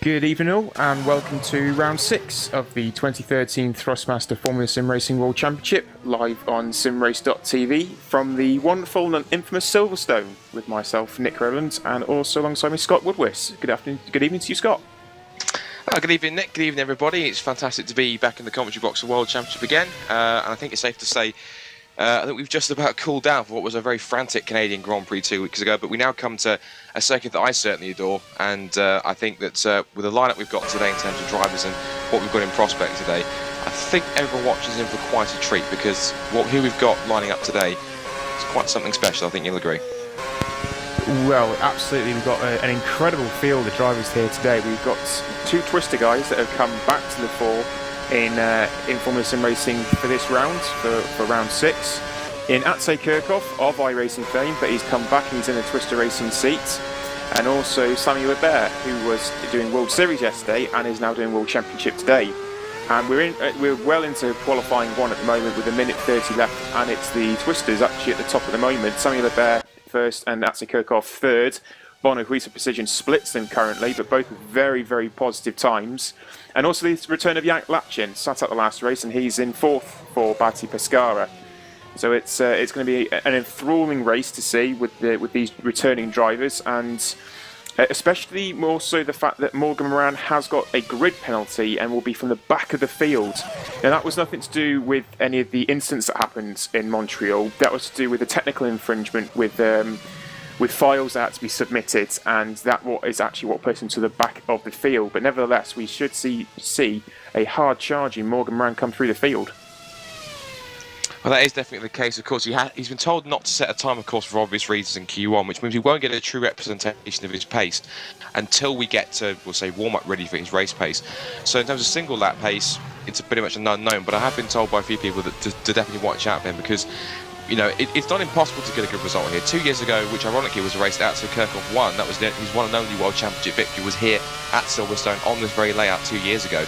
Good evening all, and welcome to round 6 of the 2013 Thrustmaster Formula Sim Racing World Championship, live on simrace.tv from the wonderful and infamous Silverstone, with myself, Nick Rowland, and also alongside me, Scott Woodwiss. Good evening to you, Scott. Good evening, Nick. Good evening, everybody. It's fantastic to be back in the commentary box of World Championship again, and I think it's safe to say I think we've just about cooled down for what was a very frantic Canadian Grand Prix 2 weeks ago, but we now come to a circuit that I certainly adore, and I think that with the lineup we've got today in terms of drivers and what we've got in prospect today, I think everyone watches in for quite a treat, because who we've got lining up today is quite something special. I think you'll agree. Well, absolutely. We've got an incredible field of drivers here today. We've got two Twister guys that have come back to the fore in Formula Sim Racing for this round, for round 6. In Atte Kirchhoff of iRacing fame, but he's come back and he's in a Twister Racing seat. And also Samuel Lebert, who was doing World Series yesterday and is now doing World Championship today. And we're well into qualifying 1 at the moment with 1:30 left, and it's the Twisters actually at the top at the moment. Samuel Lebert first and Atte Kirchhoff third. Woodwiss Precision splits them currently, but both with very, very positive times. And also the return of Jaakko Lachin, sat at the last race, and he's in 4th for Bati Pescara. So it's going to be an enthralling race to see with these returning drivers, and especially more so the fact that Morgan Moran has got a grid penalty and will be from the back of the field. Now that was nothing to do with any of the incidents that happened in Montreal. That was to do with a technical infringement with files that had to be submitted, and that is actually what put him to the back of the field. But nevertheless, we should see a hard charging Morgan Moran come through the field. Well, that is definitely the case. Of course, he's been told not to set a time, of course, for obvious reasons in Q1, which means we won't get a true representation of his pace until we get to, we'll say, warm-up ready for his race pace. So in terms of single lap pace, it's pretty much an unknown, but I have been told by a few people that to definitely watch out for him, because it's not impossible to get a good result here. 2 years ago, which ironically was a race that Atte Kirchhoff won, that was his one and only World Championship victory, was here at Silverstone on this very layout 2 years ago.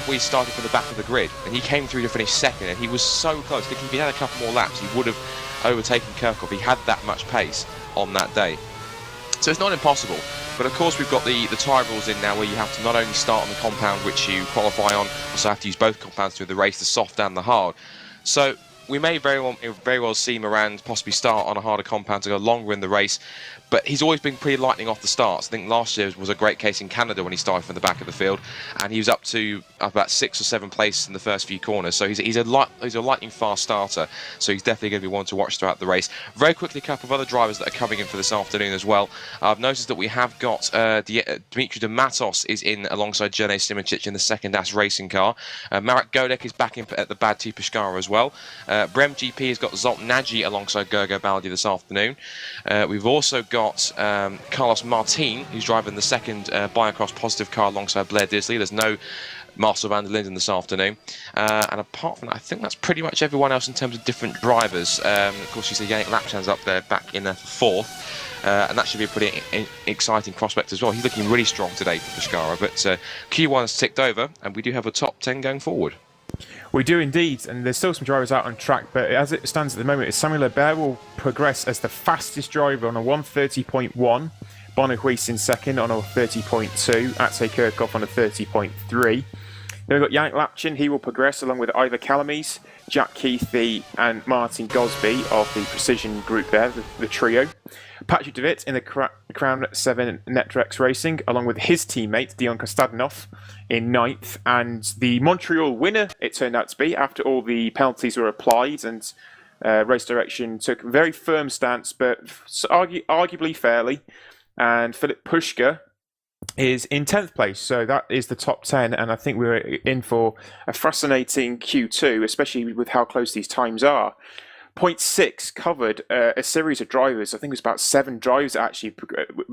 We started from the back of the grid, and he came through to finish second, and he was so close. I think if he had a couple more laps, he would have overtaken Kirchhoff. He had that much pace on that day. So it's not impossible, but of course we've got the tyre rules in now, where you have to not only start on the compound which you qualify on, also have to use both compounds through the race, the soft and the hard. So we may very well see Moran possibly start on a harder compound to go longer in the race, but he's always been pretty lightning off the starts. I think last year was a great case in Canada when he started from the back of the field, and he was up to about 6 or 7 places in the first few corners. So he's a lightning fast starter. So he's definitely going to be one to watch throughout the race. Very quickly, a couple of other drivers that are coming in for this afternoon as well. I've noticed that we have got Dimitri de Matos is in alongside Jene Simicic in the second AS racing car. Marek Godek is back in at the Bati Pescara as well. Brem GP has got Zolt Nagy alongside Gergo Baldi this afternoon. We've also got Carlos Martin, who's driving the second Biocross positive car alongside Blair Disley. There's no Marcel van der Linden this afternoon. And apart from that, I think that's pretty much everyone else in terms of different drivers. Of course, you see Yannick Lapchan's up there back in 4th. And that should be a pretty exciting prospect as well. He's looking really strong today for Pescara. But Q1's ticked over, and we do have a top 10 going forward. We do indeed, and there's still some drivers out on track, but as it stands at the moment, Samuel Lebert will progress as the fastest driver on a 1:30.1, Woodwiss in second on a 30.2, Atte Kirchhoff on a 30.3. Then we've got Yannick Lapchin, he will progress along with Ivor Calamise, Jack Keithy and Martin Gosby of the Precision group there, the trio. Patrick Dewitt in the Crown 7 Netrex Racing, along with his teammate Dion Kostadinov in 9th. And the Montreal winner, it turned out to be, after all the penalties were applied and race direction took a very firm stance, but arguably fairly. And Philip Pushka is in 10th place, so that is the top 10, and I think we're in for a fascinating Q2, especially with how close these times are. Point 6 covered a series of drivers. I think it was about 7 drivers actually.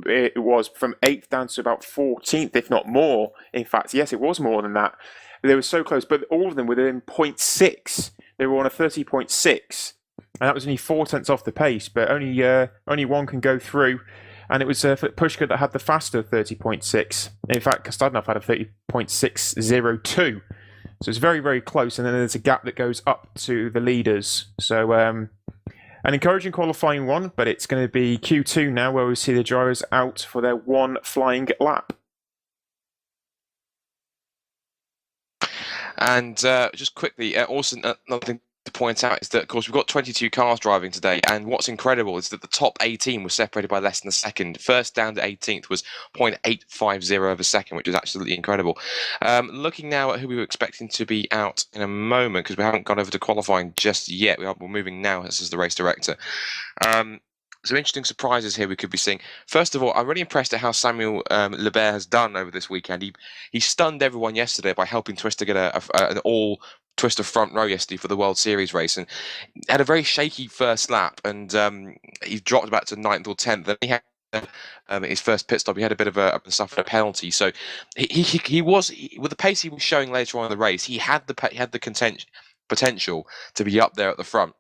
It was from 8th down to about 14th, if not more. In fact, yes, it was more than that. They were so close, but all of them were within 0.6. They were on a 30.6, and that was only 4 tenths off the pace, but only one can go through. And it was Pushka that had the faster 30.6. In fact, Kostadinov had a 30.602. So it's very, very close. And then there's a gap that goes up to the leaders. So an encouraging qualifying 1, but it's going to be Q2 now, where we see the drivers out for their 1 flying lap. And just quickly, also another thing to point out is that, of course, we've got 22 cars driving today, and what's incredible is that the top 18 was separated by less than a second. First down to 18th was 0.850 of a second, which is absolutely incredible. Looking now at who we were expecting to be out in a moment, because we haven't gone over to qualifying just yet. We're moving now. This is the race director. Some interesting surprises here we could be seeing. First of all, I'm really impressed at how Samuel Lebert has done over this weekend. He stunned everyone yesterday by helping Twister get an all Twister front row yesterday for the World Series race, and had a very shaky first lap, and he dropped back to 9th or 10th. Then he had his first pit stop. He had a bit of suffered a penalty, so he was, with the pace he was showing later on in the race, he had the potential to be up there at the front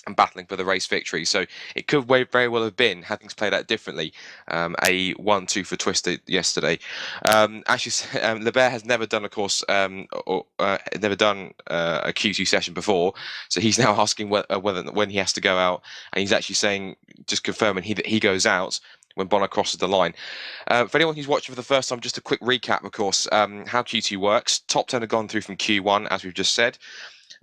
and battling for the race victory. So it could very well have been, had things played out differently, a 1-2 for Twister yesterday. Actually, Lebert has never done, of course, never done a Q2 session before, so he's now asking when he has to go out, and he's actually saying, just confirming that he goes out when Bonner crosses the line. For anyone who's watching for the first time, just a quick recap, of course, how Q2 works. Top 10 have gone through from Q1, as we've just said.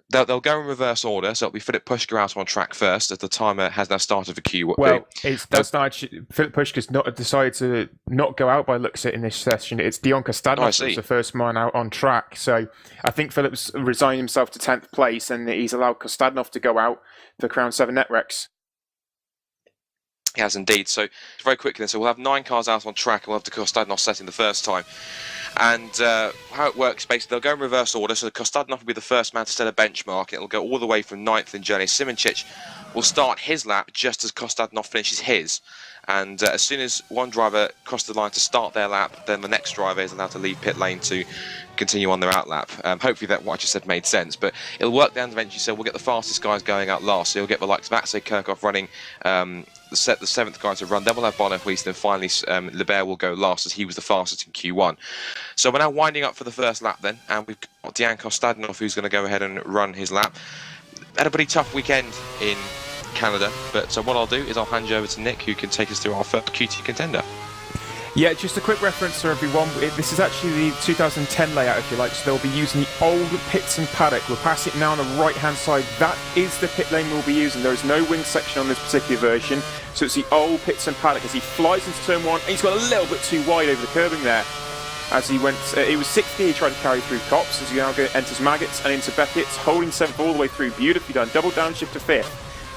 They'll go in reverse order, so it'll be Philip Pushka out on track first, as the timer has now started for Q1. Well, that's not actually, Philip Pushka's decided to not go out by looks at in this session. It's Dion Kostadinov that's the first man out on track. So I think Philip's resigned himself to 10th place, and he's allowed Kostadinov to go out for Crown 7 Netrex. He has indeed. So very quickly, so we'll have 9 cars out on track, and we'll have the Kostadinov setting the first time. And how it works, basically, they'll go in reverse order. So Kostadinov will be the first man to set a benchmark. It'll go all the way from 9th in journey. Simoncic will start his lap just as Kostadinov finishes his. And as soon as one driver crosses the line to start their lap, then the next driver is allowed to leave pit lane to continue on their out lap. Hopefully that what I just said made sense, but it'll work down eventually, so we'll get the fastest guys going out last. So you'll get the likes of Axel Kirchhoff running the 7th guy to run. Then we'll have Bonner-Huis, and finally Lebert will go last, as he was the fastest in Q1. So we're now winding up for the first lap then, and we've got Dion Kostadinov, who's going to go ahead and run his lap. Had a pretty tough weekend in Canada, but so what I'll do is I'll hand you over to Nick, who can take us through our first Q2 contender. Yeah, just a quick reference for everyone. This is actually the 2010 layout, if you like, so they'll be using the old pits and paddock. We'll pass it now on the right-hand side. That is the pit lane we'll be using. There is no wing section on this particular version, so it's the old pits and paddock as he flies into turn 1. He's got a little bit too wide over the curbing there. As he went, it was 6th gear he tried to carry through Cops, as he now enters Maggots and into Beckett's, holding 7th all the way through. Beautifully done. Double downshift to 5th.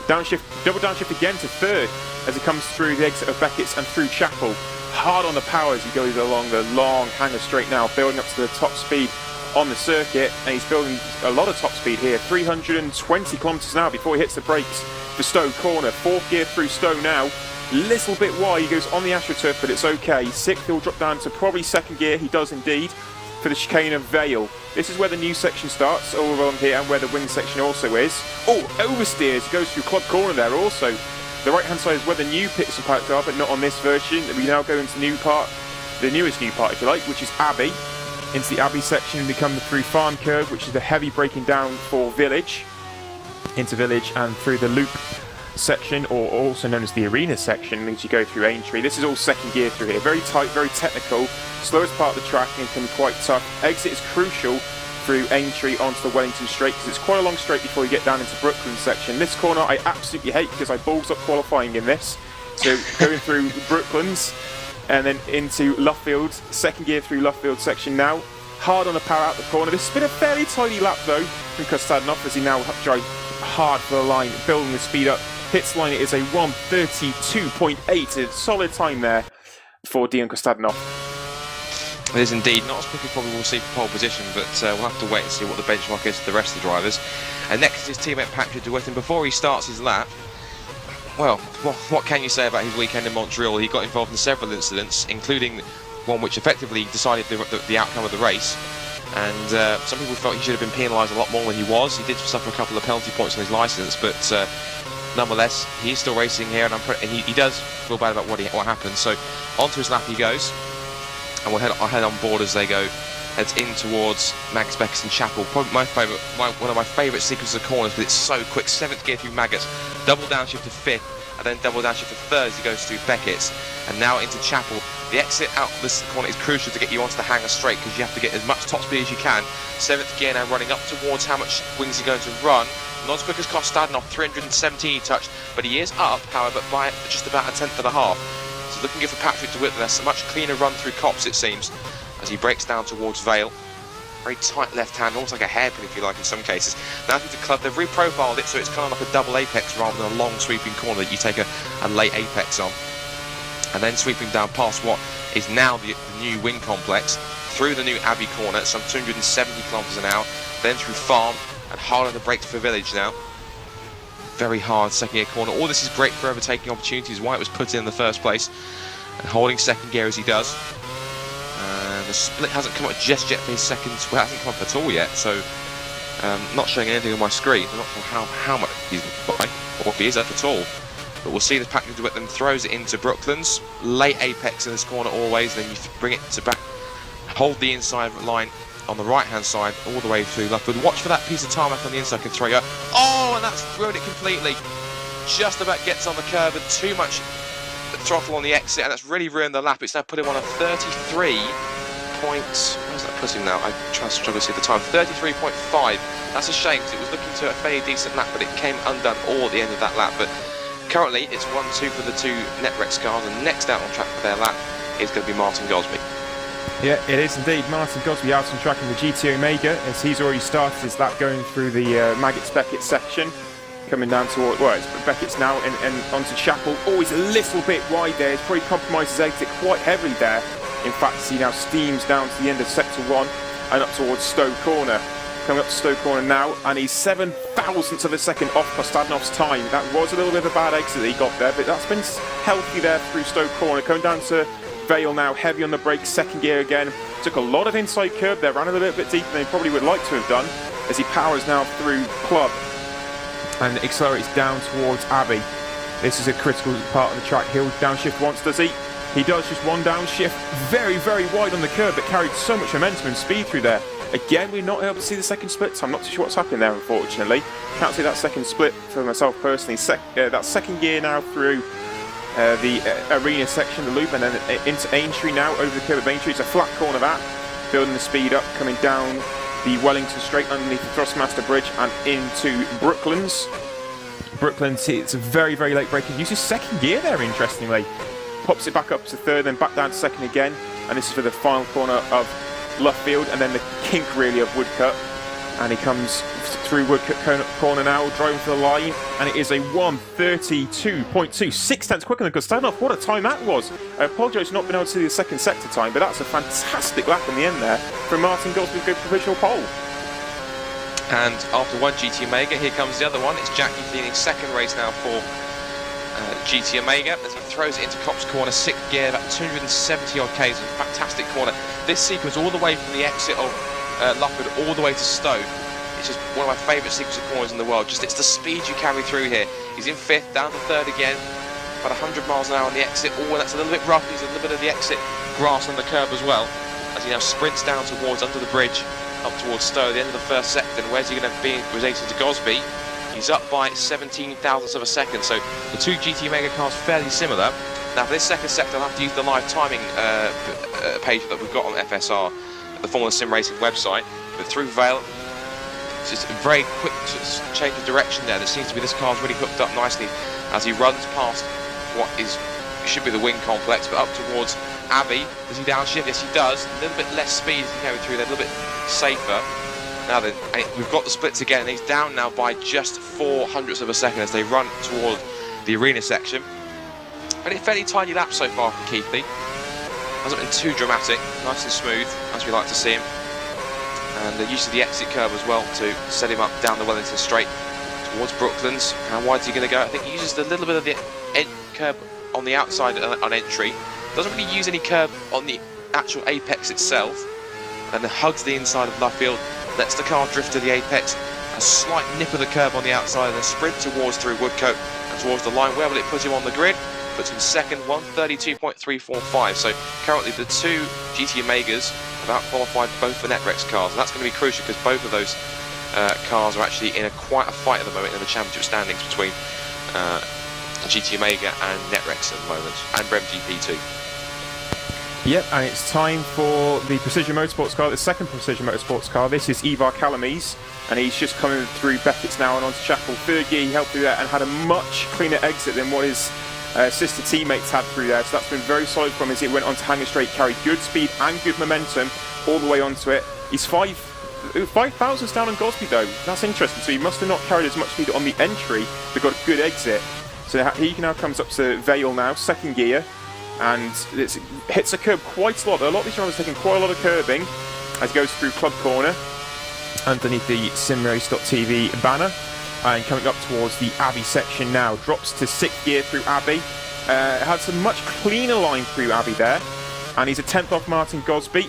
Double downshift again to 3rd as he comes through the exit of Beckett's and through Chapel. Hard on the power as he goes along the long hanger straight now, building up to the top speed on the circuit, and he's building a lot of top speed here, 320 kilometres an hour before he hits the brakes for Stowe Corner. 4th gear through Stowe now, little bit wide, he goes on the AstroTurf, but it's okay. 6th, he'll drop down to probably 2nd gear, he does indeed, for the chicane of Vale. This is where the new section starts, all around here, and where the wing section also is. Oh, oversteers, goes through Club Corner there also. The right-hand side is where the new pits and paddocks are, but not on this version. We now go into the newest new part, if you like, which is Abbey. Into the Abbey section, and we come through Farm Curve, which is the heavy braking down for Village. Into Village and through the Loop section, or also known as the Arena section, as you go through Aintree. This is all 2nd gear through here. Very tight, very technical. Slowest part of the track and can be quite tough. Exit is crucial through Aintree onto the Wellington straight, because it's quite a long straight before you get down into Brooklyn section. This corner I absolutely hate because I balls up qualifying in this. So going through Brooklands and then into Luffield, 2nd gear through Luffield section now. Hard on the power out the corner. This has been a fairly tidy lap though from Kostadinov as he now drives hard for the line, building the speed up. Hits line, it is a 1:32.8, a solid time there for Dion Kostadinov. It is indeed. Not as quick as probably we'll see for pole position, but we'll have to wait and see what the benchmark is for the rest of the drivers. And next is his teammate Patrick DeWitt, and before he starts his lap, well, what can you say about his weekend in Montreal? He got involved in several incidents, including one which effectively decided the outcome of the race. And some people felt he should have been penalised a lot more than he was. He did suffer a couple of penalty points on his licence, but nonetheless, he is still racing here, and he does feel bad about what happened. So onto his lap he goes. And I'll head on board as they go. Heads in towards Max Beckerson Chapel. Probably one of my favourite sequences of corners, because it's so quick. 7th gear through Maggots, double downshift to 5th, and then double downshift to 3rd as he goes through Beckett's. And now into Chapel. The exit out this corner is crucial to get you onto the hanger straight, because you have to get as much top speed as you can. 7th gear now running up towards how much wings you're going to run. Not as quick as Kostadinov, 317 he touched, but he is up, however, by just about 1/10.5. So looking good for Patrick de Witt. There's a much cleaner run through Copse, it seems, as he breaks down towards Vale. Very tight left hand, almost like a hairpin if you like in some cases. Now through the club, they've reprofiled it so it's kind of like a double apex rather than a long sweeping corner that you take a late apex on. And then sweeping down past what is now the new wing complex, through the new Abbey corner at some 270 kilometers an hour, then through Farm and hard on the brakes for Village now. Very hard second gear corner. All this is great for overtaking opportunities, why it was put in the first place. And holding second gear as he does. The split hasn't come up just yet for his second, well, it hasn't come up at all yet, so not showing anything on my screen. I'm not sure how much he's by, or if he is up at all. But we'll see the Patrick de Witt then throws it into Brooklands. Late apex in this corner always, then you bring it to back, hold the inside line on the right hand side all the way through Loughborough. Watch for that piece of tarmac on the inside, can throw you up. Oh, and that's ruined it completely. Just about gets on the curve and too much throttle on the exit, and that's really ruined the lap. It's now put him on a 33 points. Where's that put him now? I try to struggle to see the time. 33.5. That's a shame, because it was looking to a fairly decent lap, but it came undone all at the end of that lap. But currently it's 1-2 for the two Netrex cars, and next out on track for their lap is going to be Martin Gosby. Yeah, it is indeed. Martin Gosby out on track in the GT Omega, as he's already started his lap going through the Maggots-Beckett section. Coming down toward, well, it's Beckett's now and onto Chapel. Always a little bit wide there. It's probably compromised his exit quite heavily there. In fact, he now steams down to the end of sector 1 and up towards Stowe Corner. Coming up to Stowe Corner now, and he's 7,000ths of a second off Kostadinov's time. That was a little bit of a bad exit that he got there, but that's been healthy there through Stowe Corner. Coming down to Vale now, heavy on the brakes, second gear again. Took a lot of inside curb there, ran a little bit deeper than he probably would like to have done, as he powers now through Club and accelerates down towards Abbey. This is a critical part of the track. He'll downshift once, does he? He does, just one downshift, very, very wide on the curb, but carried so much momentum and speed through there. Again, we're not able to see the second split, so I'm not too sure what's happening there, unfortunately. Can't see that second split for myself personally. That second gear now through the arena section, the loop, and then into Aintree now, over the curb of Aintree. It's a flat corner that, building the speed up, coming down the Wellington straight underneath the Thrustmaster bridge and into Brooklands. Brooklands, it's a very, very late break. He uses second gear there, interestingly. Pops it back up to third, then back down to second again. And this is for the final corner of Loughfield, and then the kink really of Woodcut. And he comes through Woodcut corner now, driving for the line, and it is a 1:32.2, 6 tenths quicker than Kostadinov. What a time that was! I apologise for not being able to see the second sector time, but that's a fantastic lap in the end there from Martin Gosby's good provisional pole. And after one GT Omega, here comes the other one. It's Jaakko leading second race now for GT Omega as he throws it into Copse corner, 6th gear, about 270 odd k's, a fantastic corner. This sequence all the way from the exit of Loughborough all the way to Stowe. It's just one of my favourite sequence of corners in the world. Just it's the speed you carry through here. He's in 5th, down to 3rd again, about 100 miles an hour on the exit. Oh, and that's a little bit rough. He's a little bit of the exit grass on the curb as well, as he now sprints down towards under the bridge, up towards Stowe, the end of the first sector. And where's he going to be related to Gosby? He's up by 17,000ths of a second, so the two GT Omega cars fairly similar. Now for this second sector, I'll have to use the live timing page that we've got on FSR, the Formula Sim Racing website. But through Vale, it's just a very quick change of direction there. There seems to be this car's really hooked up nicely as he runs past what should be the wing complex, but up towards Abbey. Does he downshift? Yes, he does. A little bit less speed as he carries through there, a little bit safer. Now then, we've got the splits again, and he's down now by just 0.04 of a second as they run toward the arena section. And it's fairly tidy lap so far from Keithley. Hasn't been too dramatic, nice and smooth, as we like to see him. And the use of the exit curve as well to set him up down the Wellington straight towards Brooklands. How wide is he going to go? I think he uses a little bit of the curb on the outside on entry. Doesn't really use any curb on the actual apex itself. And then hugs the inside of Loughfield. Lets the car drift to the apex, a slight nip of the curb on the outside, and then sprint towards through Woodcote and towards the line. Where will it put him on the grid? Puts him second, 1:32.345. So currently the two GT Omegas have out-qualified both the Netrex cars, and that's going to be crucial because both of those cars are actually in quite a fight at the moment in the championship standings between GT Omega and Netrex at the moment, and Brem GP2. Yep, and it's time for the Precision Motorsports car, the second Precision Motorsports car. This is Ivar Calamies, and he's just coming through Beckett's now and onto Chapel. Third gear, he helped through that and had a much cleaner exit than what his sister teammates had through there. So that's been very solid from him as it went onto Hanger Straight, carried good speed and good momentum all the way onto it. He's 5,000 down on Gosby though. That's interesting. So he must have not carried as much speed on the entry, but got a good exit. So he now comes up to Vale now, second gear. And it hits a curb quite a lot. A lot of these drivers are taking quite a lot of curbing as he goes through Club Corner underneath the simrace.tv banner and coming up towards the Abbey section now. Drops to 6th gear through Abbey. Had some much cleaner line through Abbey there, and he's a 10th off Martin Gosby,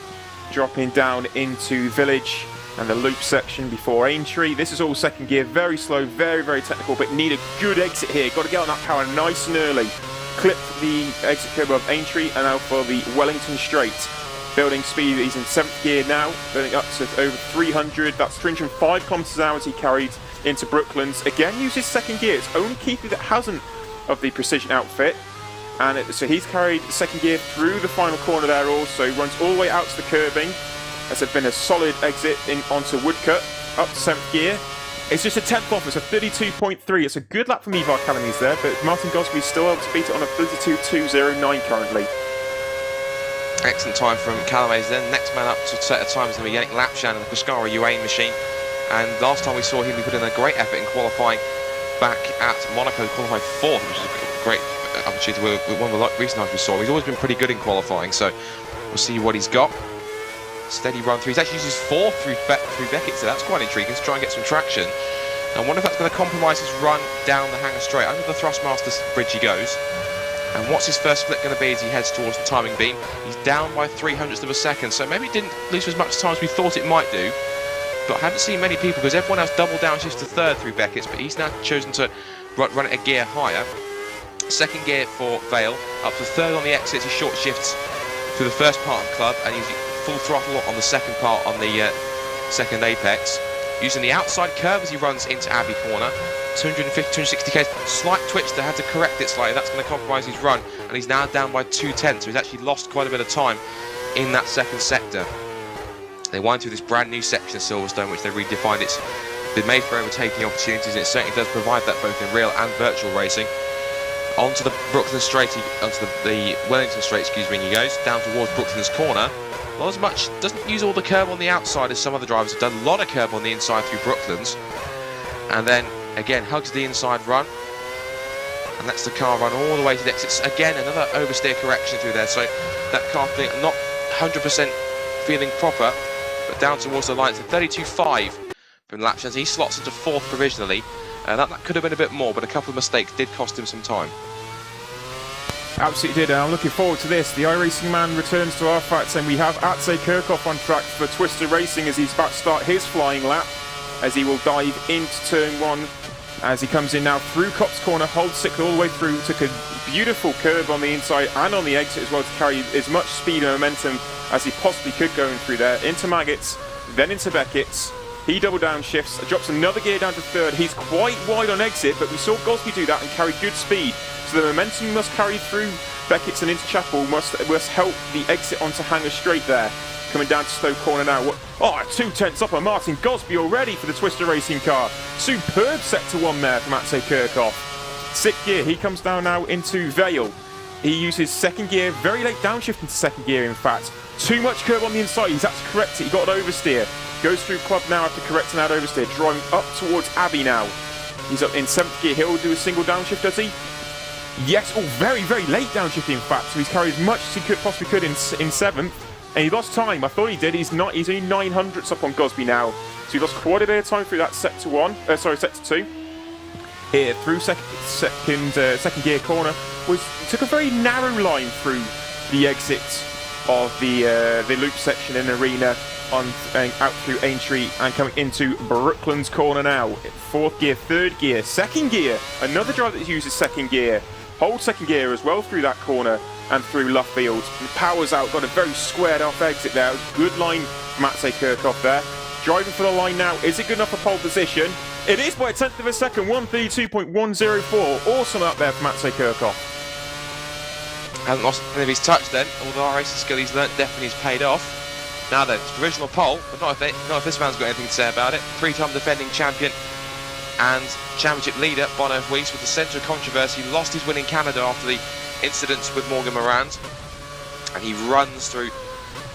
dropping down into Village and the loop section before Aintree. This is all second gear, very slow, very, very technical, but need a good exit here. Got to get on that power nice and early. Clip the exit curb of Aintree and now for the Wellington Straight. Building speed, he's in 7th gear now, building up to over 300. That's 305 kilometers an hour as he carried into Brooklands. Again, uses second gear. It's only Keithley that hasn't of the Precision outfit. And so he's carried second gear through the final corner there also. Runs all the way out to the curbing. As it's been a solid exit in onto Woodcut, up to 7th gear. It's just a 10th off, it's a 32.3. It's a good lap from Ivar Calamies there, but Martin Gosby still able to beat it on a 32.209 currently. Excellent time from Calamies then. Next man up to set a time is going to be Yannick Lapshan in the Cascara UAE machine. And last time we saw him, he put in a great effort in qualifying back at Monaco, qualifying 4th, which is a great opportunity. One of the recent times we saw him. He's always been pretty good in qualifying, so we'll see what he's got. Steady run through. He's actually used his 4th through Beckett, so that's quite intriguing to try and get some traction. I wonder if that's going to compromise his run down the Hanger Straight. Under the Thrustmaster bridge he goes. And what's his first split going to be as he heads towards the timing beam? He's down by 0.03 of a second, so maybe didn't lose as much time as we thought it might do. But I haven't seen many people, because everyone else double downshifts to 3rd through Beckett's, but he's now chosen to run it a gear higher. Second gear for Vale, up to 3rd on the exits. He short shifts through the first part of Club, and he's full throttle on the second part on the second apex, using the outside curve as he runs into Abbey Corner. 250, 260 k's, slight twitch there, had to correct it slightly. That's going to compromise his run, and he's now down by 2/10, so he's actually lost quite a bit of time in that second sector. They wind through this brand new section of Silverstone, which they redefined. It's been made for overtaking opportunities, and it certainly does provide that both in real and virtual racing. Onto the Brooklands Straight, onto the Wellington Straight, excuse me, and he goes down towards Brooklands Corner. Not as much, doesn't use all the curb on the outside as some other drivers have done. A lot of curb on the inside through Brooklands. And then, again, hugs the inside run. And that's the car run all the way to the exits. Again, another oversteer correction through there. So that car not 100% feeling proper, but down towards the line. It's a 32.5 from Lapshan. He slots into 4th provisionally. That could have been a bit more, but a couple of mistakes did cost him some time. Absolutely did, and I'm looking forward to this. The iRacing man returns to our facts, and we have Atze Kirchhoff on track for Twister Racing as he's about to start his flying lap, as he will dive into turn 1 as he comes in now through Cops Corner, holds 6 all the way through, took a beautiful curb on the inside and on the exit as well to carry as much speed and momentum as he possibly could going through there, into Maggots, then into Beckett's. He double down shifts, drops another gear down to 3rd. He's quite wide on exit, but we saw Gosby do that and carry good speed. So the momentum must carry through Beckett's and into Chapel, must help the exit onto Hanger Straight there. Coming down to Stoke Corner now. 2/10 up on Martin Gosby already for the Twister Racing car. Superb sector 1 there from Atze Kirchhoff. 6th gear, he comes down now into Vale. He uses second gear, very late downshift into second gear in fact. Too much curb on the inside, he's had to correct it, he got an oversteer. Goes through Club now after correcting that oversteer, driving up towards Abbey now. He's up in 7th gear, he'll do a single downshift, does he? Yes, very, very late downshift in fact, so he's carried as much as he possibly could in 7th. And he lost time, I thought he did, he's only 900ths up on Gosby now. So he lost quite a bit of time through that sector 2. Here, through second gear corner, took a very narrow line through the exit of the loop section in Arena, out through Aintree and coming into Brooklands Corner now. 4th gear, 3rd gear, 2nd gear. Another driver that uses 2nd gear. Holds 2nd gear as well through that corner and through Luffield. Powers out, got a very squared off exit there. Good line from Atze Kirchhoff there. Driving for the line now. Is it good enough for pole position? It is by a 10th of a second, 132.104. Awesome up there from Atze Kirchhoff. Hasn't lost any of his touch then, all the racing skill he's learnt definitely has paid off. Now then, it's provisional pole, but not if this man's got anything to say about it. 3-time defending champion and championship leader Bono Woodwiss, with the centre of controversy, lost his win in Canada after the incidents with Morgan Morand, and he runs through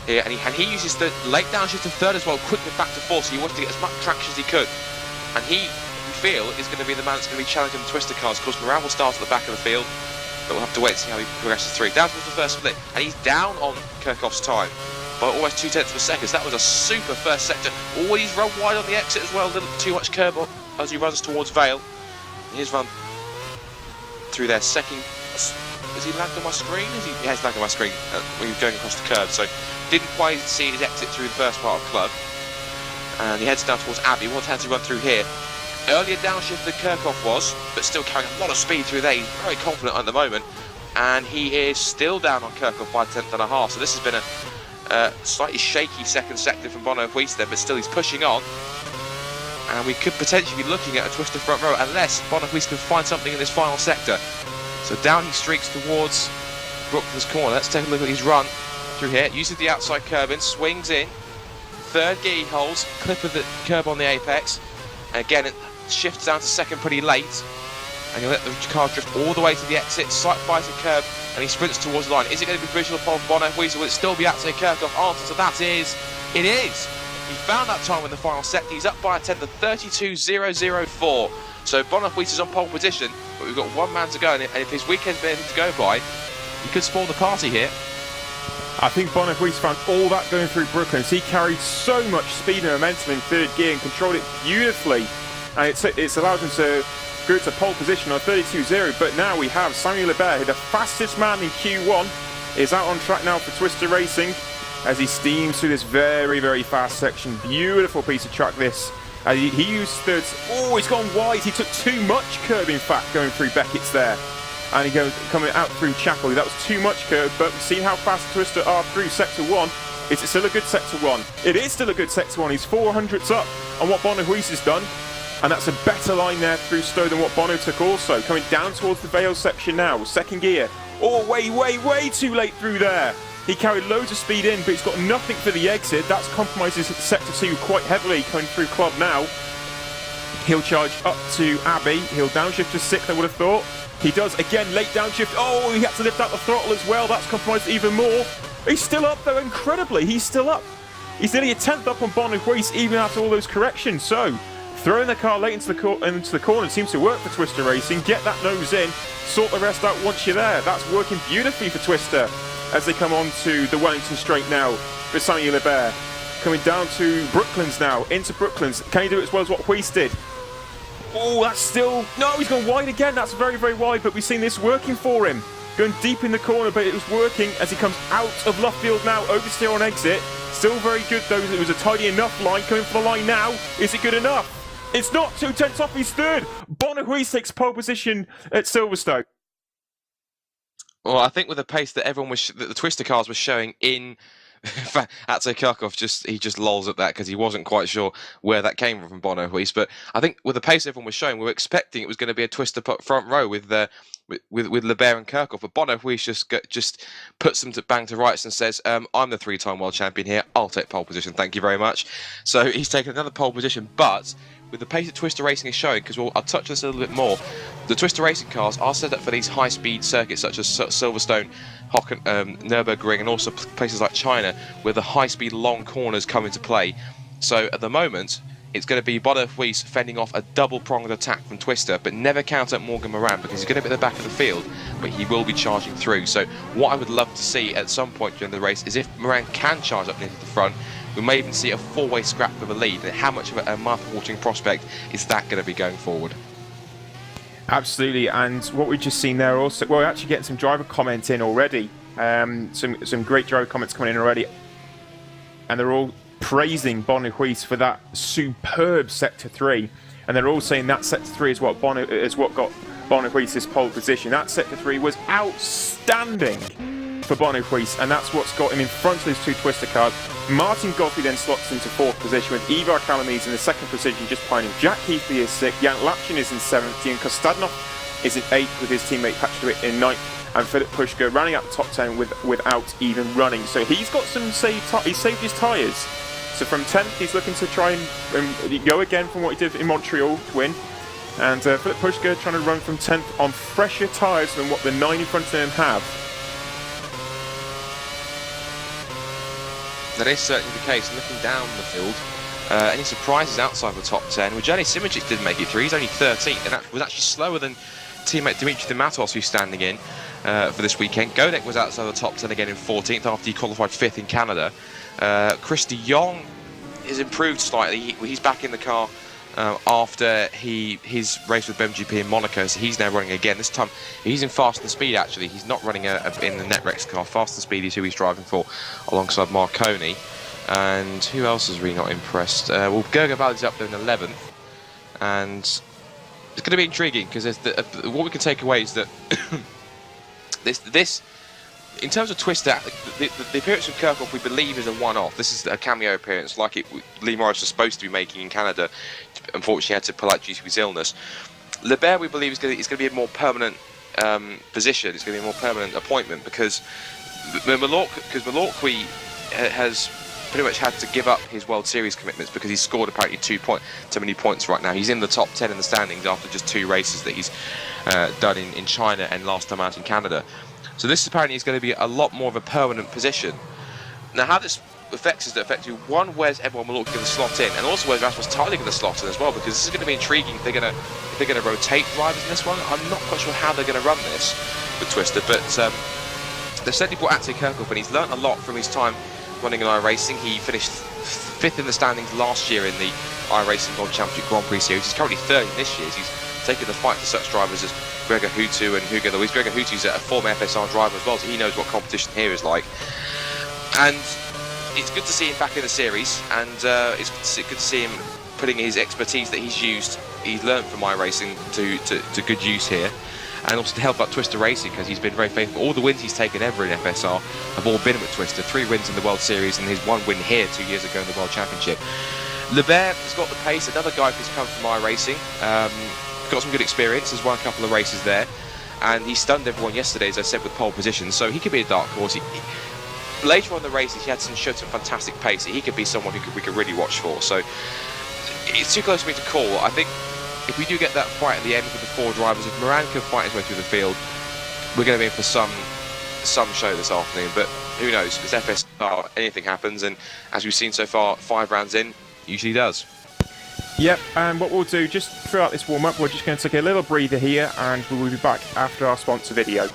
here, and he uses the late downshift to third as well, quickly back to fourth, so he wants to get as much traction as he could, and we feel is going to be the man that's going to be challenging the Twister cars. Of course, Morand will start at the back of the field, but we'll have to wait and see how he progresses through. Down towards the first split, and he's down on Kirchhoff's time by almost 0.2 of a second. So that was a super first sector. Always run wide on the exit as well, a little too much curb as he runs towards Vale. He's run through their second. Has he landed on my screen? He has landed on my screen when he was going across the curb. So didn't quite see his exit through the first part of the club. And he heads down towards Abbey. Wants to run through here. Earlier downshift than Kirchhoff was, but still carrying a lot of speed through there. He's very confident at the moment, and he is still down on Kirchhoff by 1/10.5. So this has been a slightly shaky second sector from Bono Woodwiss there, but still he's pushing on, and we could potentially be looking at a Twister front row unless Bono Woodwiss can find something in this final sector. So down he streaks towards Brooklands corner. Let's take a look at his run through here. Uses the outside curb in, swings in, third gear he holds, clip of the curb on the apex, and again it shifts down to second pretty late, and he'll let the car drift all the way to the exit, slight bite of curb, and he sprints towards the line. Is it going to be provisional pole for Bono Woodwiss, or will it still be Atze Kirchhoff? Answer to that is, it is! He found that time in the final sector. He's up by a 10th of 32.004. So Bono Woodwiss is on pole position, but we've got one man to go, and if his weekend's been anything to go by, he could spoil the party here. I think Bono Woodwiss found all that going through Brooklands. He carried so much speed and momentum in third gear and controlled it beautifully, and it's allowed him to go to pole position on 32.0. But now we have Samuel Lebert, the fastest man in Q1, is out on track now for Twister Racing as he steams through this very, very fast section. Beautiful piece of track this. He used thirds. Oh, he's gone wide. He took too much curb, in fact, going through Beckett's there. And he goes coming out through Chapel. That was too much curb, but we've seen how fast Twister are through Sector 1. Is it still a good Sector 1? It is still a good Sector 1. He's 400s up on what Bono Woodwiss has done. And that's a better line there through Stowe than what Bono took also. Coming down towards the Vale section now. Second gear. Oh, way too late through there. He carried loads of speed in, but he's got nothing for the exit. That's compromises Sector 2 quite heavily coming through Club now. He'll charge up to Abbey. He'll downshift to 6th, I would have thought. He does again, late downshift. Oh, he had to lift out the throttle as well. That's compromised even more. He's still up though, incredibly. He's still up. He's nearly a 10th up on Bono Woodwiss even after all those corrections. So, throwing the car late into the corner seems to work for Twister Racing. Get that nose in, sort the rest out once you're there. That's working beautifully for Twister as they come on to the Wellington straight now for Samuel Lebert. Coming down to Brooklands now, into Brooklands. Can he do it as well as what Woodwiss did? Oh, that's still... No, he's gone wide again. That's very, very wide, but we've seen this working for him. Going deep in the corner, but it was working as he comes out of left field now, oversteer on exit. Still very good, though. It was a tidy enough line. Coming for the line now. Is it good enough? It's not. 2/10 off, he's third. Bono Woodwiss takes pole position at Silverstone. Well, I think with the pace that that the Twister cars were showing in Atze Kirchhoff, he just lolls at that because he wasn't quite sure where that came from Bono Woodwiss. But I think with the pace everyone was showing, we were expecting it was going to be a Twister front row with Lebert and Kirchhoff. But Bono Woodwiss just puts them to bang to rights and says, "I'm the 3-time world champion here. I'll take pole position. Thank you very much." So he's taken another pole position, but with the pace that Twister Racing is showing, because I'll touch on this a little bit more, the Twister Racing cars are set up for these high-speed circuits such as Silverstone, Nürburgring, and also places like China, where the high-speed long corners come into play. So at the moment, it's going to be Bono Woodwiss fending off a double-pronged attack from Twister, but never count out Morgan Morand because he's going to be at the back of the field, but he will be charging through. So what I would love to see at some point during the race is if Morand can charge up near to the front, we may even see a four-way scrap for the lead. And how much of a mouth-watering prospect is that going to be going forward? Absolutely, and what we've just seen there also, well, we're actually getting some driver comments in already. Some great driver comments coming in already, and they're all praising Bono Woodwiss for that superb Sector 3, and they're all saying that Sector 3 is what got Bono Woodwiss this pole position. That Sector 3 was outstanding for Bono Woodwiss, and that's what's got him in front of those two Twister cars. Martin Goffey then slots into 4th position with Ivar Calamise in the 2nd position just pining. Jack Heathley is 6th, Jan Lapchin is in 7th, Ian Kostadinov is in 8th with his teammate Patrick DeWitt in 9th, and Philip Pushka running out the top 10 without even running. So he's got some he's saved his tyres. So from 10th, he's looking to try and go again from what he did in Montreal to win. And Philip Pushka trying to run from 10th on fresher tyres than what the 9 in front of him have. That is certainly the case. Looking down the field, any surprises outside the top 10? Well, Johnny Simoncic didn't make it through. He's only 13th, and that was actually slower than teammate Dimitri Dematos, who's standing in for this weekend. Godek was outside the top 10 again in 14th after he qualified 5th in Canada. Chris de Jong has improved slightly. He's back in the car after his race with MGP in Monaco, so he's now running again. This time he's in Fast and Speed actually. He's not running in the Netrex car. Fast and Speed is who he's driving for alongside Marconi. And who else is really not impressed? Well, Gerger Valley's up there in 11th, and it's going to be intriguing because what we can take away is that this in terms of Twister, the appearance of Kirchhoff we believe is a one-off. This is a cameo appearance like Lee Morris was supposed to be making in Canada. Unfortunately, had to pull out due to his illness. Lebert we believe is going to be a more permanent position. It's going to be a more permanent appointment because Malorqui has pretty much had to give up his World Series commitments because he's scored apparently too many points right now. He's in the top 10 in the standings after just 2 races that he's done in China and last time out in Canada. So this apparently is going to be a lot more of a permanent position. Now how this affects is that effectively one, where's everyone Malorqui going to slot in, and also where's Rasmus Tali going to slot in as well, because this is going to be intriguing if they're going to rotate drivers in this one. I'm not quite sure how they're going to run this with Twister, but they've certainly brought Atse Kirchhoff, and he's learnt a lot from his time running in iRacing. He finished 5th in the standings last year in the iRacing World Championship Grand Prix Series. He's currently 3rd in this year. He's taken the fight to such drivers as Gregor Hutu and Hugo Luis. Gregor Hutu's a former FSR driver as well, so he knows what competition here is like. And it's good to see him back in the series, and it's good to see him putting his expertise that he's learned from iRacing to good use here. And also to help out Twister Racing because he's been very faithful. All the wins he's taken ever in FSR have all been with Twister. 3 wins in the World Series and his 1 win here 2 years ago in the World Championship. Lebert has got the pace, another guy who's come from iRacing. Got some good experience, has won a couple of races there. And he stunned everyone yesterday, as I said, with pole position. So he could be a dark horse. Later on in the races, he showed some fantastic pace. He could be someone we could really watch for. So it's too close for me to call. I think if we do get that fight at the end with the 4 drivers, if Moran can fight his way through the field, we're going to be in for some show this afternoon. But who knows? It's FSR, anything happens, and as we've seen so far, 5 rounds in, usually does. Yep, and what we'll do, just throughout this warm-up, we're just going to take a little breather here, and we will be back after our sponsor video.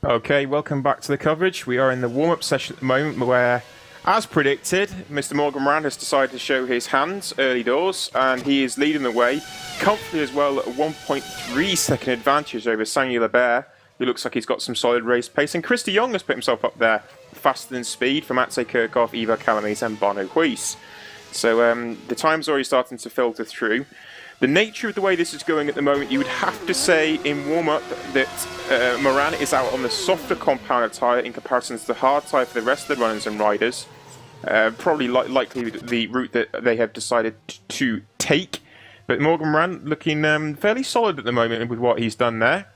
Okay, welcome back to the coverage. We are in the warm-up session at the moment where, as predicted, Mr. Morgan Rand has decided to show his hands early doors, and he is leading the way comfortably as well at a 1.3 second advantage over Samuel Lebert, who looks like he's got some solid race pace. And Chris de Jong has put himself up there faster than speed for Matej Kirchhoff, Ivo Calames and Bono Huis. So the time's already starting to filter through. The nature of the way this is going at the moment, you would have to say in warm-up that Moran is out on the softer compound tyre in comparison to the hard tyre for the rest of the runners and riders. Probably likely the route that they have decided to take. But Morgan Moran looking fairly solid at the moment with what he's done there.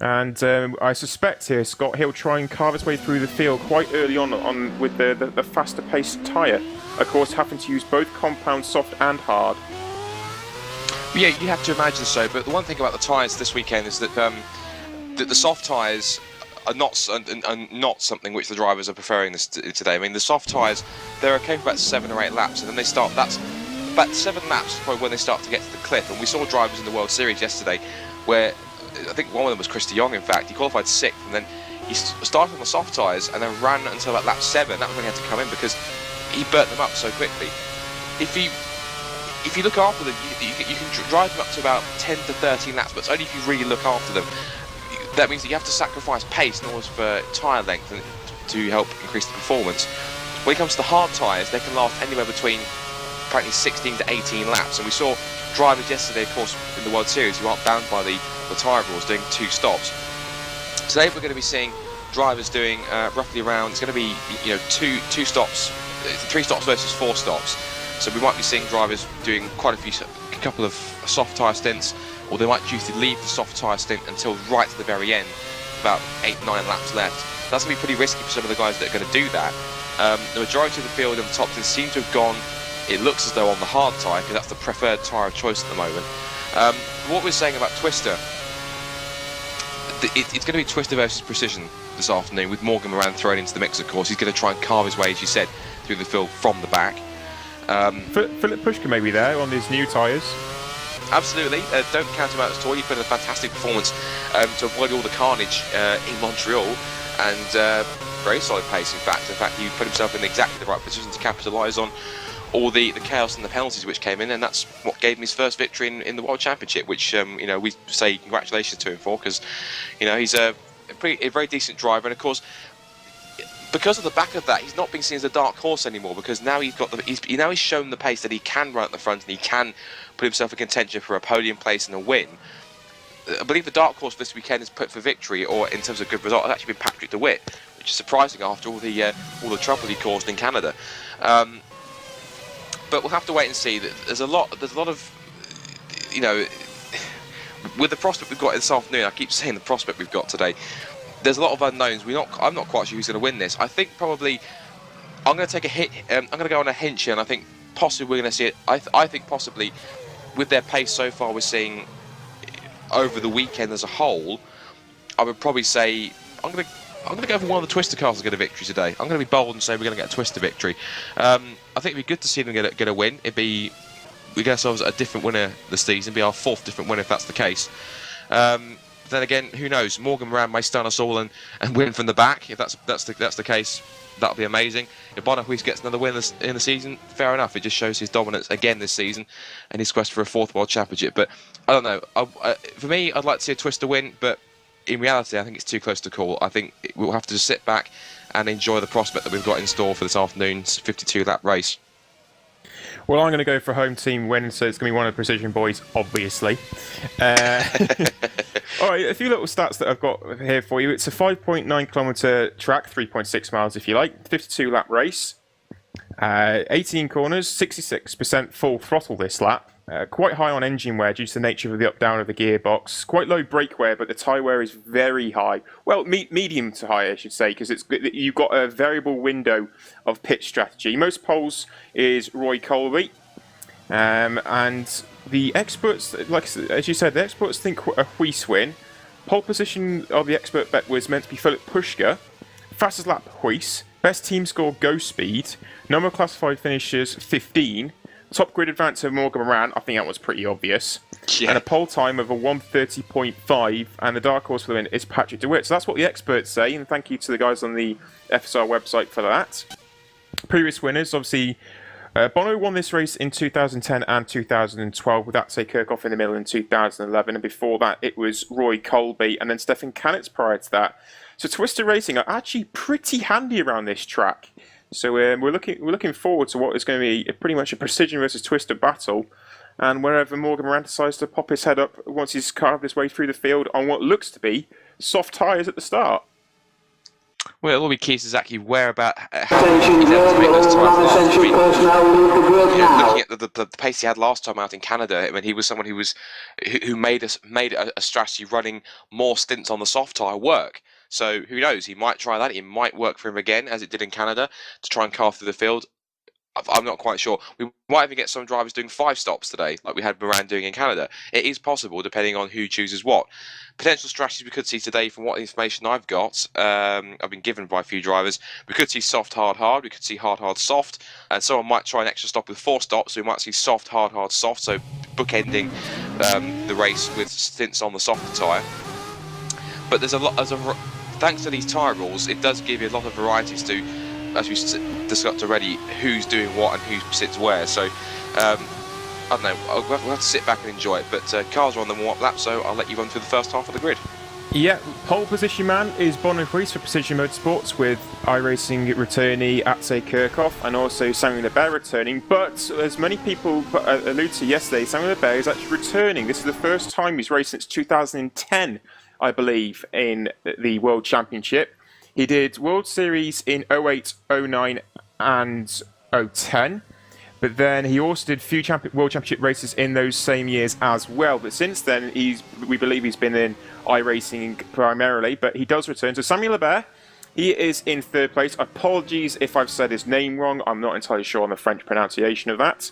And I suspect here Scott he'll try and carve his way through the field quite early on with the faster paced tyre. Of course, having to use both compound soft and hard. Yeah, you have to imagine so. But the one thing about the tyres this weekend is that the soft tyres are not something which the drivers are preferring today. I mean, the soft tyres, they're okay for about 7 or 8 laps, and then they start. That's about 7 laps is probably when they start to get to the cliff. And we saw drivers in the World Series yesterday, where I think one of them was Chris de Jong. In fact, he qualified 6th, and then he started on the soft tyres and then ran until about lap 7. That was when he had to come in because he burnt them up so quickly. If you look after them, you can drive them up to about 10 to 13 laps, but it's only if you really look after them. That means that you have to sacrifice pace in order for tyre length and to help increase the performance. When it comes to the hard tyres, they can last anywhere between apparently 16 to 18 laps, and we saw drivers yesterday, of course, in the World Series who aren't bound by the tyre rules doing 2 stops. Today we're going to be seeing drivers doing roughly around, it's going to be 2 stops, 3 stops versus 4 stops. So we might be seeing drivers doing quite a couple of soft tyre stints, or they might choose to leave the soft tyre stint until right to the very end, about 8-9 laps left. That's going to be pretty risky for some of the guys that are going to do that. The majority of the field in the top 10 seem to have gone, it looks as though on the hard tyre, because that's the preferred tyre of choice at the moment. What we're saying about Twister, it's going to be Twister versus Precision this afternoon, with Morgan Moran thrown into the mix, of course. He's going to try and carve his way, as you said, through the field from the back. Philip Pushka may be there on his new tyres. Absolutely, don't count him out at all. He put in a fantastic performance to avoid all the carnage in Montreal, and very solid pace. In fact, he put himself in exactly the right position to capitalise on all the chaos and the penalties which came in, and that's what gave him his first victory in the World Championship, which we say congratulations to him for, because he's a very decent driver, and of course, because of the back of that, he's not being seen as a dark horse anymore, because now he's shown the pace that he can run at the front and he can put himself in contention for a podium place and a win. I believe the dark horse this weekend is put for victory, or in terms of good result, has actually been Patrick De Witt, which is surprising after all the trouble he caused in Canada. But we'll have to wait and see. There's a lot of with the prospect we've got this afternoon. I keep saying the prospect we've got today. There's a lot of unknowns. I'm not quite sure who's going to win this. I think probably I'm going to take a hit. I'm going to go on a hinge here, and I think possibly we're going to see it. I think possibly with their pace so far we're seeing over the weekend as a whole, I would probably say I'm going to go for one of the Twister cars to get a victory today. I'm going to be bold and say we're going to get a Twister victory. I think it'd be good to see them get a win. We get ourselves a different winner this season. Be our 4th different winner if that's the case. Then again, who knows? Morgan Moran may stun us all and win from the back. If that's the case, that'll be amazing. If Bono Huis gets another win in the season, fair enough. It just shows his dominance again this season and his quest for a 4th World Championship. But I don't know. For me, I'd like to see a Twister win, but in reality, I think it's too close to call. I think we'll have to just sit back and enjoy the prospect that we've got in store for this afternoon's 52-lap race. Well, I'm going to go for home team win, so it's going to be one of the Precision boys, obviously. All right, a few little stats that I've got here for you. It's a 5.9 kilometre track, 3.6 miles if you like, 52-lap race. 18 corners, 66% full throttle this lap. Quite high on engine wear due to the nature of the up-down of the gearbox. Quite low brake wear, but the tyre wear is very high. Well, medium to high, I should say, because you've got a variable window of pit strategy. Most poles is Roy Colby. And the experts, as you said, the experts think a Huis win. Pole position of the expert bet was meant to be Philip Pushka. Fastest lap Huis. Best team score Go Speed. Number of classified finishers 15. Top grid advance of Morgan Moran, I think that was pretty obvious. Yeah. And a pole time of a 1:30.5, and the dark horse for the win is Patrick DeWitt. So that's what the experts say, and thank you to the guys on the FSR website for that. Previous winners, obviously, Bono won this race in 2010 and 2012, with Akshay Kirchhoff in the middle in 2011, and before that it was Roy Colby, and then Stefan Kanitz prior to that. So Twister Racing are actually pretty handy around this track. So we're looking forward to what is going to be pretty much a precision versus twister battle, and wherever Morgan Moran decides to pop his head up once he's carved his way through the field on what looks to be soft tyres at the start. Well, it'll all be key to exactly where about how he's able to make those times last. I mean, looking at the pace he had last time out in Canada, I mean, he was someone who made a strategy running more stints on the soft tyre work. So who knows? He might try that. It might work for him again, as it did in Canada, to try and carve through the field. I'm not quite sure. We might even get some drivers doing 5 stops today, like we had Moran doing in Canada. It is possible, depending on who chooses what. Potential strategies we could see today, from what information I've got, I've been given by a few drivers. We could see soft, hard, hard. We could see hard, hard, soft. And someone might try an extra stop with 4 stops. So we might see soft, hard, hard, soft. So bookending the race with stints on the softer tyre. But there's a lot. Thanks to these tyre rules, it does give you a lot of varieties to, as we discussed already, who's doing what and who sits where. So, I don't know, we'll have to sit back and enjoy it. But cars are on the warm-up lap, so I'll let you run through the first half of the grid. Yeah, pole position man is Woodwiss for Precision Motorsports, with iRacing returnee Akshay Kirchhoff and also Samuel Lebert returning. But as many people alluded to yesterday, Samuel Lebert is actually returning. This is the first time he's raced since 2010. I believe, in the World Championship. He did World Series in 08, 09 and 010, but then he also did a few World Championship races in those same years as well. But since then, we believe he's been in iRacing primarily, but he does return. So Samuel Lebert, he is in 3rd place. Apologies if I've said his name wrong. I'm not entirely sure on the French pronunciation of that.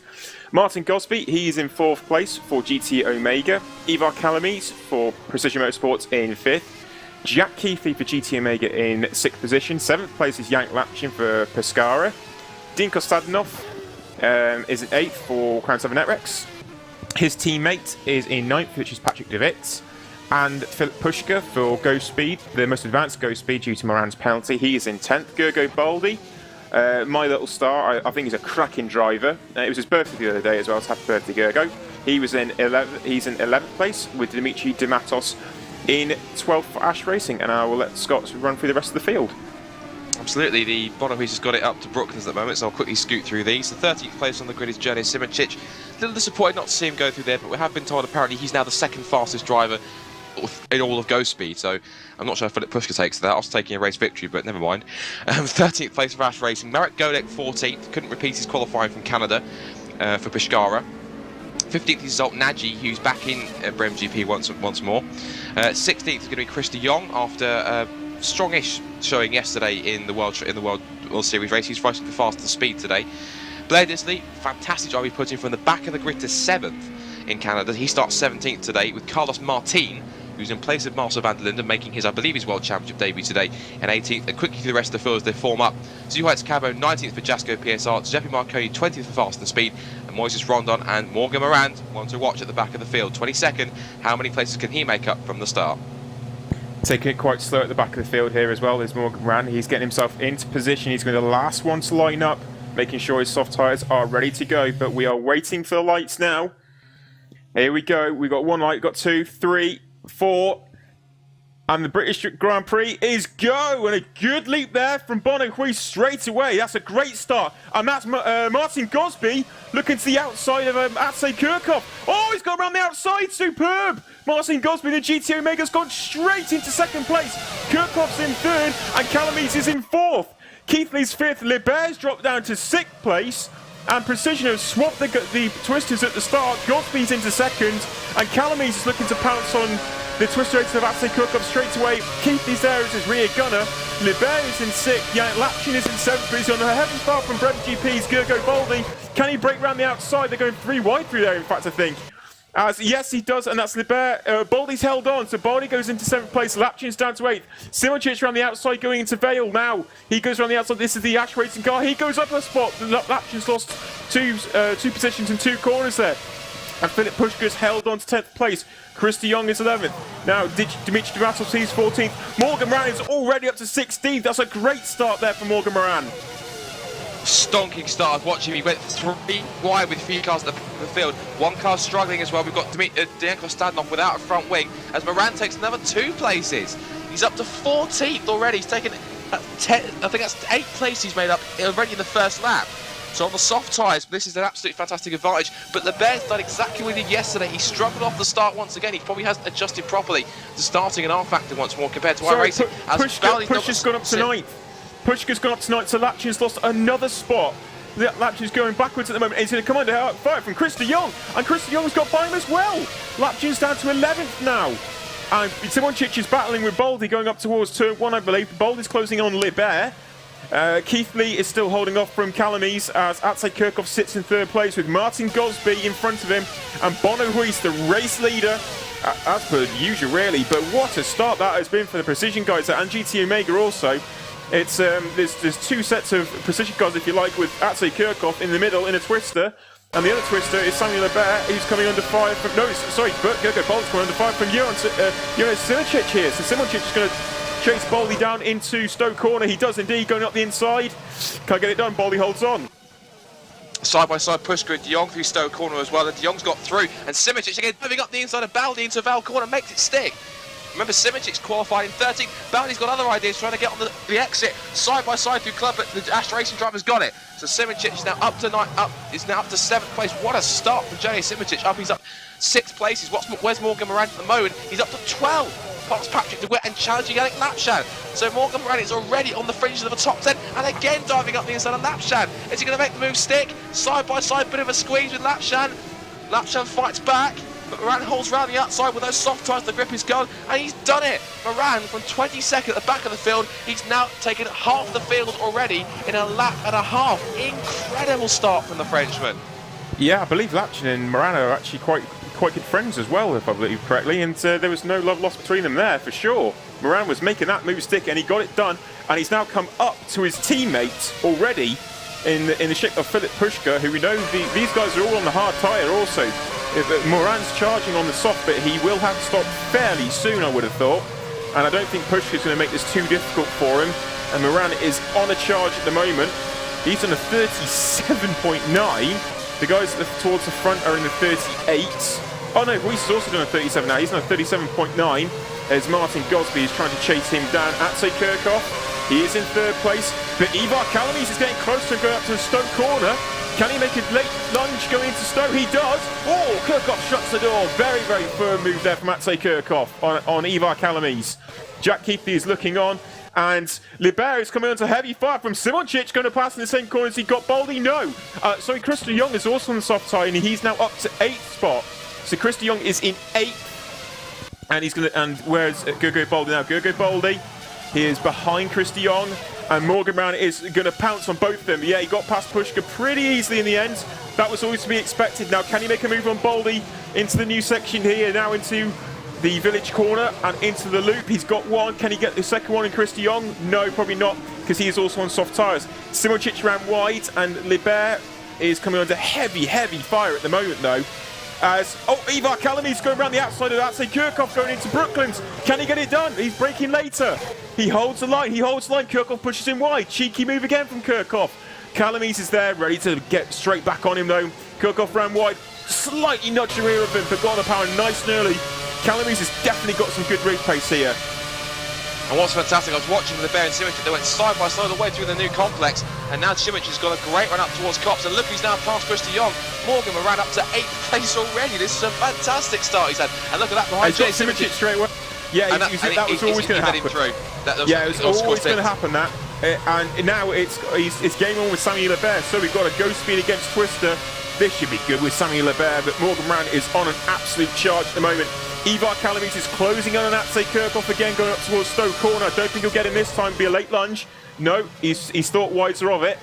Martin Gosby, he is in 4th place for GT Omega. Ivar Calamise for Precision Motorsports in 5th. Jack Keithley for GT Omega in 6th position. 7th place is Jank Lapchin for Pescara. Dean Kostadinov is in 8th for Crown 7 Netrex. His teammate is in 9th, which is Patrick DeWitt. And Philip Pushka for Go Speed, the most advanced Go Speed due to Moran's penalty. He is in 10th. Gergo Baldi, my little star, I think he's a cracking driver. It was his birthday the other day as well, so happy birthday, Gergo. He's in 11th place with Dimitri Dematos in 12th for Ash Racing, and I will let Scott run through the rest of the field. Absolutely, the Bonohuis has got it up to Brooklands at the moment, so I'll quickly scoot through these. The 13th place on the grid is Jernej Simoncic. A little disappointed not to see him go through there, but we have been told apparently he's now the 2nd fastest driver in all of Go Speed, so I'm not sure if Philip Pushka takes that. I was taking a race victory, but never mind. 13th place for Ash Racing. Marek Godek 14th, couldn't repeat his qualifying from Canada for Pescara. 15th is Zolt Nagy, who's back in Brem GP once more. 16th is going to be Chris de Jong after a strongish showing yesterday in the World Series race. He's racing for faster speed today. Blair Disley, fantastic job he put in from the back of the grid to 7th in Canada. He starts 17th today with Carlos Martin, who's in place of Marcel van der Linden, making his, I believe, his World Championship debut today, and 18th. And quickly to the rest of the field as they form up. Zuhaitz Cabo, 19th for Jasco PSR, Giuseppe Marconi, 20th for Fast and Speed, and Moises Rondon and Morgan Moran, one to watch at the back of the field. 22nd, how many places can he make up from the start? Taking it quite slow at the back of the field here as well is Morgan Moran. He's getting himself into position. He's going to be the last one to line up, making sure his soft tyres are ready to go. But we are waiting for the lights now. Here we go. We've got 1 light, got 2, 3, 4. And the British Grand Prix is go! And a good leap there from Woodwiss straight away. That's a great start. And that's Martin Gosby looking to the outside of Akshay Kirchhoff. Oh, he's gone around the outside. Superb! Martin Gosby, the GT Omega's gone straight into 2nd place. Kirchhoff's in 3rd and Calamise is in 4th. Keithley's 5th. Lebert's dropped down to 6th place. And Precision have swapped the twisters at the start. Gosby's into 2nd. And Calamise is looking to pounce on the twister race of Akshay Kirchhoff straight away. Keithley's there as his rear gunner. Lebert is in 6th. Jank Lapchin is in 7th. But he's on a heavy far from Brem GP's Gergo Baldi. Can he break round the outside? They're going 3 wide through there, in fact, I think. Yes, he does, and that's Libert. Baldy's held on, so Baldy goes into 7th place. Lapchin's down to 8th. Simoncic around the outside going into Vale now. He goes around the outside. This is the Ash racing car. He goes up a spot. Lapchin's lost two positions in 2 corners there. And Philip Pushka's held on to 10th place. Chris de Jong is 11th. Now, Dimitri Duratov's 14th. Morgan Moran is already up to 16th. That's a great start there for Morgan Moran. Stonking start. Watching him, he went 3 wide with 3 cars at the back of the field. 1 car struggling as well. We've got Dianco standing off without a front wing as Moran takes another 2 places. He's up to 14th already. He's taken 10, I think that's 8 places he's made up already in the first lap. So on the soft tyres, this is an absolutely fantastic advantage. But Libert's done exactly what he did yesterday. He struggled off the start once again. He probably hasn't adjusted properly to starting an R factor once more compared to iRacing. Pushka's gone up to 9th. Pushka's gone up to 9th, so Lapchin's lost another spot. Lapchin's going backwards at the moment. He's going to come under fire from Chris de Jong, and Chris de Jong's got by him as well. Lapchin's down to 11th now. And Simoncic is battling with Baldy going up towards turn 1, I believe. Baldy's closing on Libert. Keith Lee is still holding off from Calamise as Atsay Kirchhoff sits in 3rd place with Martin Gosby in front of him and Bono Huis, the race leader, as per usual really. But what a start that has been for the Precision guys and GT Omega also. It's there's 2 sets of Precision cars, if you like, with Atsay Kirchhoff in the middle in a twister, and the other twister is Samuel Lebert, who's coming under fire from Gergo Bolt's coming under fire from Jonas Simoncic here. So Simoncic is going to chase Baldy down into Stoke Corner. He does indeed, going up the inside. Can't get it done. Baldy holds on. Side by side push good de Jong through Stoke Corner as well. And de Jong's got through, and Simoncic again moving up the inside of Baldy into Val Corner, makes it stick. Remember, Simicic's qualified in 13th. Baldy's got other ideas, trying to get on the exit side by side through Club, but the Ash Racing driver's got it. So Simoncic is now up to 7th place. What a start from Johnny Simoncic. He's up 6 places. Where's Morgan Moran at the moment? He's up to 12. Past Patrick DeWitt and challenging Yannick Lapchan. So Morgan Moran is already on the fringes of the top 10 and again diving up the inside of Lapchan. Is he going to make the move stick? Side by side, bit of a squeeze with Lapchan. Lapchan fights back. But Moran holds round the outside with those soft tyres, the grip is gone, and he's done it! Moran from 22nd at the back of the field, he's now taken half the field already in a lap and a half. Incredible start from the Frenchman. Yeah, I believe Lapchan and Moran are actually quite good friends as well, if I believe correctly, and there was no love lost between them there, for sure. Moran was making that move stick, and he got it done, and he's now come up to his teammate already in the shape of Philip Pushka, who we know these guys are all on the hard tyre also. If Moran's charging on the soft bit, he will have to stop fairly soon, I would have thought. And I don't think Pushka's going to make this too difficult for him. And Moran is on a charge at the moment. He's on a 37.9. The guys towards the front are in the 38s. Oh no, Weiss is also doing a 37 now. He's on a 37.9 as Martin Gosby is trying to chase him down. Atsay Kirchhoff, he is in 3rd place. But Ivar Calamise is getting close to going up to the Stoke Corner. Can he make a late lunge going into Stoke? He does. Oh, Kirchhoff shuts the door. Very, very firm move there from Atsay Kirchhoff on Ivar Calamise. Jack Keithley is looking on. And Libert is coming onto heavy fire from Simoncic, going to pass in the same corner as he got Baldy. No. Sorry, Chris de Jong is also on the soft tyre, and he's now up to 8th spot. So Chris de Jong is in 8th. And he's going to. And where's Gergo Baldy now? Gergo Baldy, he is behind Chris de Jong. And Morgan Moran is going to pounce on both of them. Yeah, he got past Pushka pretty easily in the end. That was always to be expected. Now, can he make a move on Baldy into the new section here? Now into the village corner and into the loop. He's got one. Can he get the second one in Chris de Jong? No, probably not, because he is also on soft tyres. Simoncic ran wide, and Libert is coming under heavy, heavy fire at the moment, though. As Ivar Calamise going around the outside of that. Say Kirchhoff going into Brooklands. Can he get it done? He's braking later. He holds the line. Kirchhoff pushes him wide. Cheeky move again from Kirchhoff. Calamise is there, ready to get straight back on him though. Kirchhoff ran wide, slightly nudged the rear of him, but got on the power nice and early. Calamise has definitely got some good race pace here. And what's fantastic, I was watching the Bear and Simoncic, they went side by side all the way through the new complex, and now Simoncic has got a great run up towards Cops, and look, he's now past Chris de Jong. Morgan ran up to 8th place already. This is a fantastic start he's had, and look at that behind Jay Simoncic straight away. Yeah, that was always going to happen. Yeah, it was always going to happen, that. And now it's game on with Samuel Lebert, so we've got a go speed against Twister. This should be good with Samuel Lebert, but Morgan Moran is on an absolute charge at the moment. Ivar Calamise is closing on an Atsay Kirchhoff again, going up towards Stoke Corner. I don't think he'll get him this time, be a late lunge. No, he's thought wiser of it.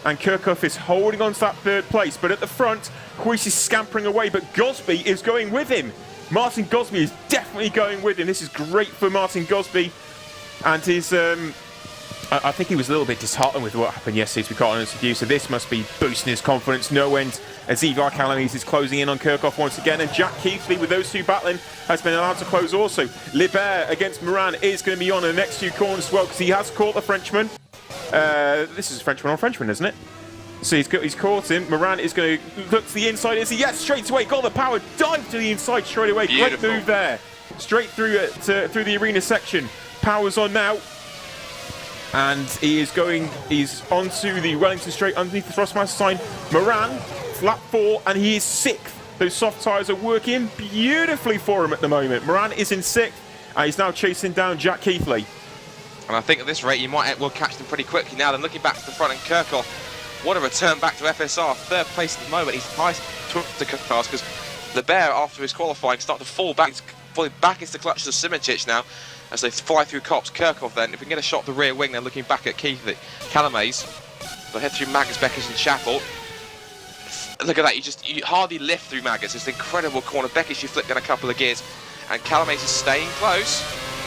and Kirchhoff is holding on to that third place. But at the front, Woodwiss is scampering away, but Gosby is going with him. Martin Gosby is definitely going with him. This is great for Martin Gosby, and his I think he was a little bit disheartened with what happened yesterday, to be quite honest with you, so this must be boosting his confidence no end as Ivar Calamies is closing in on Kirchhoff once again, and Jack Keithley, with those two battling, has been allowed to close also. Libert against Moran is going to be on in the next two corners as well, because he has caught the Frenchman. This is Frenchman on Frenchman, isn't it? So he's caught him. Moran is going to look to the inside. Is he? Yes, straight away. Got the power. Dive to the inside straight away. Beautiful. Great move there. Straight through it through the arena section. Power's on now. And he's onto the Wellington straight underneath the Thrustmaster sign. Moran, flat 4, and he is 6th. Those soft tyres are working beautifully for him at the moment. Moran is in 6th, and he's now chasing down Jack Keithley. And I think at this rate, you might well catch them pretty quickly now. Then looking back to the front, and Kirchhoff, what a return back to FSR. 3rd place at the moment. He's nice to cars because the Bear, after his qualifying, started to fall back. He's falling back into the clutches of Simičić now as they fly through cops. Kirchhoff then, if we can get a shot at the rear wing, then looking back at Keithley. Calamies, they'll head through Maggotts, Beckers and Chapel. Look at that, you hardly lift through Maggotts. It's an incredible corner. Beckers, you flick down a couple of gears, and Calamies is staying close.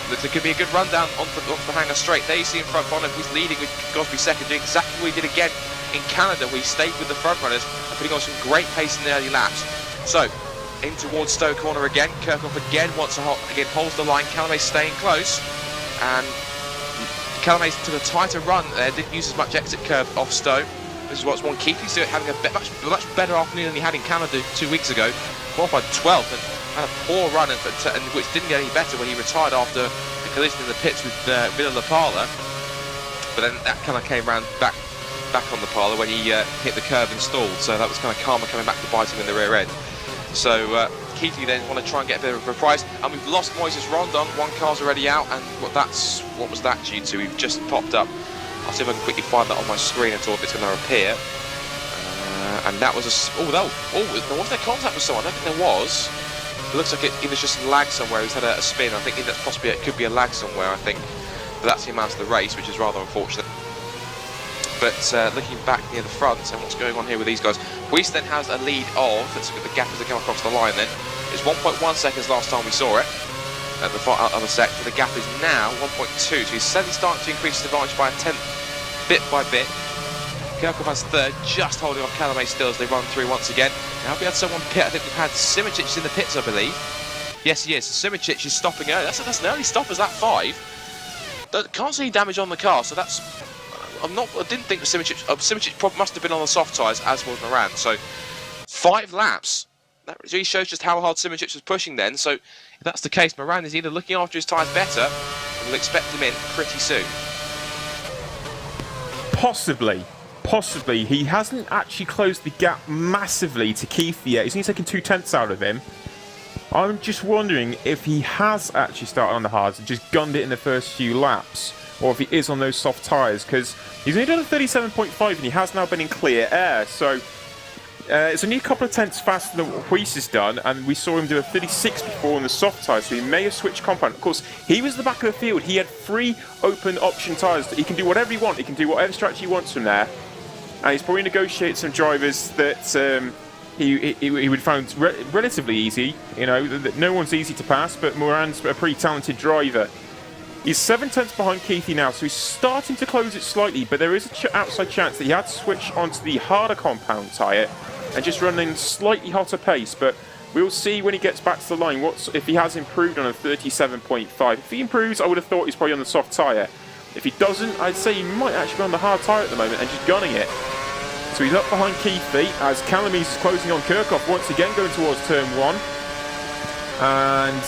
Looks like it could be a good rundown off the hanger straight. There you see in front, Bonham, who's leading with Gosby second, doing exactly what he did again in Canada, where he stayed with the front runners and putting on some great pace in the early laps. So, in towards Stowe corner again. Kirchhoff again holds the line. Calamies staying close, and Calamies took a tighter run there. Didn't use as much exit curve off Stowe. This is what's one Keithley's doing, having a much better afternoon than he had in Canada 2 weeks ago. Qualified 12th and had a poor run, and which didn't get any better when he retired after the collision in the pits with Villa La Parla. But then that kind of came round back on the Parla when he hit the curve and stalled. So that was kind of karma coming back to bite him in the rear end. So Keithley then want to try and get a bit of a reprise, and we've lost Moises Rondon. One car's already out, and what was that due to? We've just popped up. I'll see if I can quickly find that on my screen at all if it's going to appear. And that was was there contact with someone? I don't think there was. It looks like it was just lag somewhere. He's had a spin. I think that's possibly it could be a lag somewhere. I think, but that's him out of the race, which is rather unfortunate. But looking back near the front and what's going on here with these guys, Woodwiss then has a lead of, let's look at the gap as they come across the line then, it's 1.1 seconds last time we saw it at the other sector. The gap is now 1.2, so he's steadily starting to increase his advantage by a 10th, bit by bit. Kirchhoff has 3rd, just holding off Calamies still as they run through once again. Now we had someone pit, I think we've had Simičić in the pits, I believe. Yes, he is, so Simičić is stopping early. That's an early stop as that 5. Can't see any damage on the car, so that's... I didn't think Simičić probably must have been on the soft tyres, as was Moran. So 5 laps. That really shows just how hard Simičić was pushing then. So if that's the case, Moran is either looking after his tyres better, and we'll expect him in pretty soon. Possibly. He hasn't actually closed the gap massively to Keithley yet. He's only taken 2/10 out of him. I'm just wondering if he has actually started on the hards and just gunned it in the first few laps, or if he is on those soft tyres, because he's only done a 37.5 and he has now been in clear air, so it's only a couple of tenths faster than what Woodwiss has done, and we saw him do a 36 before on the soft tyres, so he may have switched compound. Of course, he was at the back of the field. He had 3 open option tyres. He can do whatever he wants. He can do whatever strategy he wants from there, and he's probably negotiated some drivers that he would find relatively easy. You know, no one's easy to pass, but Moran's a pretty talented driver. He's 7 tenths behind Keithley now, so he's starting to close it slightly, but there is an outside chance that he had to switch onto the harder compound tyre and just run in slightly hotter pace, but we'll see when he gets back to the line if he has improved on a 37.5. If he improves, I would have thought he's probably on the soft tyre. If he doesn't, I'd say he might actually be on the hard tyre at the moment and just gunning it. So he's up behind Keithley as Calamies is closing on Kirchhoff, once again going towards turn 1. And...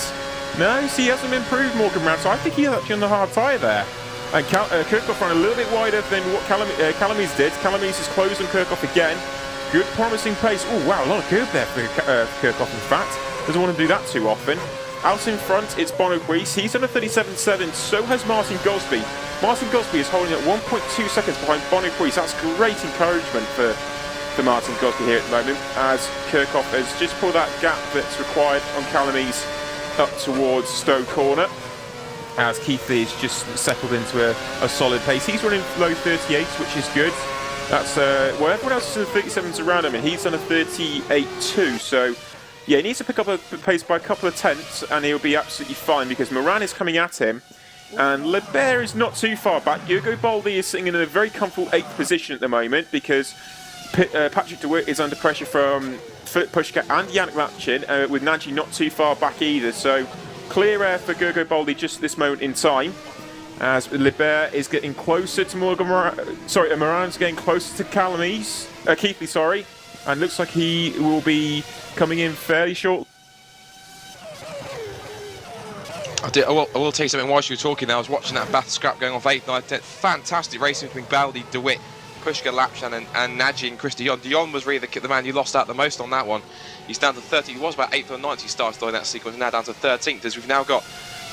no, see, he hasn't improved Morgan Brown, so I think he's actually on the hard tyre there. And Kirchhoff ran a little bit wider than what Calamies did. Calamies is closed on Kirchhoff again. Good, promising pace. Oh, wow, a lot of curve there for Kirchhoff, in fact. Doesn't want to do that too often. Out in front, it's Woodwiss. He's on a 37.7, so has Martin Gosby. Martin Gosby is holding at 1.2 seconds behind Woodwiss. That's great encouragement for Martin Gosby here at the moment, as Kirchhoff has just pulled that gap that's required on Calamies up towards Stowe corner, as Keithley is just settled into a solid pace. He's running low 38s, which is good. That's well, everyone else is in the 37s around him, and he's on a 38.2. So yeah, he needs to pick up a pace by a couple of tenths, and he'll be absolutely fine because Moran is coming at him, and Lebert is not too far back. Jaakko Baldi is sitting in a very comfortable 8th position at the moment because Patrick de Witt is under pressure from Filip Puška and Yannick Lapchin, with Nagy not too far back either. So clear air for Jaakko Baldi just at this moment in time, as Lebert is getting closer to Moran's getting closer to Keithley, sorry, and looks like he will be coming in fairly short. I will tell you something whilst you were talking there. I was watching that battle scrap going off 8th, 9th, 10th. Fantastic racing between Baldi, de Witt, Puška, Lapchan and Nagy and Chris de Jong. De Jong was really the man you lost out the most on that one. He's down to 30. He was about 8th or 9th. He started in that sequence, now down to 13th, as we've now got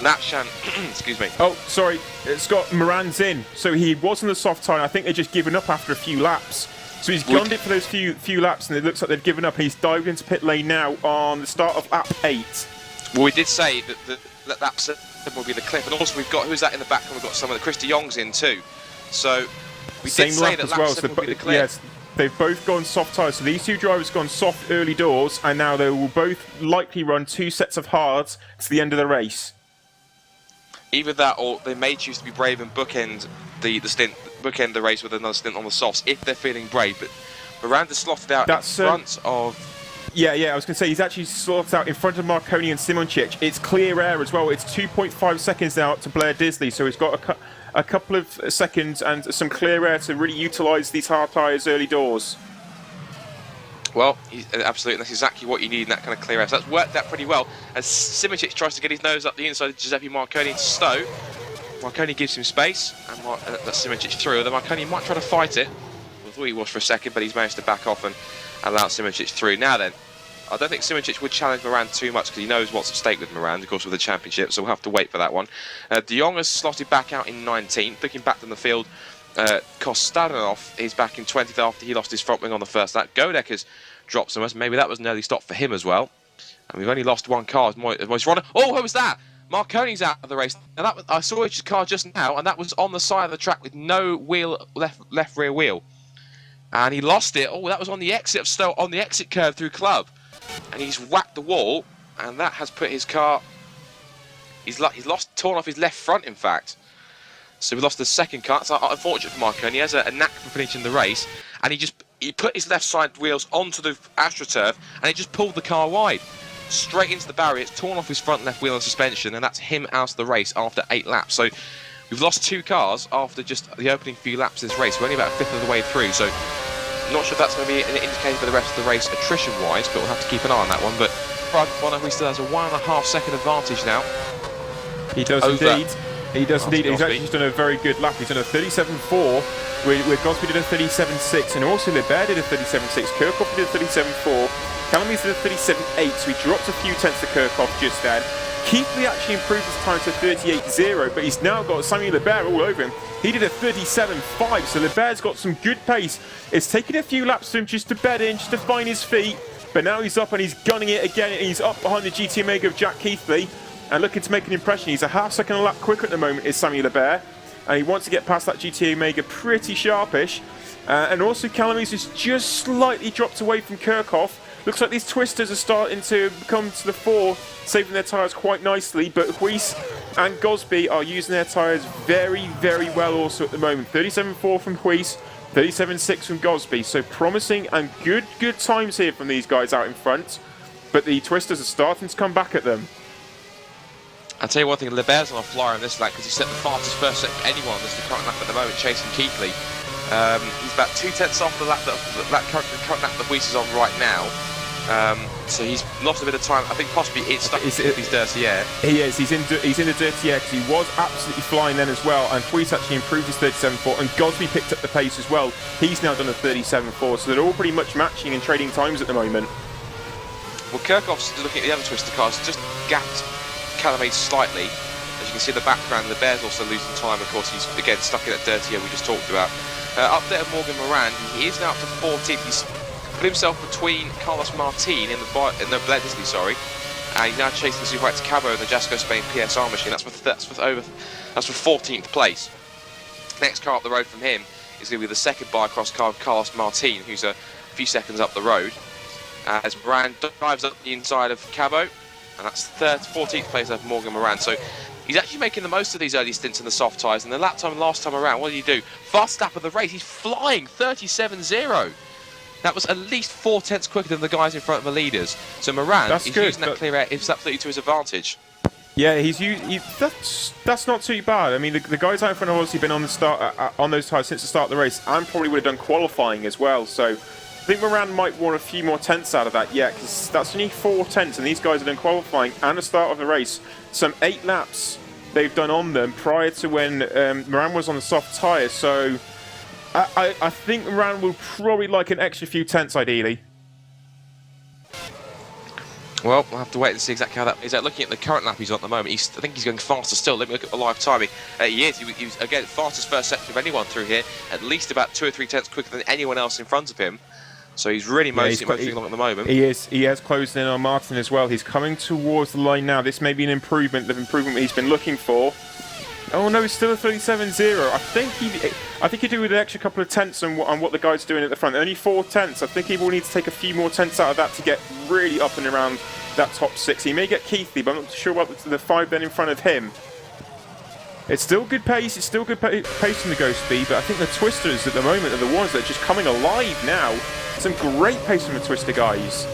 Lapchan. Excuse me. Oh, sorry, Scott, Moran's in. So he was on the soft tyre. I think they've just given up after a few laps. So he's gunned it for those few laps, and it looks like they've given up. He's dived into pit lane now on the start of lap 8. Well, we did say that lap 7 will be the cliff, and also we've got, who's that in the back? And we've got some of the Chris de Jong's in too. So we did say that lap 7 will be the cliff. Yes, they've both gone soft tyres. So these two drivers have gone soft early doors, and now they will both likely run 2 sets of hards to the end of the race. Either that, or they may choose to be brave and bookend the race with another stint on the softs if they're feeling brave. But Miranda slotted out in front of. Yeah, I was going to say he's actually slotted out in front of Marconi and Simoncic. It's clear air as well. It's 2.5 seconds now to Blair Disley, so he's got a couple of seconds and some clear air to really utilise these hard tyres early doors. Well, absolutely, that's exactly what you need in that kind of clear air. So that's worked out pretty well as Simoncic tries to get his nose up the inside of Giuseppe Marconi to stow. Marconi gives him space, and that's Simoncic through. Although Marconi might try to fight it. I thought he was for a second, but he's managed to back off and allow Simoncic through. Now then, I don't think Simoncic would challenge Moran too much because he knows what's at stake with Moran, of course, with the championship, so we'll have to wait for that one. De Jong has slotted back out in 19th, looking back from the field. Kostadanov is back in 20th after he lost his front wing on the first lap. Godek has dropped some. Maybe that was an early stop for him as well. And we've only lost one car. Moise Ronner. Oh, who was that? Marconi's out of the race. Now I saw his car just now, and that was on the side of the track with no wheel, left rear wheel. And he lost it. Oh, that was on the exit of Stowe, on the exit curve through Club. And he's whacked the wall, and that has put his car. He's torn off his left front, in fact. So we lost the second car. It's unfortunate for Marconi. He has a knack for finishing the race, and he put his left side wheels onto the AstroTurf, and he just pulled the car wide, straight into the barrier. It's torn off his front left wheel and suspension, and that's him out of the race after 8 laps. So we've lost 2 cars after just the opening few laps of this race. We're only about a fifth of the way through, so I'm not sure if that's going to be an indicator for the rest of the race attrition-wise, but we'll have to keep an eye on that one. But Bonner, he still has a 1.5 second advantage now. He does indeed. He does indeed. He's actually just done a very good lap. He's done a 37.4, where Gosby did a 37.6, and also Lebert did a 37.6. Kirchhoff did a 37.4. Calamies did a 37.8, so he dropped a few tenths to Kirchhoff just then. Keithley actually improved his time to 38.0, but he's now got Samuel Lebert all over him. He did a 37.5, so Lebert's got some good pace. It's taken a few laps for him just to bed in, just to find his feet, but now he's up and he's gunning it again, and he's up behind the GT Omega of Jack Keithley and looking to make an impression. He's a half second a lap quicker at the moment, is Samuel Lebert, and he wants to get past that GT Omega pretty sharpish. And also Calamies has just slightly dropped away from Kirchhoff. Looks like these twisters are starting to come to the fore, saving their tyres quite nicely, but Huis and Gosby are using their tyres very, very well also at the moment. 37.4 from Huis, 37.6 from Gosby, so promising and good times here from these guys out in front, but the twisters are starting to come back at them. I'll tell you one thing, Lebert's on a flyer on this lap because he set the fastest first set for anyone on this current lap at the moment, chasing Keithley. He's about 2 tenths off the lap that current lap that Huis is on right now. So he's lost a bit of time. I think possibly it's stuck in his dirty air. He is. He's in the dirty air because he was absolutely flying then as well. And Huis actually improved his 37.4, and Gosby picked up the pace as well. He's now done a 37.4, so they're all pretty much matching and trading times at the moment. Well, Kirchhoff's looking at the other twister cars, just gapped Calamies slightly. As you can see in the background, the Bear's also losing time. Of course, he's again stuck in that dirty air we just talked about. Up there, Morgan Moran, he is now up to 14th. He's put himself between Carlos Martin in the Blair Disley, sorry, and he's now chasing the Super X Cabo in the Jasco Spain PSR machine. That's for 14th place. Next car up the road from him is going to be the second bycross car of Carlos Martin, who's a few seconds up the road. As Moran drives up the inside of Cabo, and that's 14th place of Morgan Moran. So he's actually making the most of these early stints in the soft tyres. And the lap time last time around, what did he do? Fast lap of the race, he's flying 37.0. That was at least 4 tenths quicker than the guys in front of the leaders. So Moran is using that clear air, it's absolutely to his advantage. Yeah, that's not too bad. I mean, the guys out in front have obviously been on the start on those tyres since the start of the race, and probably would have done qualifying as well. So I think Moran might want a few more tenths out of that yet, because that's only 4 tenths, and these guys have done qualifying and the start of the race. Some 8 laps they've done on them prior to when Moran was on the soft tyres. So I think Moran will probably like an extra few tenths ideally. Well, we'll have to wait and see exactly how that is. Looking at the current lap he's on at the moment, I think he's going faster still. Let me look at the live timing. He is. He was, again, fastest first section of anyone through here, at least about 2 or 3 tenths quicker than anyone else in front of him. So he's really motoring along at the moment. He is. He has closed in on Martin as well. He's coming towards the line now. This may be an improvement, the improvement he's been looking for. Oh no, it's still a 37.0. I think he do with an extra couple of tenths on what the guy's doing at the front. Only 4 tenths. I think he will need to take a few more tenths out of that to get really up and around that top 6. He may get Keithley, but I'm not sure about the 5 then in front of him. It's still good pace. It's still good pace in the Ghost Speed, but I think the Twisters at the moment are the ones that are just coming alive now. Some great pace from the Twister guys.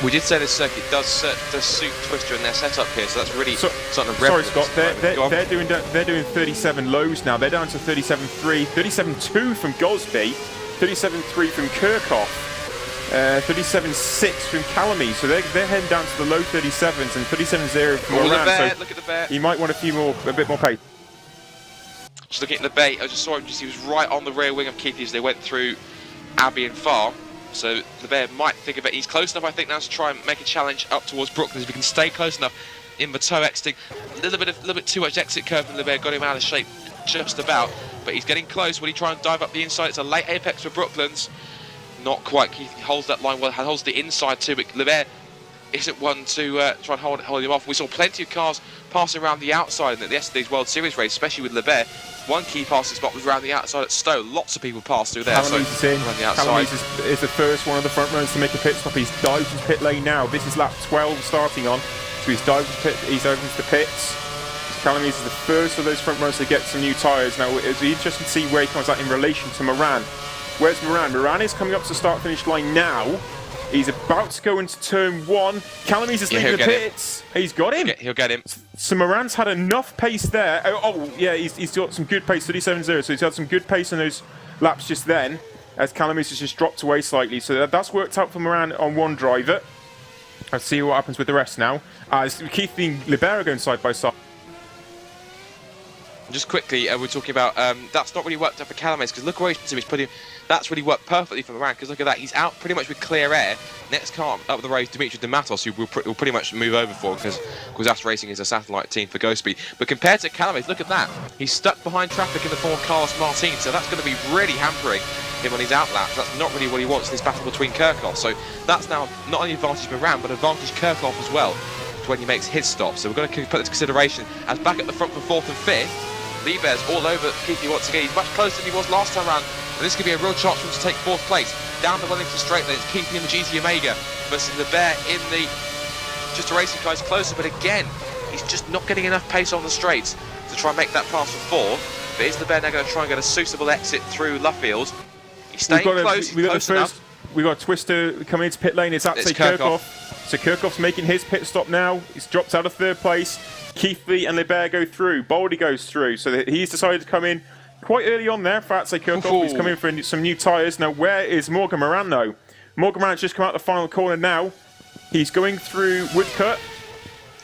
We did say this circuit does suit Twister in their setup here, so that's really something. Sorry, Scott. They're doing 37 lows now. They're down to 37.3, 37.2 from Gosby, 37.3 from Kirchhoff, 37.6 from Calamy. So they're heading down to the low 37s and 37.0 from Rowland. So look at the bear. He might want a bit more pace. Just looking at the bait, I just saw him. He was right on the rear wing of Keithley as they went through Abbey and Farr. So the bear might think of it. He's close enough, I think, now to try and make a challenge up towards Brooklyn. If he can stay close enough in the toe exiting, a little bit too much exit curve, and the bear got him out of shape just about. But he's getting close. Will he try and dive up the inside? It's a late apex for Brooklands. Not quite. He holds that line well. Holds the inside too, but LeBert isn't one to try and hold him off. We saw plenty of cars passing around the outside in yesterday's World Series race, especially with LeBert. One key passing spot was around the outside at Stowe. Lots of people passed through there. Calamese is the first one of the front runners to make a pit stop. He's dived into pit lane now. This is lap 12 starting on. So he's dived into pit. He's over into the pits. Calamese is the first of those front runners to get some new tyres. Now it'll be interesting to see where he comes out in relation to Moran. Where's Moran? Moran is coming up to the start-finish line now. He's about to go into turn 1. Calamese is leaving the pits. He's got him. He'll get him. So Moran's had enough pace there. Yeah, he's got some good pace, 37.0. So he's had some good pace in those laps just then, as Calamese has just dropped away slightly. So that's worked out for Moran on one driver. Let's see what happens with the rest now. As Keith and Libera going side by side. Just quickly, we're talking about that's not really worked out for Calamese, because look where he's putting. That's really worked perfectly for Moran, because look at that, he's out pretty much with clear air. Next car up the road, Dimitri Dematos, who will pretty much move over for, because That's Racing is a satellite team for Ghost Speed. But compared to Calamese, look at that, he's stuck behind traffic in the form of Carlos Martin, so that's going to be really hampering him on his outlaps. That's not really what he wants in this battle between Kirchhoff. So that's now not only advantage Moran, but advantage Kirchhoff as well when he makes his stop. So we're going to put this into consideration as back at the front for 4th and 5th. Lieber's all over Keithley once again. He's much closer than he was last time around, and this could be a real chance for him to take 4th place. Down the Wellington straight lane, it's Keithley in the GT Omega versus the Bear in the Just a Racing car. He's closer, but again, he's just not getting enough pace on the straights to try and make that pass for 4th. But is the Bear now going to try and get a suitable exit through Luffield? He's staying close enough. We've got Twister coming into pit lane. It's Kirchhoff. So Kirchhoff's making his pit stop now. He's dropped out of 3rd place. Keithley and Libert go through. Baldy goes through. So he's decided to come in quite early on there. Fatse Kirchhoff is coming for some new tyres. Now, where is Morgan Moran, though? Morgan Moran's just come out the final corner now. He's going through Woodcut.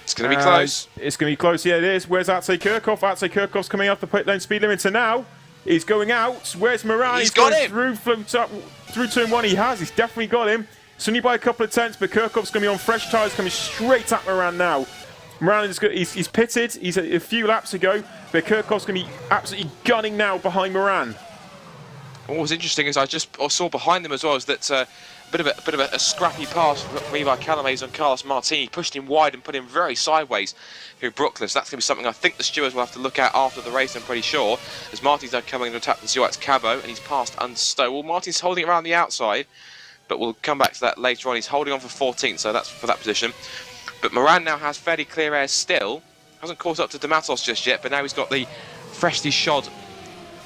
It's going to be close. It's going to be close. Yeah, it is. Where's Atse Kirchhoff? Atse Kirchhoff's coming off the pit lane speed limiter now. He's going out. Where's Moran? He's got him. Through turn 1. He has. He's definitely got him. It's only by a couple of tenths, but Kirchhoff's going to be on fresh tyres coming straight at Moran now. Moran is good. He's pitted. He's a few laps ago, but Kirchhoff's going to be absolutely gunning now behind Moran. What was interesting is I saw behind them as well is that bit of a scrappy pass from Ivar Calames on Carlos Martini, pushed him wide and put him very sideways through Brooklyn. So that's going to be something I think the stewards will have to look at after the race, I'm pretty sure, as Martin's now coming to attack the Stuart's Cabo, and he's passed Unstow. Martin's holding it around the outside, but we'll come back to that later on. He's holding on for 14th, so that's for that position. But Moran now has fairly clear air still. Hasn't caught up to Dematos just yet, but now he's got the freshly shod,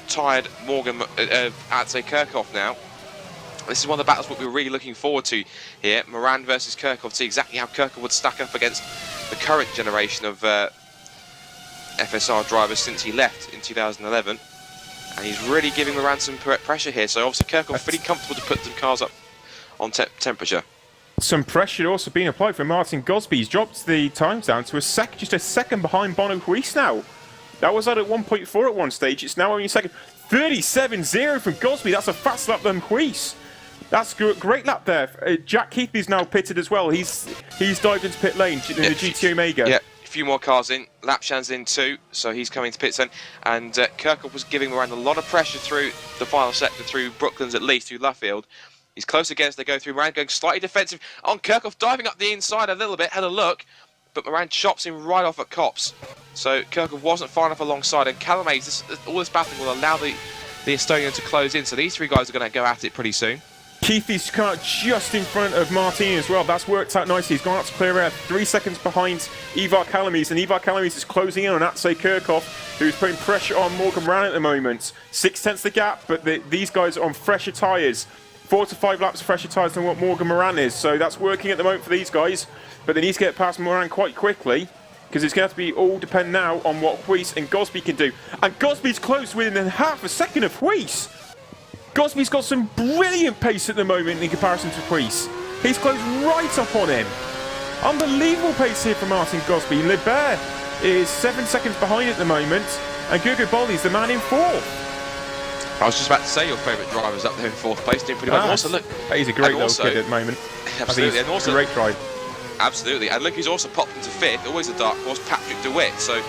tired Morgan Atze Kirchhoff now. This is one of the battles what we're really looking forward to here. Moran versus Kirchhoff. See exactly how Kirchhoff would stack up against the current generation of FSR drivers since he left in 2011. And he's really giving Moran some pressure here. So obviously Kirchhoff pretty comfortable to put some cars up on temperature. Some pressure also being applied for Martin Gosby. He's dropped the times down to just a second behind Bono Huis now. That was out at 1.4 at one stage. It's now only a second. 37.0 from Gosby. That's a fast lap than Huis. That's a great lap there. Jack Keith is now pitted as well. He's dived into pit lane in the GT Omega. Yeah, a few more cars in. Lapshan's in too, so he's coming to pits then. And Kirchhoff was giving Moran a lot of pressure through the final sector, through Brooklands at least, through Luffield. He's close again as they go through. Moran going slightly defensive on Kirchhoff, diving up the inside a little bit, had a look, but Moran chops him right off at Copse. So Kirchhoff wasn't far enough alongside, and Calames, all this battling will allow the Estonian to close in. So these three guys are going to go at it pretty soon. Keithy's come out just in front of Martini as well. That's worked out nicely. He's gone up to clear air, 3 seconds behind Ivar Calames, and Ivar Calames is closing in on Atze Kirchhoff, who's putting pressure on Morgan Moran at the moment. 6/10 the gap, but these guys are on fresher tyres. 4 to 5 laps of fresher tyres than what Morgan Moran is, so that's working at the moment for these guys. But they need to get past Moran quite quickly, because it's going to have to be all depend now on what Huis and Gosby can do. And Gosby's close within half a second of Huis. Gosby's got some brilliant pace at the moment in comparison to Huis. He's closed right up on him. Unbelievable pace here from Martin Gosby. Lebert is 7 seconds behind at the moment, and Gugu Baldi's the man in fourth. I was just about to say your favourite driver's up there in fourth place, doing pretty well. Also, look, he's a great little kid at the moment. Absolutely, and also great drive. Absolutely, and look, he's also popped into fifth. Always a dark horse, Patrick DeWitt. So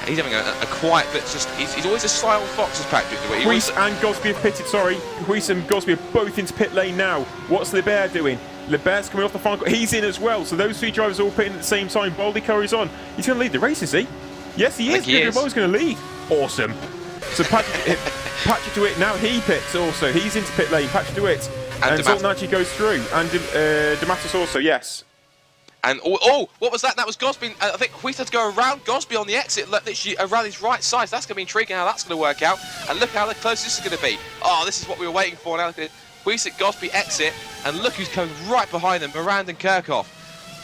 he's having a quiet, but just he's always a silent fox, as Patrick DeWitt. Huis and Gosby have pitted. Sorry, Huis and Gosby are both into pit lane now. What's Lebert doing? Lebert's coming off the final. He's in as well. So those three drivers all pitting at the same time. Baldy carries on. He's going to lead the race, is he? Yes, he is. Gugu Baldi's going to lead. Awesome. So Patrick DeWitt, now he pits also. He's into pit lane, Patrick DeWitt. And Zoltan actually goes through. And Dematos also, yes. And oh, what was that? That was Gosby. I think Huis had to go around Gosby on the exit, literally around his right side. So that's going to be intriguing how that's going to work out. And look how close this is going to be. Oh, this is what we were waiting for now. Look at Huis at Gosby exit. And look who's coming right behind them, Moran and Kirchhoff.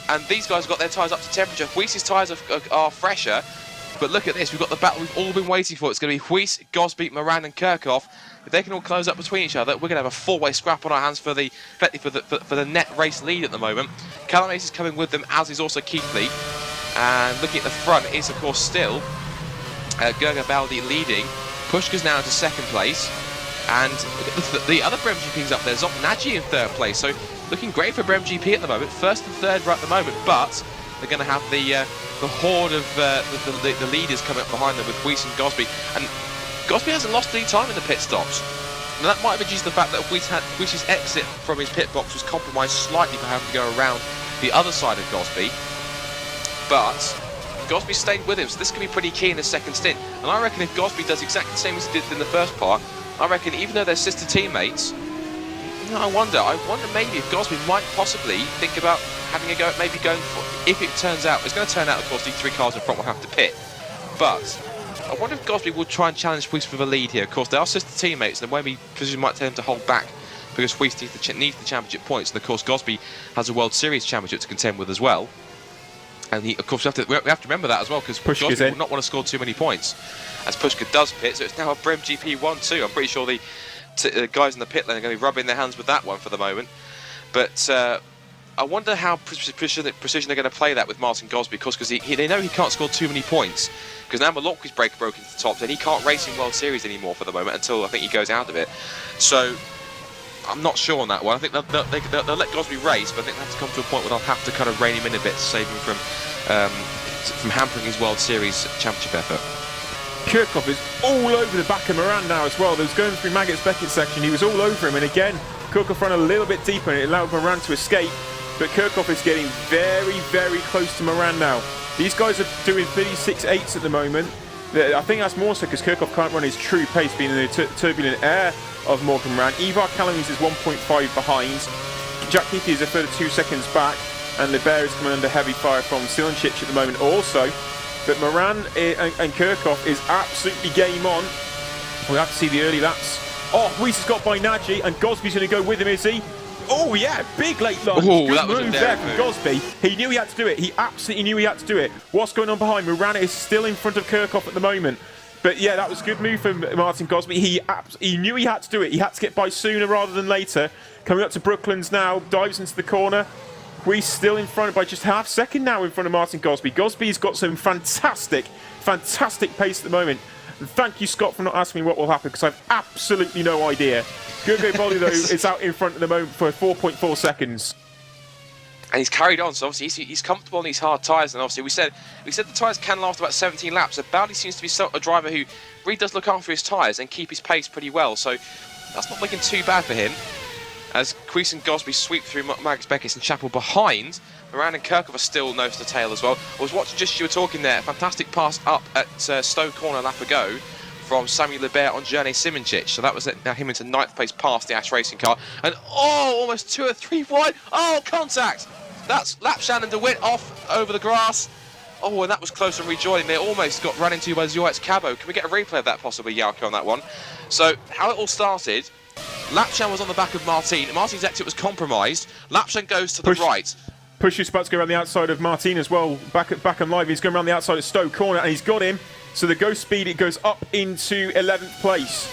And these guys got their tyres up to temperature. Huis's tyres are fresher. But look at this, we've got the battle we've all been waiting for. It's going to be Huis, Gosby, Moran and Kirchhoff. If they can all close up between each other, we're going to have a four-way scrap on our hands for the net race lead at the moment. Calames is coming with them, as is also Keithley. And looking at the front is, of course, still Gerga Baldi leading. Pushka's now into second place. And the other Brem GP's up there, Zopnaji in third place. So looking great for Brem GP at the moment. First and third right at the moment, but they're going to have the horde of the leaders coming up behind them with Huis and Gosby. And Gosby hasn't lost any time in the pit stops. And that might have been due to the fact that Huis's exit from his pit box was compromised slightly by having to go around the other side of Gosby. But Gosby stayed with him, so this could be pretty key in the second stint. And I reckon if Gosby does exactly the same as he did in the first part, I reckon even though they're sister teammates, I wonder maybe if Gosby might possibly think about having a go at maybe going for, if it turns out, it's going to turn out, of course, these three cars in front will have to pit. But I wonder if Gosby will try and challenge Huis for the lead here. Of course, they are sister teammates, and maybe position might tell him to hold back because Huis needs the championship points. And of course, Gosby has a World Series championship to contend with as well. And of course, we have to remember that as well, because Gosby will not want to score too many points, as Pushka does pit. So it's now a Brem GP 1-2. I'm pretty sure the guys in the pit lane are going to be rubbing their hands with that one for the moment. But I wonder how precision they're going to play that with Martin Gosby, because they know he can't score too many points. Because now Malocqui's broke into the top 10, he can't race in World Series anymore for the moment until I think he goes out of it. So I'm not sure on that one. I think they'll let Gosby race, but I think they have to come to a point where they'll have to kind of rein him in a bit to save him from hampering his World Series championship effort. Kirchhoff is all over the back of Moran now as well. There was going through Maggots Beckett's section, he was all over him, and again Kirchhoff ran a little bit deeper and it allowed Moran to escape, but Kirchhoff is getting very, very close to Moran now. These guys are doing 36.8s at the moment. I think that's more so because Kirchhoff can't run his true pace, being in the turbulent air of Morgan Moran. Ivar Calamies is 1.5 behind. Jack Hickey is a further 2 seconds back, and Lebert is coming under heavy fire from Silverstone at the moment also. But Moran and Kirchhoff is absolutely game on. We'll have to see the early laps. Oh, Weiss has got by Nagy, and Gosby's going to go with him, is he? Oh yeah, big late lunge. Good move there from Gosby. He knew he had to do it. He absolutely knew he had to do it. What's going on behind? Moran is still in front of Kirchhoff at the moment. But yeah, that was a good move from Martin Gosby. He knew he had to do it. He had to get by sooner rather than later. Coming up to Brooklands now, dives into the corner. Weiss still in front by just half second now in front of Martin Gosby. Gosby's got some fantastic pace at the moment. And thank you, Scott, for not asking me what will happen, because I've absolutely no idea. Gergo Bolli, though, is out in front at the moment for 4.4 seconds. And he's carried on, so obviously he's comfortable on these hard tyres. And obviously we said the tyres can last about 17 laps. So Bolli seems to be a driver who really does look after his tyres and keep his pace pretty well. So that's not looking too bad for him. As Weiss and Gosby sweep through Max Beckis and Chapel behind, Moran and Kirchhoff are still nose to tail as well. I was watching just as you were talking there, a fantastic pass up at Stowe Corner a lap ago from Samuel Lebert on Journey Simoncic. So that was now him into 9th place past the Ash Racing car. And almost 2 or 3 wide. Oh, contact! That's Lapshan and DeWitt off over the grass. Oh, and that was close to rejoining. They almost got run into by Zoex Cabo. Can we get a replay of that possibly, Jaakko, on that one? So, how it all started, Lapshan was on the back of Martin. Martin's exit was compromised. Lapshan goes to the right. Push is about to go around the outside of Martin as well. Back on live, he's going around the outside of Stowe Corner, and he's got him. So the go speed, it goes up into 11th place.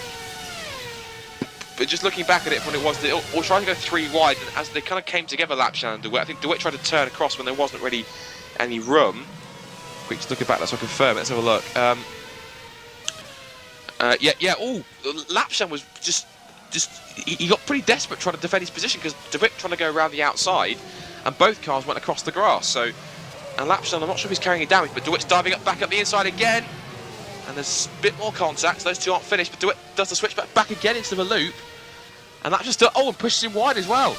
But just looking back at it from when it was, they all tried to go 3 wide, and as they kind of came together, Lapshan and DeWitt, I think DeWitt tried to turn across when there wasn't really any room. Quick, just looking back, let's confirm. Let's have a look. Oh, Lapshan was just he got pretty desperate trying to defend his position because DeWitt trying to go around the outside, and both cars went across the grass. So, and Lapshan, I'm not sure if he's carrying any damage, but DeWitt's diving back up the inside again. And there's a bit more contact. Those two aren't finished, but DeWitt does the switch back again into the loop. And Lapshan still, and pushes him wide as well.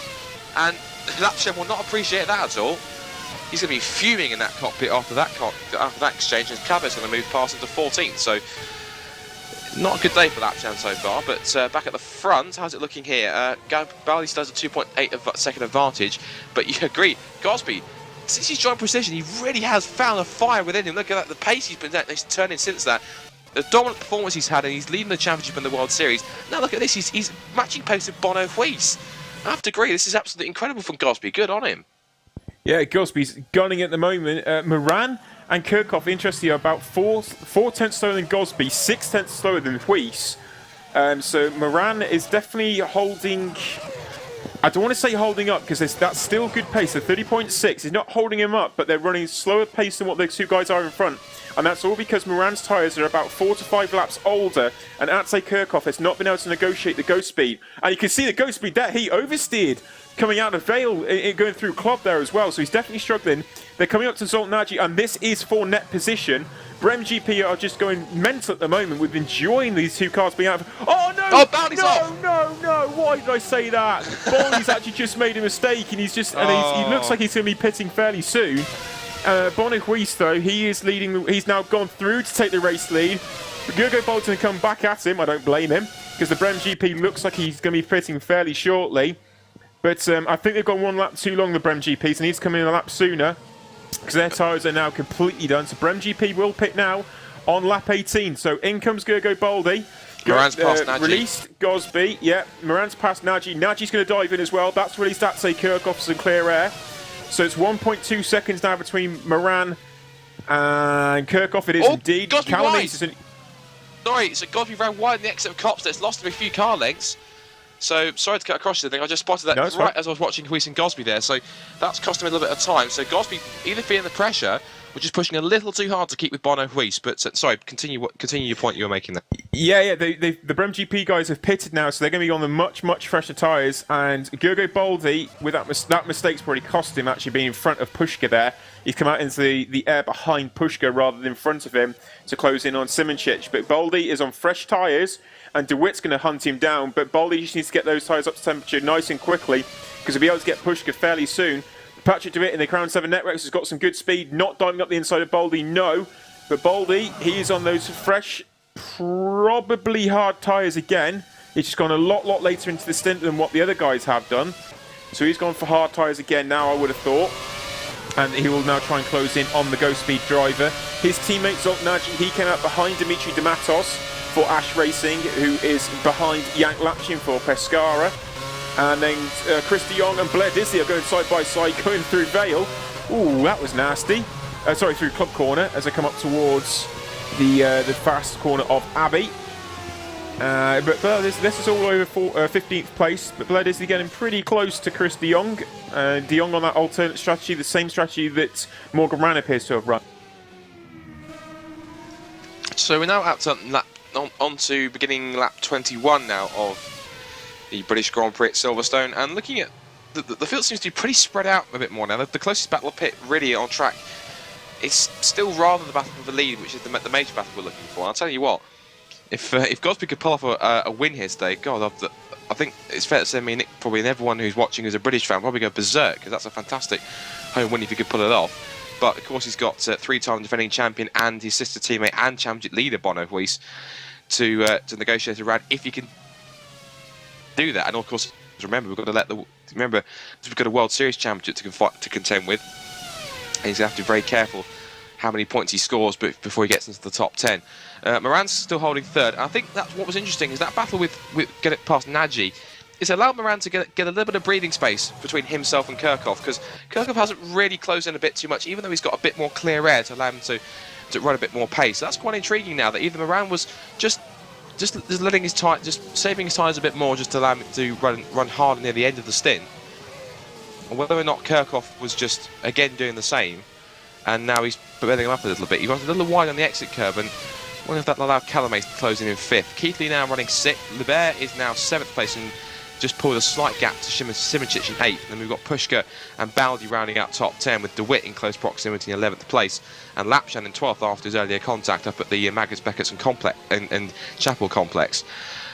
And Lapshan will not appreciate that at all. He's going to be fuming in that cockpit after that exchange, and Cabo's going to move past into 14th. So, not a good day for Lapshan so far. But back at the front, how's it looking here? Bolli still has a 2.8 second advantage. But you agree, Gosby, since he's joined Precision, he really has found a fire within him. Look at that, the pace he's turning since that. The dominant performance he's had, and he's leading the championship in the World Series. Now look at this, he's matching pace with Bono Weiss. I have to agree, this is absolutely incredible from Gosby. Good on him. Yeah, Gosby's gunning at the moment. Moran and Kirchhoff, interestingly, are about 4 tenths slower than Gosby, 6 tenths slower than Weiss. So Moran is definitely holding... I don't want to say holding up, because that's still good pace. The 30.6 is not holding him up, but they're running slower pace than what the two guys are in front. And that's all because Moran's tyres are about 4 to 5 laps older, and Ate Kirchhoff has not been able to negotiate the go speed. And you can see the go speed there, he oversteered coming out of Vale, going through Club there as well, so he's definitely struggling. They're coming up to Zoltan Nagy, and this is for net position. Brem GP are just going mental at the moment. We've been enjoying these two cars being out of... Oh no! Oh, Bolli's off! No! Why did I say that? Bolli's actually just made a mistake, and he looks like he's going to be pitting fairly soon. Bono Weiss, though, he is leading. He's now gone through to take the race lead. Gergo Bolton come back at him. I don't blame him, because the Brem GP looks like he's going to be pitting fairly shortly. But I think they've gone 1 lap too long, the Brem GPs, and he's coming in a lap sooner, because their tyres are now completely done. So Brem GP will pit now on lap 18. So in comes Gergo Boldi. Moran's past Nagy. Released Gosby. Yeah, Moran's past Nagy. Nagy's going to dive in as well. That's released Ate Kirchhoff in clear air. So it's 1.2 seconds now between Moran and Kirchhoff. It is indeed. Gosby wide. Sorry, so Gosby ran wide in the exit of Copse. That's lost him a few car lengths. So, sorry to cut across you, I just spotted that right as I was watching Weiss and Gosby there. So, that's cost him a little bit of time. So, Gosby either feeling the pressure or just pushing a little too hard to keep with Bono Weiss. But, sorry, continue your point you were making there. Yeah, the Brem GP guys have pitted now, so they're going to be on the much fresher tyres. And Gergo Boldi, with that mistake's probably cost him actually being in front of Pushka there. He's come out into the air behind Pushka rather than in front of him to close in on Simoncic. But Boldi is on fresh tyres, and DeWitt's going to hunt him down, but Baldy just needs to get those tyres up to temperature nice and quickly, because he'll be able to get Pushka fairly soon. Patrick DeWitt in the Crown 7 Networks has got some good speed, not diving up the inside of Baldy, no. But Baldy, he's on those fresh, probably hard tyres again. He's just gone a lot later into the stint than what the other guys have done. So he's gone for hard tyres again now, I would have thought. And he will now try and close in on the Go Speed driver. His teammate Zoltnaji, he came out behind Dimitri Dematos for Ash Racing, who is behind Yank Lapchin for Pescara. And then Chris de Jong and Blair Disley are going side by side, going through Vale. Ooh, that was nasty. Sorry, through Club Corner as they come up towards the fast corner of Abbey. But this is all over for 15th place. But Blair Disley getting pretty close to Chris de Jong. De Jong on that alternate strategy, the same strategy that Morgan Ran appears to have run. So we're now on to beginning lap 21 now of the British Grand Prix at Silverstone, and looking at the field seems to be pretty spread out a bit more now. The closest battle of pit really on track. It's still rather the battle for the lead, which is the major battle we're looking for. And I'll tell you what, if Gosby could pull off a win here today, God, I think it's fair to say me and Nick, probably, and everyone who's watching who's a British fan, probably go berserk, because that's a fantastic home win if he could pull it off. But of course he's got three-time defending champion and his sister teammate and championship leader Bono Huis to negotiate around if he can do that. And of course, remember we've got a World Series championship to contend with, and he's going to have to be very careful how many points he scores before he gets into the top 10. Moran's still holding third, and I think that's what was interesting, is that battle with get it past Nagy. It's allowed Moran to get a little bit of breathing space between himself and Kirchhoff, because Kirchhoff hasn't really closed in a bit too much, even though he's got a bit more clear air to allow him to run a bit more pace. So that's quite intriguing now, that either Moran was just letting his tire, just saving his tyres a bit more, just to allow him to run harder near the end of the stint, or whether or not Kirchhoff was just again doing the same, and now he's building him up a little bit. He got a little wide on the exit curb, and I wonder if that allowed Calames to close in 5th. Keithley now running 6th. Lebert is now 7th place and just pulled a slight gap to Simicic in 8th. And then we've got Pushka and Baldi rounding out top 10, with DeWitt in close proximity in 11th place, and Lapchan in 12th after his earlier contact up at the Magnus Beckertson complex and Chapel complex.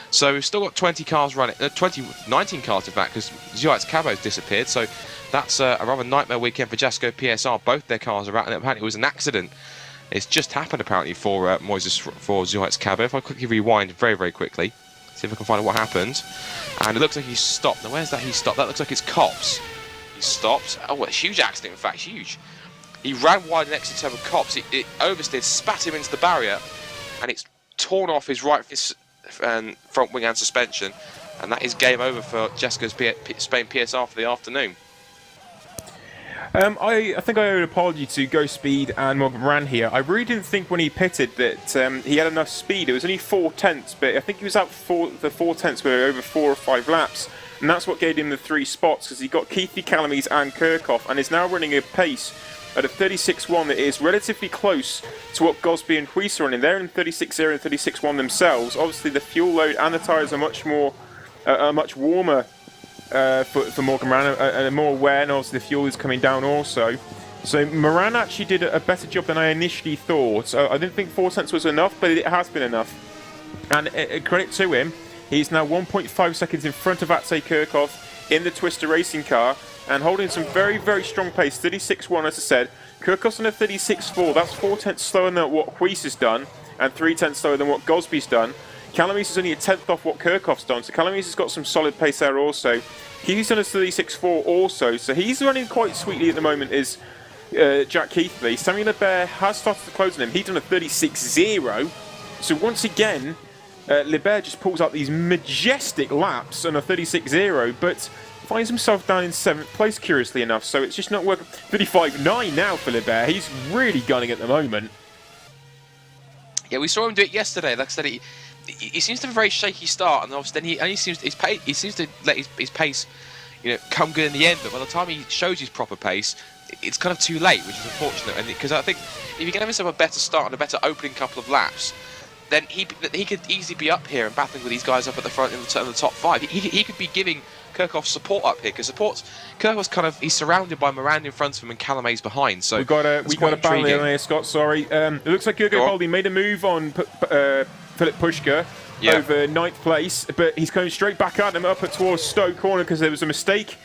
So we've still got 19 cars in fact, because Zuyat's Cabo's disappeared. So that's a rather nightmare weekend for Jaakko PSR. Both their cars are out, and apparently it was an accident. It's just happened apparently for Moises for Zuyat's Cabo. If I quickly rewind very quickly, see if I can find out what happened. And it looks like he's stopped. Now where's that he stopped? That looks like it's Cops. He stopped. Oh, a huge accident, in fact, huge. He ran wide and exit turn with Cops. It oversteered, spat him into the barrier, and it's torn off his right front wing and suspension. And that is game over for Jaakko's Spain PSR for the afternoon. I think I owe an apology to Go Speed and Morgan Ran here. I really didn't think when he pitted that he had enough speed. It was only 4 tenths, but I think he was out for the 4 tenths were over 4 or 5 laps, and that's what gave him the 3 spots, because he got Keithley, Calames and Kirchhoff, and is now running a pace at a 36.1 that is relatively close to what Gosby and Huis are running. They're in 36.0 and 36.1 themselves. Obviously the fuel load and the tyres are much warmer for Morgan Moran, and more aware, and obviously the fuel is coming down also. So Moran actually did a better job than I initially thought. I didn't think 4 tenths was enough, but it has been enough. And credit to him, he's now 1.5 seconds in front of Akshay Kirchhoff in the Twister racing car, and holding some very strong pace. 36.1 as I said. Kirchhoff's on a 36.4. That's 4 tenths slower than what Huis has done, and 3 tenths slower than what Gosby's done. Calames is only a tenth off what Kirchhoff's done, so Calames has got some solid pace there also. He's done a 36.4 also, so he's running quite sweetly at the moment, is Jack Keithley. Samuel Lebert has started to close on him. He's done a 36.0. So once again, Lebert just pulls out these majestic laps on a 36.0, but finds himself down in 7th place, curiously enough. So it's just not working. 35.9 now for Lebert. He's really gunning at the moment. Yeah, we saw him do it yesterday. Like I said, he seems to have a very shaky start, and obviously then he seems to let his pace, come good in the end. But by the time he shows his proper pace, it's kind of too late, which is unfortunate. And because I think if he can have himself a better start and a better opening couple of laps, then he could easily be up here and battling with these guys up at the front in the top 5. He could be giving Kirchhoff support up here, because Kirchhoff's he's surrounded by Moran in front of him and Calames behind. So we got a battle here, Scott. Sorry, it looks like Gergo Baldi made a move on Philip Pushka. over 9th place, but he's going straight back at him up towards Stoke Corner because there was a mistake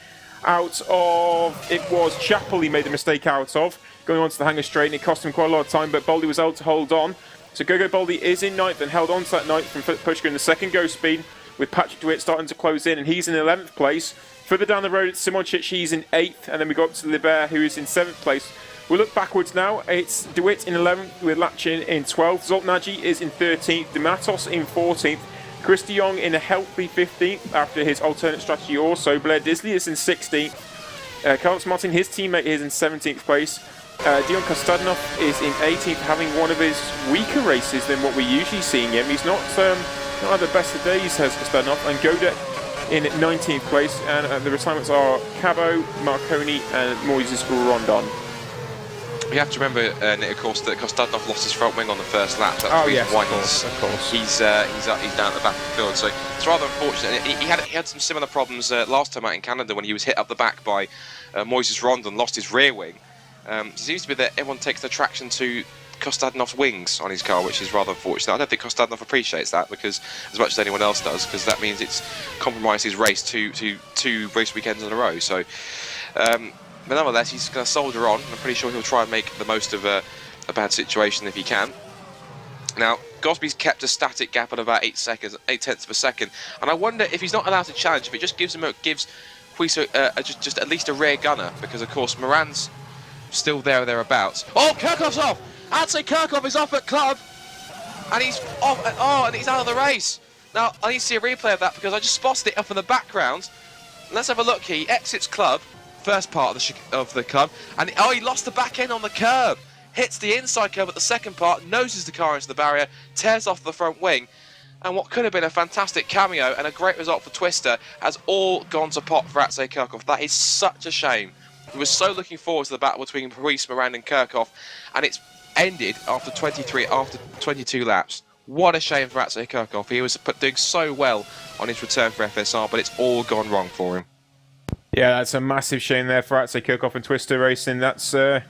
out of, it was Chapel he made the mistake out of, going onto the hangar straight, and it cost him quite a lot of time, but Baldy was able to hold on. So Gogo Baldy is in 9th and held on to that 9th from Pushkin in the second go speed, with Patrick DeWitt starting to close in, and he's in 11th place. Further down the road, it's Simoncic, he's in 8th, and then we go up to Libert, who is in 7th place. We'll look backwards now. It's DeWitt in 11th, with Lachin in 12th. Zoltnagi is in 13th, Dematos in 14th, Chris de Jong in a healthy 15th after his alternate strategy also. Blair Disley is in 16th. Carlos Martin, his teammate, is in 17th place. Dion Kostadinov is in 18th, having one of his weaker races than what we're usually seeing him. He's not had the best of days, has Kostadinov. And Godek in 19th place. And the retirements are Cabo, Marconi, and Moises Rondon. You have to remember, Nick, of course, that Kostadinov lost his front wing on the first lap. That's the reason why he's down at the back of the field. So it's rather unfortunate. He had some similar problems last time out in Canada when he was hit up the back by Moises Rondon, lost his rear wing. It seems to be that everyone takes the traction to Kostadinov's wings on his car, which is rather unfortunate. I don't think Kostadinov appreciates that, because as much as anyone else does, because that means it's compromised his race two race weekends in a row. So. But nonetheless, he's going to soldier on. I'm pretty sure he'll try and make the most of a bad situation if he can. Now, Gosby's kept a static gap at about 8 tenths of a second, and I wonder if he's not allowed to challenge, if it just gives Huiso just at least a rear gunner, because of course Moran's still there or thereabouts. Oh, Kirchhoff's off! I'd say Kirchhoff is off at club, and he's off. And he's out of the race. Now, I need to see a replay of that because I just spotted it up in the background. Let's have a look here. He exits club. First part of the club, and he lost the back end on the curb, hits the inside curb at the second part, noses the car into the barrier, tears off the front wing, and what could have been a fantastic cameo and a great result for Twister has all gone to pot for Atsay Kirchhoff. That is such a shame. We were so looking forward to the battle between Ruiz, Moran and Kirchhoff, and it's ended after 22 laps. What a shame for Atsay Kirchhoff. He was doing so well on his return for FSR, but it's all gone wrong for him. Yeah, that's a massive shame there for Atsay Kirchhoff and Twister Racing. That's a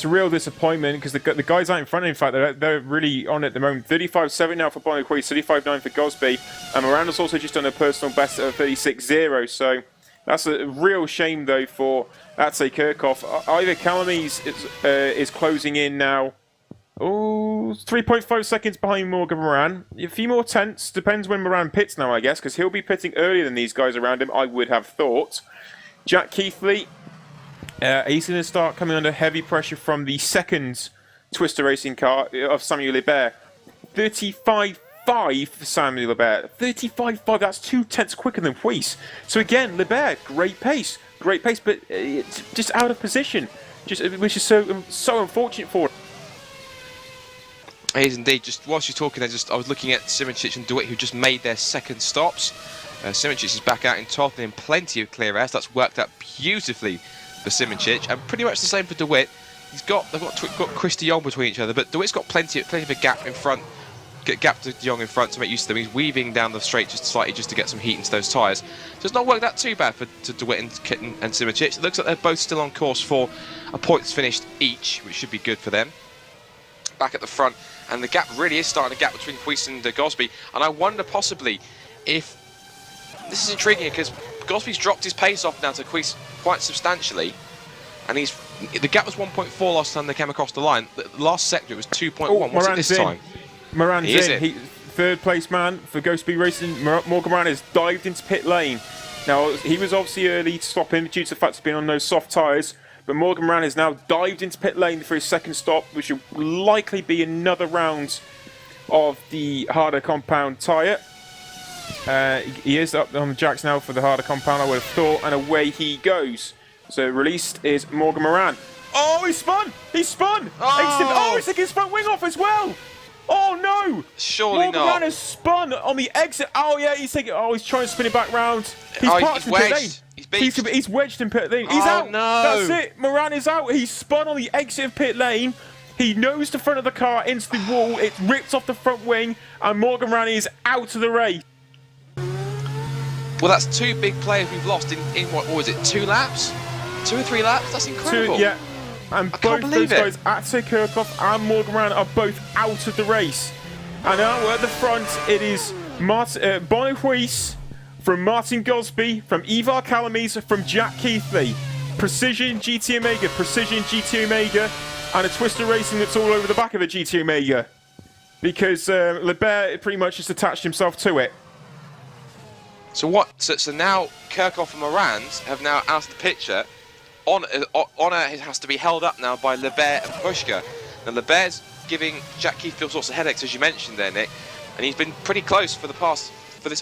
real disappointment, because the guys out in front, in fact, they're really on at the moment. 35.7 now for Bonnie Quay, 35.9 for Gosby, and Miranda's also just done a personal best of 36.0. So that's a real shame though for Atsay Kirchhoff. Ivor Calamies is closing in now. Oh, 3.5 seconds behind Morgan Moran. A few more tenths, depends when Moran pits now, I guess, because he'll be pitting earlier than these guys around him, I would have thought. Jack Keithley, he's going to start coming under heavy pressure from the second Twister Racing car of Samuel Libert. 35.5 for Samuel Libert. 35.5, that's 2 tenths quicker than Huis. So again, Libert, great pace, but just out of position, which is so unfortunate for him. It is indeed. Just whilst you're talking there, I was looking at Simoncic and DeWitt, who just made their second stops. Simoncic is back out in 12th and in plenty of clear airs. That's worked out beautifully for Simoncic, and pretty much the same for DeWitt. They've got Chris de Jong between each other, but DeWitt's got plenty of a gap in front, gap to de Jong in front to make use of them. He's weaving down the straight just slightly just to get some heat into those tyres. So it's not worked out too bad for DeWitt and Simoncic. It looks like they're both still on course for a points finished each, which should be good for them. Back at the front, and the gap really is starting to gap between Huis and Gosby, and I wonder possibly if this is intriguing, because Gosby's dropped his pace off now to Huis quite substantially, and the gap was 1.4 last time they came across the line. The last sector it was 2.1. What's it this time? Moran's in. Third place man for Gosby Racing. Morgan Moran has dived into pit lane. Now he was obviously early to stop him due to the fact of being on those soft tyres. But Morgan Moran has now dived into pit lane for his second stop, which will likely be another round of the harder compound tyre. He is up on the jacks now for the harder compound, I would have thought, and away he goes. So released is Morgan Moran. Oh, he spun! He spun! Oh, he's taking his front wing off as well! Oh no! Surely Morgan Moran has spun on the exit. Oh yeah, he's trying to spin it back round. He's parked in pit lane. He's wedged in pit lane. He's out. No. That's it. Moran is out. He's spun on the exit of pit lane. He nosed the front of the car into the wall. It rips off the front wing, and Morgan Moran is out of the race. Well, that's 2 big players we've lost in what was it? 2 laps? 2 or 3 laps? That's incredible. Yeah. And both those guys, Atsay Kirchhoff and Morgan Moran, are both out of the race. And now at the front, it is Woodwiss, from Martin Gosby, from Ivar Calamies, from Jack Keithley. Precision GT Omega, Precision GT Omega, and a Twister Racing that's all over the back of the GT Omega. Because Lebert pretty much just attached himself to it. So now Kirchhoff and Morans have now out of the picture. Honor has to be held up now by Lebert and Pushka. Now Lebert's giving Jack Keithley all sorts of headaches, as you mentioned there, Nick, and he's been pretty close for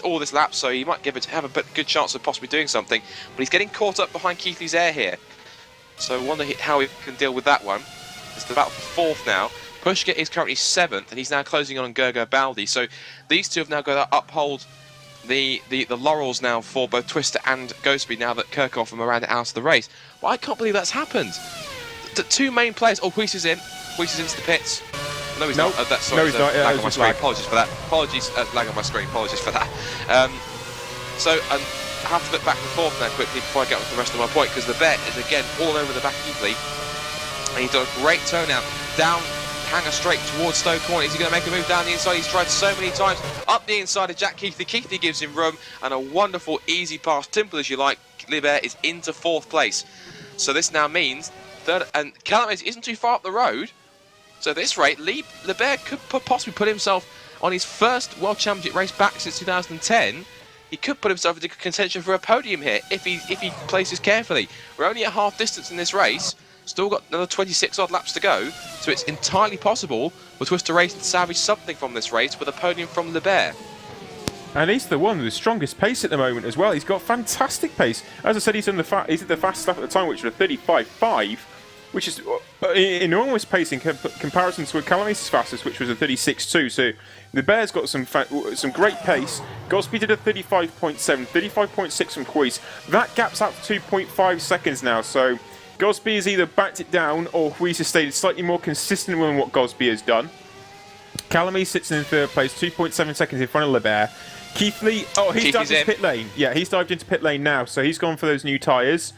all this lap, so he might have a good chance of possibly doing something. But he's getting caught up behind Keithley's air here, so I wonder how he can deal with that one. It's the battle for fourth now. Pushka is currently 7th, and he's now closing on Gergo Baldi. So these two have now got to uphold the laurels now for both Twister and Ghostby now that Kirchhoff and Miranda are out of the race. But I can't believe that's happened. The two main players. Oh, Weiss is in. Weiss is into the pits. No, he's not. No, he's not. Yeah, lag on my screen. Apologies for that. Lag on my screen. Apologies for that. So I have to look back and forth now quickly before I get on to the rest of my point, because the bet is again all over the back of Keithley, and he's done a great turn out down Hanger straight towards Stowe Corner. Is he going to make a move down the inside? He's tried so many times up the inside of Jack Keithley. Keithley gives him room and a wonderful easy pass, simple as you like. Lebert is into 4th place. So this now means third, and Calames isn't too far up the road. So at this rate, Lebert could possibly put himself on his first World Championship race back since 2010. He could put himself into contention for a podium here if he places carefully. We're only at half distance in this race. Still got another 26 odd laps to go, so it's entirely possible for Twister Racing to salvage something from this race with a podium from Lebert. And he's the one with the strongest pace at the moment as well. He's got fantastic pace. As I said, he's at the fastest lap at the time, which was a 35.5, which is enormous pace in comparison to Calames' fastest, which was a 36.2. So Lebert's got some great pace. Gosby did a 35.7, 35.6 from Weiss. That gap's out to 2.5 seconds now, so Gosby has either backed it down or Weiss has stayed slightly more consistent with what Gosby has done. Calames sits in 3rd place, 2.7 seconds in front of Lebert. Keithley, he's dived into pit lane. Yeah, he's dived into pit lane now, so he's gone for those new tyres.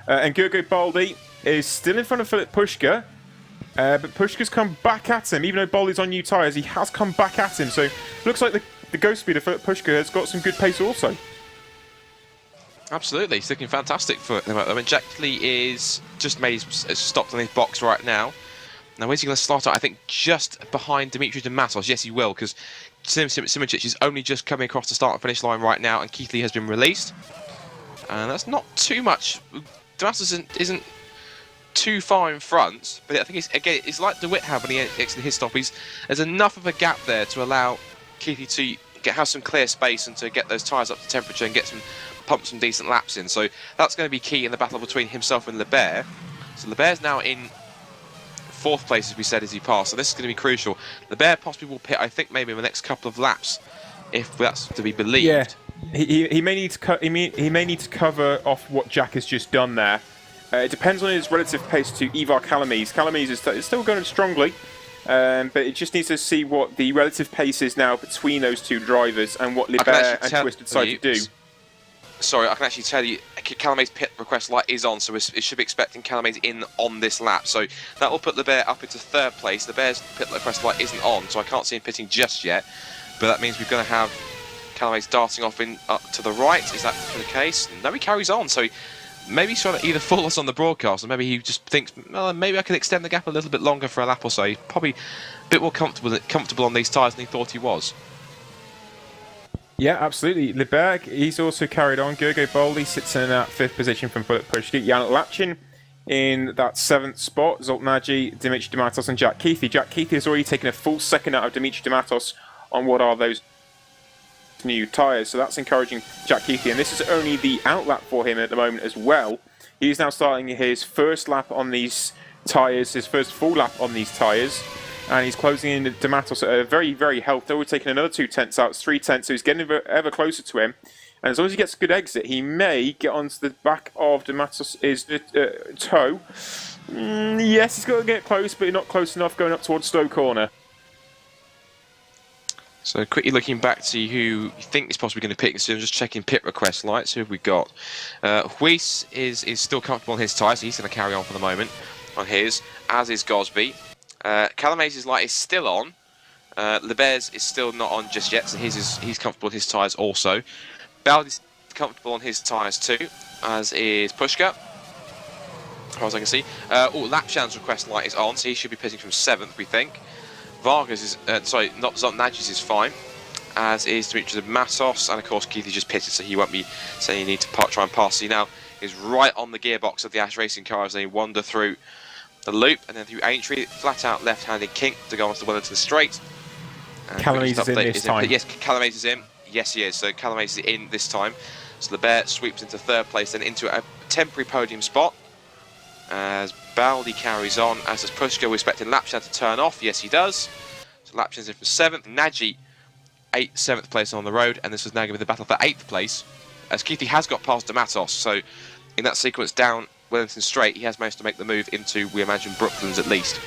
And Gergo Baldi is still in front of Philip Pushka, but Pushka's come back at him. Even though Baldi's on new tyres, he has come back at him. So looks like the ghost speed of Philip Pushka has got some good pace also. Absolutely, he's looking fantastic for them. I mean, Jack Keithley is just stopped on his box right now. Now, where's he going to start out? I think just behind Dimitri Dematos. Yes, he will, because Simoncic is only just coming across the start and finish line right now, and Keithley has been released. And that's not too much. Dematos isn't too far in front, but I think it's like DeWitt had when he exited his stop. There's enough of a gap there to allow Keithley to have some clear space and to get those tyres up to temperature and pump some decent laps in. So that's going to be key in the battle between himself and Lebert. So Lebert's now in 4th place, as we said, as he passed. So this is going to be crucial. Lebert possibly will pit, I think, maybe in the next couple of laps, if that's to be believed. Yeah, he may need to cover off what Jack has just done there. It depends on his relative pace to Ivar Calames. Calames is still going strongly, but it just needs to see what the relative pace is now between those two drivers and what Lebert and Twist decide to do. Sorry, I can actually tell you, Calames' pit request light is on, so it should be expecting Calames in on this lap. So that will put Lebert up into 3rd place. Lebert's pit request light isn't on, so I can't see him pitting just yet. But that means we're going to have Calames darting off up to the right. Is that the case? No, he carries on. So maybe he's trying to either fool us on the broadcast, or maybe he just thinks, well, maybe I can extend the gap a little bit longer for a lap or so. He's probably a bit more comfortable on these tyres than he thought he was. Yeah, absolutely. Lebert, he's also carried on. Gergo Baldi sits in that 5th position from Philip Pushka. Jan Lapchin in that 7th spot. Zoltnagi, Dimitri Dematos and Jack Keithley. Jack Keithley has already taken a full second out of Dimitri Dematos on what are those new tyres. So that's encouraging Jack Keithley. And this is only the outlap for him at the moment as well. He's now starting his first lap on these tyres, his first full lap on these tyres. And he's closing in Dematos at a very, very healthy. We're taking another 2 tenths out, it's 3 tenths, so he's getting ever closer to him. And as long as he gets a good exit, he may get onto the back of Dematos' toe. Yes, he's got to get close, but not close enough going up towards Stowe Corner. So quickly looking back to who you think is possibly going to pick, so I'm just checking pit request lights. Who have we got? Weiss is still comfortable on his tyre, so he's going to carry on for the moment on his, as is Gosby. Calames' light is still on. Leber's is still not on just yet, so he's comfortable with his tyres also. Baldi's comfortable on his tyres too, as is Pushka, as far as I can see. Lapshan's request light is on, so he should be pitting from 7th, we think. Vargas is, Nadji's is fine, as is Dimitri Matos, and of course Keithy just pitted, so he won't be saying you need to try and pass. He now is right on the gearbox of the Ash Racing car as they wander through the loop and then through Aintree, flat out left-handed kink to go onto the Wellington straight. Calames is in this time. Yes, Calames is in. Yes, he is. So Calames is in this time. So the Bear sweeps into 3rd place, then into a temporary podium spot. As Baldi carries on, as does Pushka. We're expecting Lapshan to turn off. Yes, he does. So Lapshan's in for 7th. Nadji, 7th place on the road, and this is now going to be the battle for 8th place. As Keithy has got past Damatos, so in that sequence down Wellington straight, he has managed to make the move into, we imagine, Brooklands at least.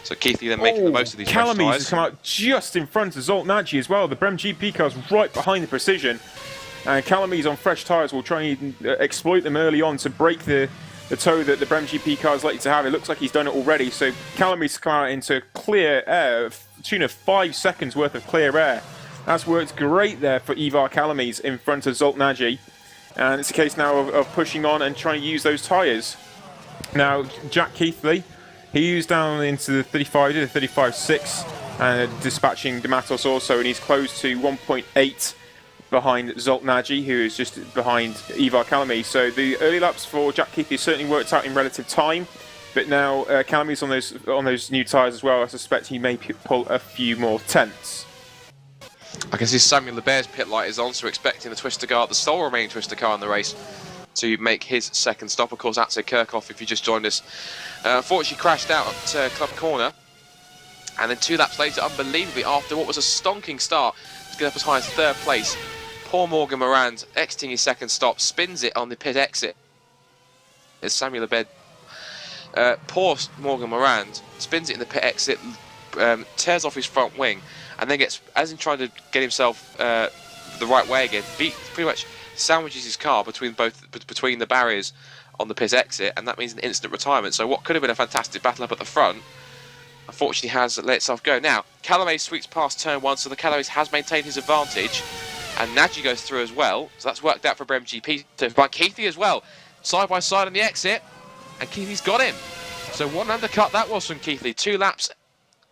So Keithy then making the most of these fresh Calames has come out just in front of Zolt Nadji as well. The Brem GP car's right behind the Precision. And Calames on fresh tyres will try and exploit them early on to break the toe that the Brem GP car is likely to have. It looks like he's done it already. So Calames has come out into clear air, tune of 5 seconds worth of clear air. That's worked great there for Ivar Calames in front of Zolt Nadji. And it's a case now of pushing on and trying to use those tyres. Now, Jack Keithley, he used down into the 35, did a 35.6, and dispatching Damatos also, and he's close to 1.8 behind Zolt Nadji, who is just behind Ivar Calames. So the early laps for Jack Keithley certainly worked out in relative time, but now Calames on those new tyres as well. I suspect he may pull a few more tenths. I can see Samuel Leber's pit light is on, so we're expecting the Twister car, the sole remaining Twister car in the race, to make his 2nd stop. Of course, that's Kirchhoff, if you just joined us. Unfortunately crashed out at Club Corner, and then 2 laps later, unbelievably, after what was a stonking start, to get up as high as 3rd place. Poor Morgan Morand, exiting his 2nd stop, spins it on the pit exit. As Samuel Leber, poor Morgan Morand, spins it in the pit exit, tears off his front wing, and then gets, as in trying to get himself the right way again, pretty much sandwiches his car between the barriers on the pit exit, and that means an instant retirement. So what could have been a fantastic battle up at the front, unfortunately has let itself go. Now, Calames sweeps past turn 1, so the Calames has maintained his advantage, and Nadji goes through as well, so that's worked out for Brem GP. By Keithy as well, side by side on the exit, and Keithy's got him. So one undercut that was from Keithy. 2 laps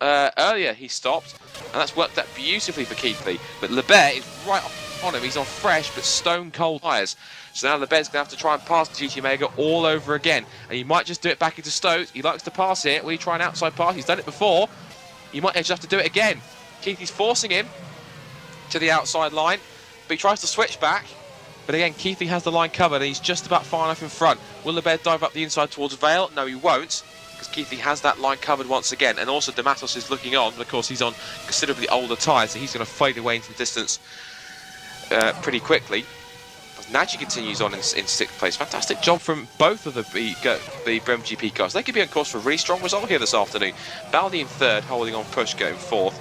earlier he stopped, and that's worked out beautifully for Keithy. But Leber is right on him. He's on fresh but stone cold tyres. So now Leber's going to have to try and pass GT Omega all over again. And he might just do it back into Stokes. He likes to pass it. Will he try an outside pass? He's done it before. He might just have to do it again. Keithy's forcing him to the outside line, but he tries to switch back. But again, Keithy has the line covered, and he's just about far enough in front. Will Leber dive up the inside towards Vale? No, he won't, because Keithy has that line covered once again. And also Damatos is looking on, but of course he's on considerably older tyres, so he's going to fade away into the distance pretty quickly. Nadji continues on in 6th place. Fantastic job from both of the Brem GP cars. They could be on course for a really strong result here this afternoon. Baldi in 3rd, holding on Pushka in 4th.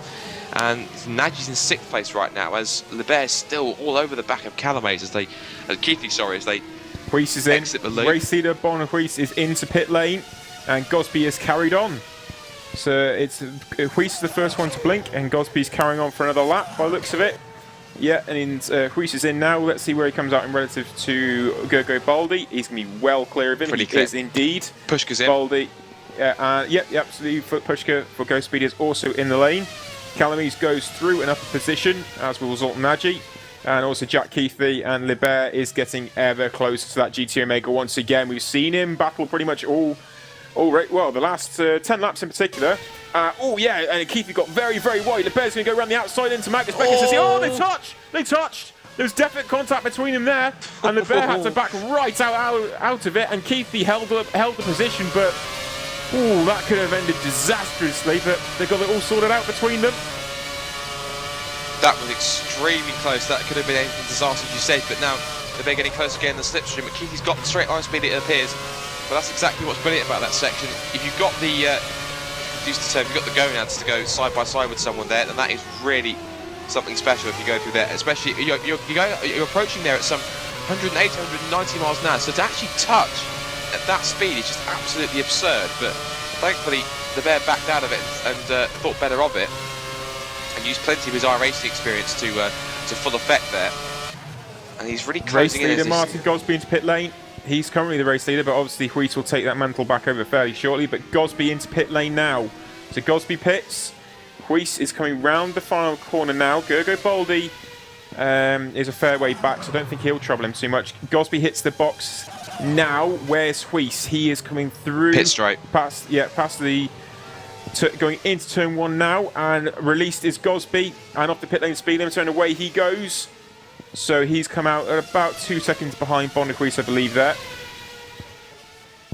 And Nadji's in 6th place right now, as Leber is still all over the back of Calames as Keithy, Huis is in. Exit the loop. Race leader Huis is into pit lane, and Gosby is carried on. So it's Huis is the first one to blink, and Gosby's carrying on for another lap by the looks of it. Yeah, and Huis is in now. Let's see where he comes out in relative to Gergo Baldi. He's going to be well clear of him. Pretty he clear. Is indeed. Pushka's in. Baldi. Absolutely. Pushka for Ghost Speed is also in the lane. Calames goes through an upper position, as will Zolt Nadji. And also Jack Keithy, and Leber is getting ever closer to that GT Omega once again. We've seen him battle pretty much the last 10 laps in particular. And Keithy got very, very wide. Leber's going to go around the outside into Magnus Beckers. They touched! There was definite contact between them there, and Leber had to back right out of it, and Keithy held the position, but that could have ended disastrously, but they got it all sorted out between them. That was extremely close. That could have been anything disastrous, you said, but now they're getting close again in the slipstream. But Keithy's got the straight line speed, it appears. But that's exactly what's brilliant about that section. If you've got the gonads to go side by side with someone there, then that is really something special if you go through there. Especially you're approaching there at some 180, 190 miles an hour. So to actually touch at that speed is just absolutely absurd. But thankfully, the bear backed out of it and thought better of it. and used plenty of his iRacing experience to full effect there. And he's really closing in. Race leader Martin Gosby into pit lane. He's currently the race leader, but obviously Huis will take that mantle back over fairly shortly. But Gosby into pit lane now. So Gosby pits. Huis is coming round the final corner now. Gergo Baldi is a fair way back, so I don't think he'll trouble him too much. Gosby hits the box now. Where's Huis? He is coming through. Pit straight. Past the... going into turn 1 now, and released is Gosby, and off the pit lane speed limiter, and away he goes. So he's come out at about 2 seconds behind Huis, I believe there.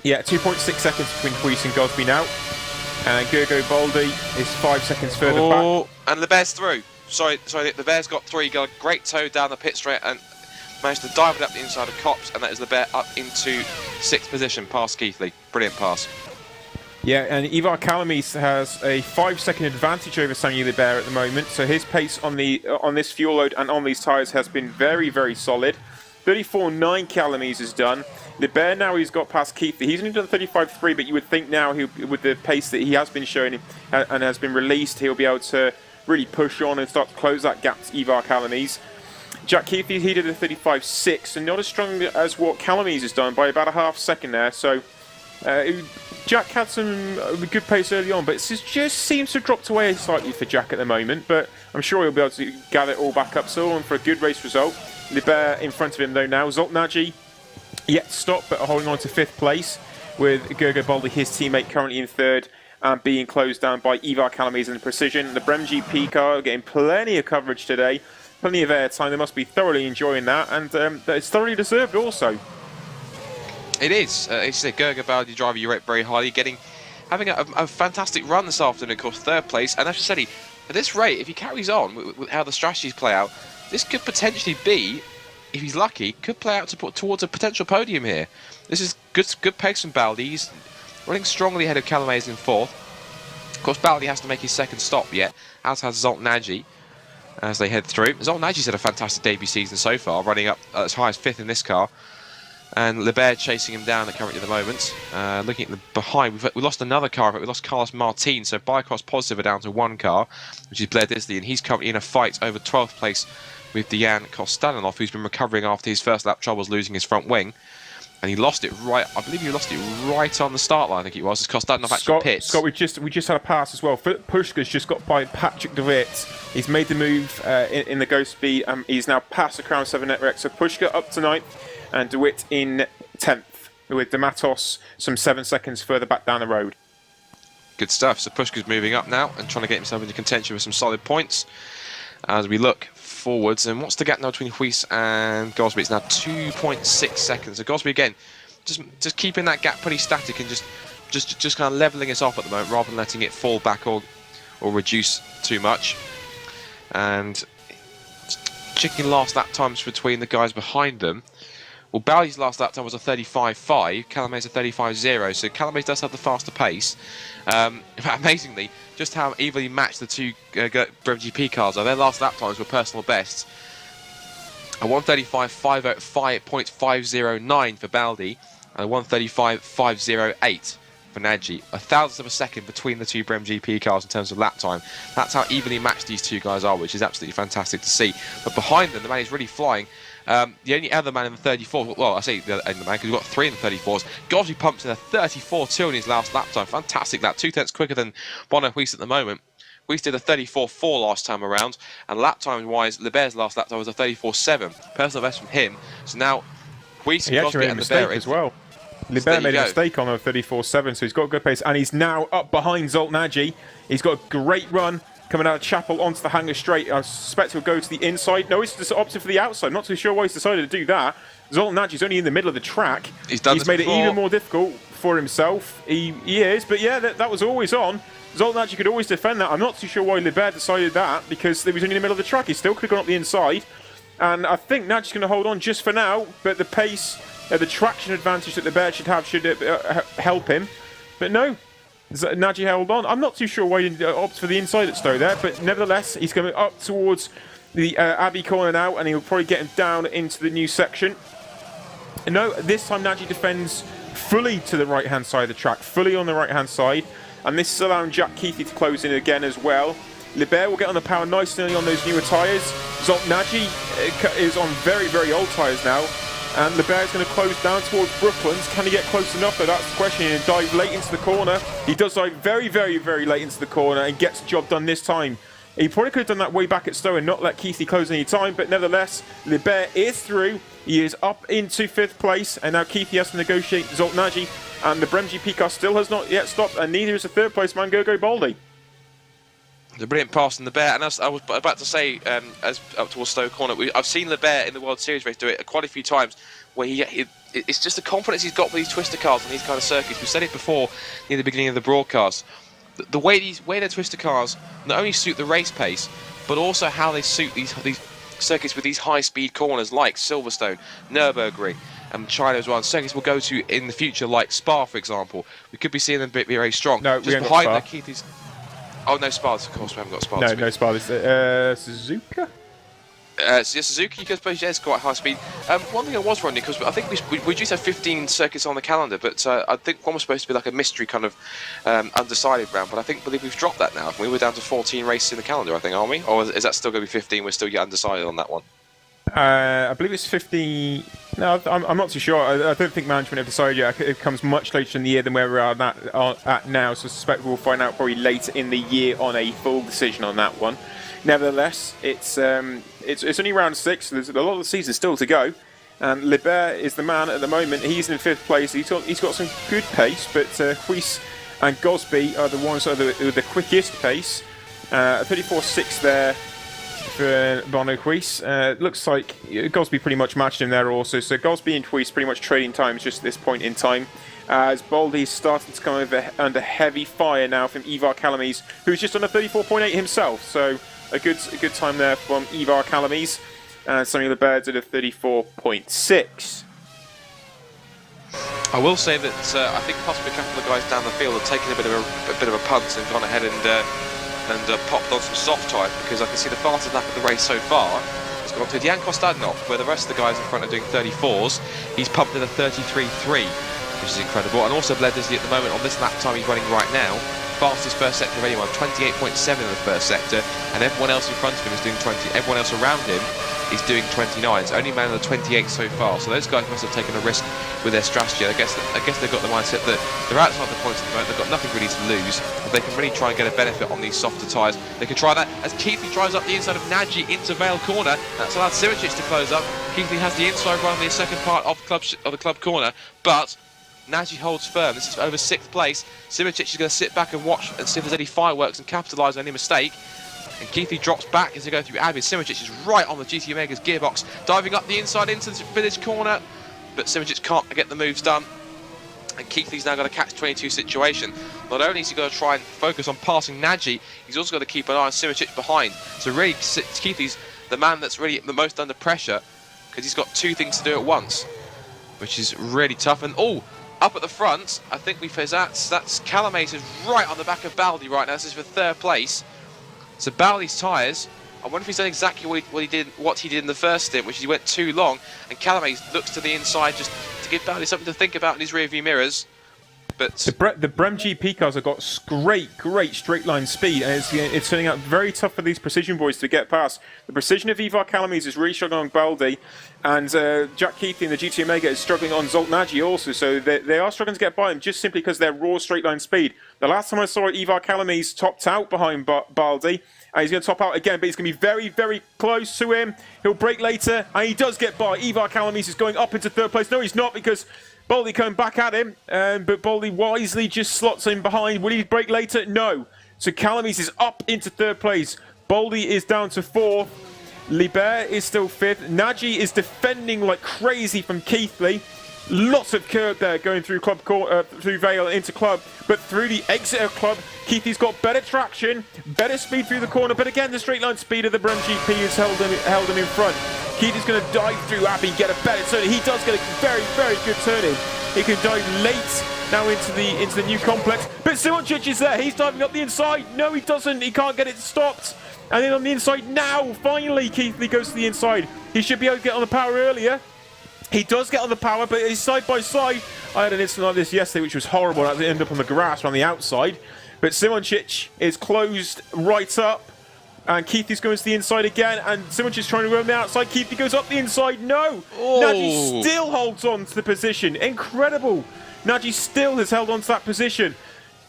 Yeah, 2.6 seconds between Huis and Gosby now. And Gergo Baldi is 5 seconds further back. And Leber's through. Sorry, Leber's got through. He got a great toe down the pit straight and managed to dive it up the inside of Copse, and that is Leber up into 6th position past Keithley. Brilliant pass. Yeah, and Ivar Calamis has a 5-second advantage over Samuel Liebert at the moment, so his pace on this fuel load and on these tyres has been very, very solid. 34.9 Calamis has done. Liebert now he's got past Keithley. He's only done 35.3, but you would think now with the pace that he has been showing and has been released, he'll be able to really push on and start to close that gap to Ivar Calamis. Jack Keithley, he did a 35.6, and not as strong as what Calamis has done by about a half second there, so... Jack had some good pace early on, but it just seems to have dropped away slightly for Jack at the moment. But I'm sure he'll be able to gather it all back up. So on for a good race result. Liebert in front of him though now. Zsolt Nagy yet to stop, but holding on to 5th place with Gergo Baldi, his teammate, currently in 3rd and being closed down by Ivar Calamis in Precision. The Brem GP car getting plenty of coverage today, plenty of airtime. They must be thoroughly enjoying that, and it's thoroughly deserved also. It is. It's a Gergo Baldi driver you rate very highly, having a fantastic run this afternoon, of course, 3rd place. And as I said, at this rate, if he carries on with how the strategies play out, this could potentially be, if he's lucky, could play out towards a potential podium here. This is good pace from Baldi. He's running strongly ahead of Calames in 4th. Of course, Baldi has to make his 2nd stop yet, as has Zsolt Nagy as they head through. Zsolt Nagy's had a fantastic debut season so far, running up as high as 5th in this car. And Liebert chasing him down currently at the moment. Looking at the behind, we lost another car, but we lost Carlos Martin, so Bicross Positive are down to 1 car, which is Blair Disley, and he's currently in a fight over 12th place with Dejan Kostalinov, who's been recovering after his first lap troubles, losing his front wing. And he lost it right, I believe he lost it right on the start line, I think it was, as Kostalinov actually pits. Scott, we just had a pass as well. Pushka's just got by Patrick De Witt. He's made the move in the Ghost Speed. He's now past the Crown 7 Network, so Pushka up to 9th. And De Witt in 10th, with the Matos some 7 seconds further back down the road. Good stuff. So Pushka's moving up now and trying to get himself into contention with some solid points as we look forwards. And what's the gap now between Huis and Gosby? It's now 2.6 seconds. So Gosby again, just keeping that gap pretty static and just kind of levelling us off at the moment, rather than letting it fall back or reduce too much. And checking last lap times between the guys behind them. Well, Baldi's last lap time was a 35.5, Calames a 35.0, so Calames does have the faster pace. Amazingly, just how evenly matched the 2 Brem GP cars are. Their last lap times were personal bests. A 135.509 for Baldi, and a 135.508 for Nagy. 1,000th of a second between the 2 Brem GP cars in terms of lap time. That's how evenly matched these 2 guys are, which is absolutely fantastic to see. But behind them, the man is really flying. The only other man in the 34, well, I say the other man because we've got 3 in the 34s. Gosby pumps in a 34.2 in his last lap time. Fantastic lap, 2 tenths quicker than Huis at the moment. Huis did a 34.4 last time around, and lap time wise, Lebert's last lap time was a 34.7. Personal best from him. So now Huis and Gosby and Lebert as well. Lebert made a mistake on a 34.7, so he's got good pace, and he's now up behind Zsolt Nagy. He's got a great run. Coming out of Chapel onto the hanger straight. I suspect he'll go to the inside. No, he's opted for the outside. Not too sure why he's decided to do that. Zsolt Nagy's only in the middle of the track. He's made it even more difficult for himself. He is, but yeah, that was always on. Zsolt Nagy could always defend that. I'm not too sure why Lebert decided that, because he was only in the middle of the track. He still could have gone up the inside. And I think Nagy's going to hold on just for now, but the pace, the traction advantage that Lebert should have should help him. But no. Nagy held on. I'm not too sure why he opted for the inside at Stowe there, but nevertheless, he's going up towards the Abbey corner now, and he'll probably get him down into the new section. No, this time Nagy defends fully to the right-hand side of the track, fully on the right-hand side, and this is allowing Jack Keithley to close in again as well. Liber will get on the power nice and early on those newer tyres. Zoltnaggi is on very, very old tyres now. And Liber is going to close down towards Brooklands. Can he get close enough though? That's the question. He'll dive late into the corner. He does dive very, very, very late into the corner and gets the job done this time. He probably could have done that way back at Stowe and not let Keithley close any time, but nevertheless, Liber is through. He is up into 5th place, and now Keithley has to negotiate Zoltnaggi, and the Bremji Picard still has not yet stopped, and neither is the 3rd place man, Gogo Baldy. The brilliant pass in Liber, and as I was about to say, as up towards Stowe Corner, I've seen Liber in the World Series race do it quite a few times, where it's just the confidence he's got with these twister cars on these kind of circuits. We said it before near the beginning of the broadcast. The way their twister cars not only suit the race pace, but also how they suit these circuits with these high-speed corners like Silverstone, Nürburgring, and China as well. And circuits we'll go to in the future, like Spa, for example. We could be seeing them be very strong. No, just behind the Keithley's. Oh no, Spas. Of course, we haven't got Spas. No Spa. Suzuka. Suzuki, you can suppose, yeah, it's quite high speed. One thing I was wondering, because I think we just have 15 circuits on the calendar, but I think one was supposed to be like a mystery kind of undecided round, but I believe we've dropped that now. We were down to 14 races in the calendar, I think, aren't we? Or is that still going to be 15? We're still yet undecided on that one. I believe it's 50. No, I'm not too sure. I don't think management have decided yet. It comes much later in the year than where we are at now, so I suspect we'll find out probably later in the year on a full decision on that one. Nevertheless, it's only round 6, so there's a lot of the season still to go. And Liber is the man at the moment. He's in 5th place. He's got some good pace, but Huis and Gosby are the ones that are the quickest pace. 34.6 there for Bono Huis. Looks like Gosby pretty much matched him there also. So Gosby and Huis pretty much trading times just at this point in time. As Baldy's starting to come under heavy fire now from Ivar Calamies, who's just on a 34.8 himself. So a good time there from Ivar Calamies. Some of the birds at a 34.6. I will say that I think possibly a couple of guys down the field have taken a bit of a punt and gone ahead and popped on some soft tyre, because I can see the fastest lap of the race so far has gone to Jan Kostadinov, where the rest of the guys in front are doing 34s. He's pumped in a 33.3, which is incredible. And also Bledisly at the moment on this lap time he's running right now, fastest first sector of anyone, 28.7 in the first sector, and everyone else in front of him is doing 20. Everyone else around him is doing 29s. Only man in the 28 so far. So those guys must have taken a risk with their strategy. I guess they've got the mindset that they're outside the points at the moment. They've got nothing really to lose. But they can really try and get a benefit on these softer tyres. They can try that as Keithley drives up the inside of Nagy into Vale Corner. That's allowed Sivicic to close up. Keithley has the inside run on the second part of the club corner, but Nagy holds firm. This is over 6th place. Sivicic is going to sit back and watch and see if there's any fireworks and capitalise on any mistake. And Keithley drops back as they go through Abbey. Sivicic is right on the GT Omega's gearbox, diving up the inside into the village corner, but Sivicic can't get the moves done. And Keithley's now got a catch-22 situation. Not only is he going to try and focus on passing Nagy, he's also got to keep an eye on Sivicic behind. So really, Keithley's the man that's really the most under pressure, because he's got 2 things to do at once, which is really tough. And up at the front, I think that's Calames is right on the back of Baldy right now. This is for 3rd place. So Baldy's tyres, I wonder if he's done exactly what he did in the first stint, which is he went too long, and Calames looks to the inside just to give Baldy something to think about in his rearview mirrors. But the Brem GP cars have got great straight line speed, and it's turning out very tough for these precision boys to get past. The precision of Ivar Calames is really struggling on Baldy, and Jack Keithley in the GT Omega is struggling on Zoltnaggi also, so they are struggling to get by him just simply because they're raw straight line speed. The last time I saw it, Ivar Calames topped out behind Baldy, and he's going to top out again, but he's going to be very close to him. He'll brake later, and he does get by. Ivar Calames is going up into 3rd place. No, he's not, because Baldy coming back at him, but Baldy wisely just slots in behind. Will he brake later? No. So Calames is up into 3rd place. Baldy is down to 4th. Liber is still 5th. Nagy is defending like crazy from Keithley. Lots of curb there going through through Vale into Club, but through the exit of Club, Keithley's got better traction, better speed through the corner, but again the straight line speed of the Brem GP has held him in front. Keithley's going to dive through Abbey, get a better turn. He does get a very good turn in. He can dive late now into the new complex, but Simoncic is there. He's diving up the inside. No, he doesn't. He can't get it stopped. And then on the inside now, finally Keithley goes to the inside. He should be able to get on the power earlier. He does get on the power, but he's side by side. I had an incident like this yesterday, which was horrible. I had to end up on the grass on the outside. But Simoncic is closed right up And Keithy's going to the inside again, and someone's just trying to run the outside. Keithy goes up the inside. No! Oh. Nagy still holds on to the position. Incredible! Nagy still has held on to that position.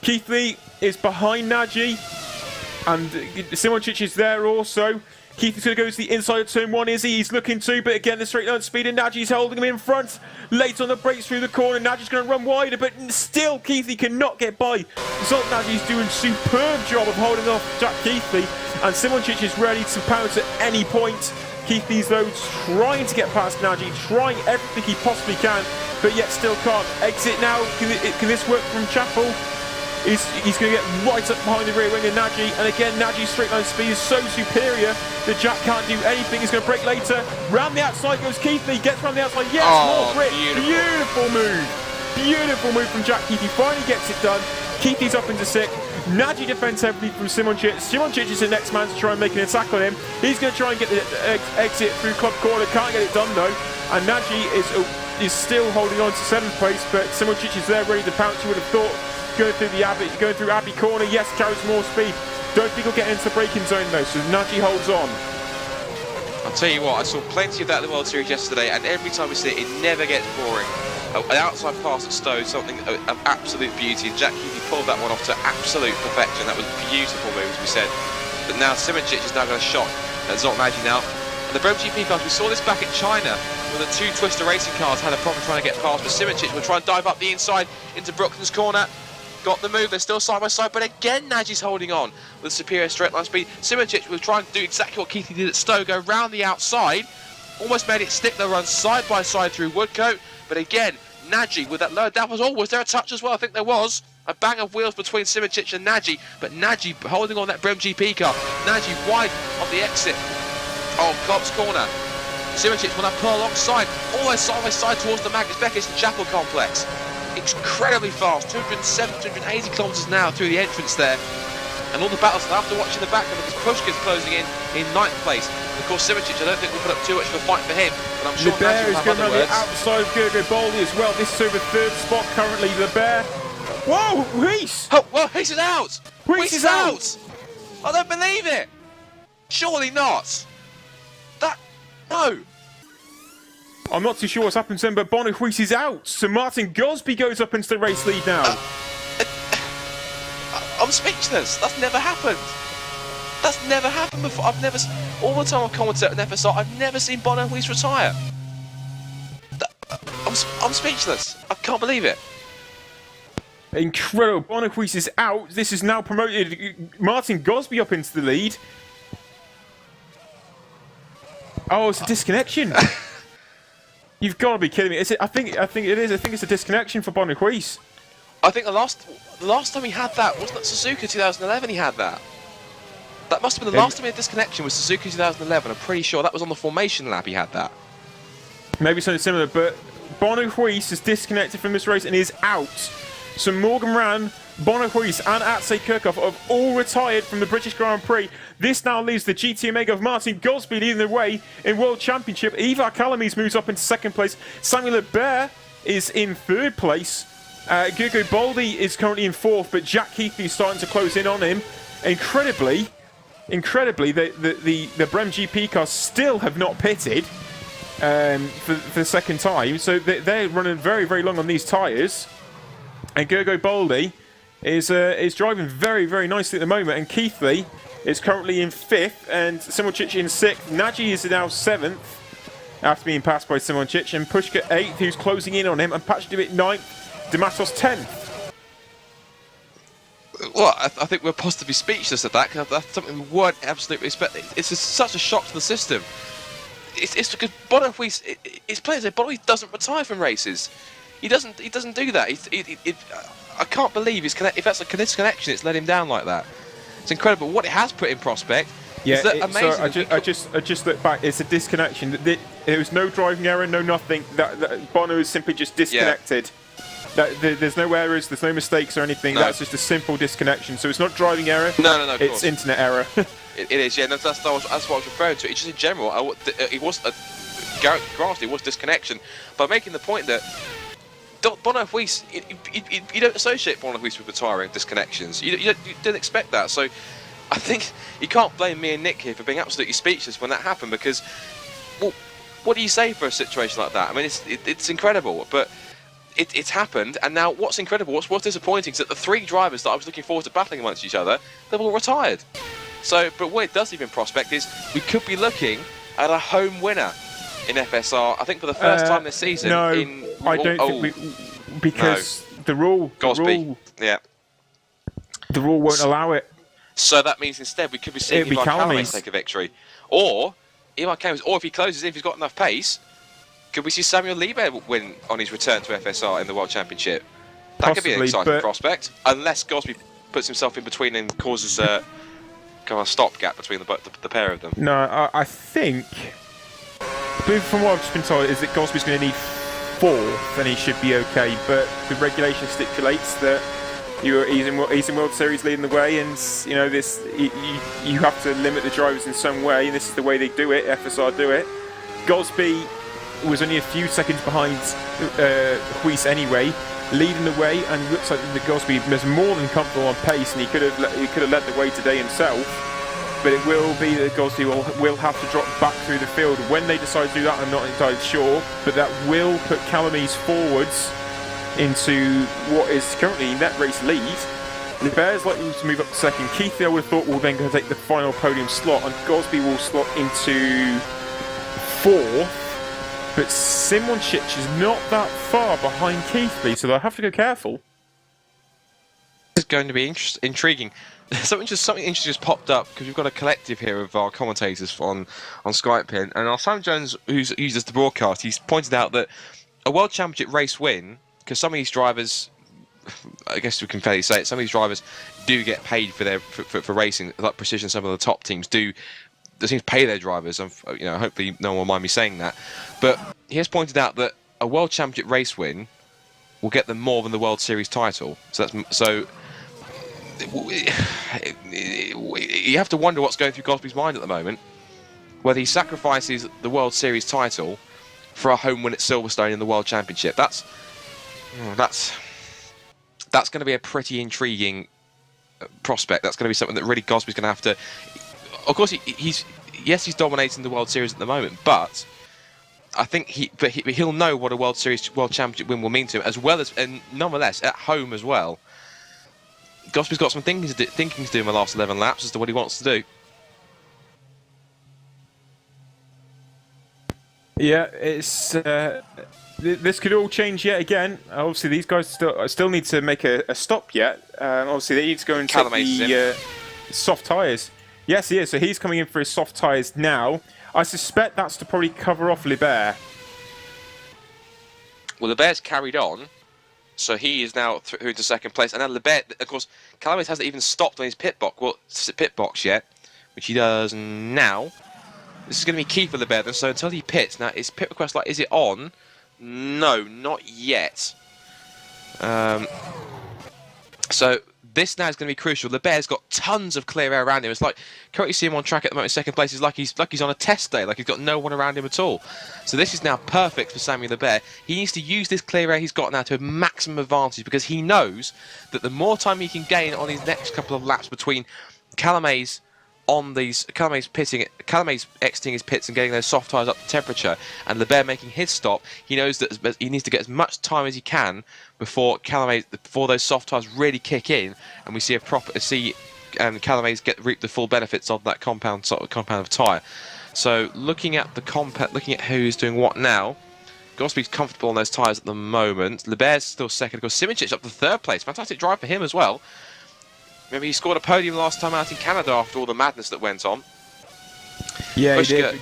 Keithy is behind Nagy, and Simoncic is there also. Keithy's going to go to the inside of turn 1, is he? He's looking to, but again, the straight line speed, and Nagy's holding him in front. Late on the brakes through the corner, Nagy's going to run wider, but still Keithy cannot get by. Zoltan Nagy's doing a superb job of holding off Jack Keithy, and Simoncic is ready to pounce at any point. Keithy's, though, trying to get past Nagy, trying everything he possibly can, but yet still can't. Exit now. Can this work from Chapel? He's going to get right up behind the rear wing of Nagy, and again, Nagy's straight line speed is so superior that Jack can't do anything. He's going to brake later. Round the outside goes Keithy, gets round the outside. Yes, more grip. Beautiful move. Beautiful move from Jack Keithy. Finally gets it done. Keithy's up into 6th. Nagy defends heavily from Simoncic. Simoncic is the next man to try and make an attack on him. He's going to try and get the exit through club corner. Can't get it done though. And Nagy is still holding on to 7th place, but Simoncic is there ready to pounce. You would have thought. Going through Abbey corner, yes, carries more speed. Don't think he'll get into the braking zone though, so Nagy holds on. I'll tell you what, I saw plenty of that in the World Series yesterday, and every time we see it, it never gets boring. An outside pass at Stowe, something of absolute beauty, and Jack Keithy pulled that one off to absolute perfection. That was a beautiful move, as we said. But now Simoncic is now got a shot at Zoltan Nagy now. And the Brem GP cars, we saw this back in China, where the 2 Twister racing cars had a problem trying to get past, but Simoncic will try and dive up the inside into Brooklands corner. Got the move, they're still side by side, but again Nagy's holding on with superior straight line speed. Simoncic will try and do exactly what Keithy did at Stowe, go round the outside, almost made it stick. They'll run side by side through Woodcote, but again Nagy with that low, that was there a touch as well? I think there was a bang of wheels between Simoncic and Nagy, but Nagy holding on that Brem GP car. Nagy wide of the exit of Cobb's corner. Simoncic will now pull alongside, almost side by side towards the Magnus Beckes and Chapel complex. Incredibly fast, 270, 280 kilometres an hour through the entrance there. And all the battles I have to watch in the background because Pushkin's closing in 9th place. And of course, Simoncic, I don't think we'll put up too much of a fight for him, but I'm sure Bear is going to on the outside of Gergo Boldy as well. This is over 3rd spot currently. Bear. Whoa, Reese! Oh, well, Reese is out! Reese is out! I don't believe it! Surely not! No! I'm not too sure what's happened to him, but Boniface is out. So Martin Gosby goes up into the race lead now. I'm speechless. That's never happened. That's never happened before. All the time I've commented on FSR, I've never seen Boniface retire. I'm speechless. I can't believe it. Incredible. Boniface is out. This is now promoted Martin Gosby up into the lead. Oh, it's a disconnection. You've got to be kidding me! Is it? I think it is. I think it's a disconnection for Boniface. I think the last time he had that wasn't at Suzuka 2011. He had that. That must have been the last time he had disconnection was Suzuka 2011. I'm pretty sure that was on the formation lap. He had that. Maybe something similar, but Boniface is disconnected from this race and is out. So Morgan Ran, Boniface and Atsay Kirchhoff have all retired from the British Grand Prix. This now leaves the GT Omega of Martin Gosby leading the way in World Championship. Ivar Calamies moves up into 2nd place. Samuel Lebert is in 3rd place. Gergo Boldy is currently in 4th, but Jack Keithy is starting to close in on him. Incredibly, the Brem GP cars still have not pitted for the 2nd time, so they're running very, very long on these tyres. And Gergo Boldy is driving very, very nicely at the moment, and Keithy is currently in 5th, and Simoncic in 6th. Nagy is now 7th after being passed by Simoncic, and Pushka 8th, who's closing in on him, and Patchdivit 9th, Dematos 10th. Well, I think we're positively speechless at that, because that's something we weren't absolutely expecting. It's just such a shock to the system. It's because Boniface, it's players say Boniface doesn't retire from races. He doesn't do that. I can't believe if that's a disconnection, it's let him down like that. It's incredible. What it has put in prospect is that amazing. So I just look back. It's a disconnection. There was no driving error, no nothing. That Bono is simply just disconnected. Yeah. There's no errors, there's no mistakes or anything. No. That's just a simple disconnection. So it's not driving error. No. Of it's course. Internet error. It is. Yeah. That's what I was referring to. It's just in general. It was granted it was disconnection, but making the point that. Boniface, you don't associate Boniface with retiring disconnections. You don't expect that. So I think you can't blame me and Nick here for being absolutely speechless when that happened, because, well, what do you say for a situation like that? I mean, it's incredible, but it's happened, and now what's incredible, what's disappointing is that the 3 drivers that I was looking forward to battling amongst each other, they've all retired. So, but what it does leave in prospect is we could be looking at a home winner in FSR, I think for the first time this season. No, I don't think because the rule, yeah, the rule won't allow it. So that means instead we could be seeing Ivar Kalamees take a victory, or Ivar Kalamees, or if he closes, if he's got enough pace, could we see Samuel Liebherr win on his return to FSR in the World Championship? That could be an exciting prospect, unless Gosby puts himself in between and causes a kind of stopgap between the pair of them. No, I think, from what I've just been told, is that Gosby's going to need 4th, and he should be okay. But the regulation stipulates that he's in World Series leading the way, and you know this. You have to limit the drivers in some way, and this is the way they do it. FSR do it. Gosby was only a few seconds behind Woodwiss anyway, leading the way, and it looks like that Gosby was more than comfortable on pace, and he could have led the way today himself. But it will be that Gosby will have to drop back through the field. When they decide to do that, I'm not entirely sure, but that will put Kalamees forwards into what is currently net race lead. Liebherr's likely to move up to second. Keith, I would have thought, will then go take the final podium slot, and Gosby will slot into 4th. But Simončić is not that far behind Keithley, so they'll have to go careful. This is going to be intriguing. Something interesting just popped up, because we've got a collective here of our commentators on Skype here, and our Sam Jones, who uses the broadcast, he's pointed out that a World Championship race win, because some of these drivers, I guess we can fairly say it, some of these drivers do get paid for racing, like Precision. Some of the top teams do. They seem to pay their drivers, and hopefully no one will mind me saying that. But he has pointed out that a World Championship race win will get them more than the World Series title. So you have to wonder what's going through Gosby's mind at the moment, whether he sacrifices the World Series title for a home win at Silverstone in the World Championship. That's going to be a pretty intriguing prospect. That's going to be something that really Gosby's going to have to. Of course, he's dominating the World Series at the moment, but I think he'll know what a World Championship win will mean to him, as well as, and nonetheless at home as well. Gosby's got some thinking to do in the last 11 laps as to what he wants to do. Yeah, it's this could all change yet again. Obviously, these guys still need to make a stop yet. Obviously, they need to go and take the soft tyres. Yes, he is. So he's coming in for his soft tyres now. I suspect that's to probably cover off Liebherr. Well, Liebherr's carried on, so he is now through to second place. And now Liebherr, of course, Kalamees hasn't even stopped on his pit box yet, which he does now. This is going to be key for Liebherr, so until he pits, now his pit request light, is it on? No, not yet. So this now is going to be crucial. Liebherr's got tons of clear air around him. It's like, currently see him on track at the moment in second place. It's like he's on a test day, like he's got no one around him at all. So this is now perfect for Samuel Liebherr. He needs to use this clear air he's got now to a maximum advantage, because he knows that the more time he can gain on his next couple of laps between Kalamees exiting his pits and getting those soft tyres up to temperature, and Liebherr making his stop, he knows that he needs to get as much time as he can before those soft tyres really kick in, and we see Kalamees reap the full benefits of that compound of tyre. So looking at who's doing what now, Gosby's comfortable on those tyres at the moment. Liebherr's still second. Of course, Simončić up to third place. Fantastic drive for him as well. Remember, he scored a podium last time out in Canada after all the madness that went on. Yeah, he did.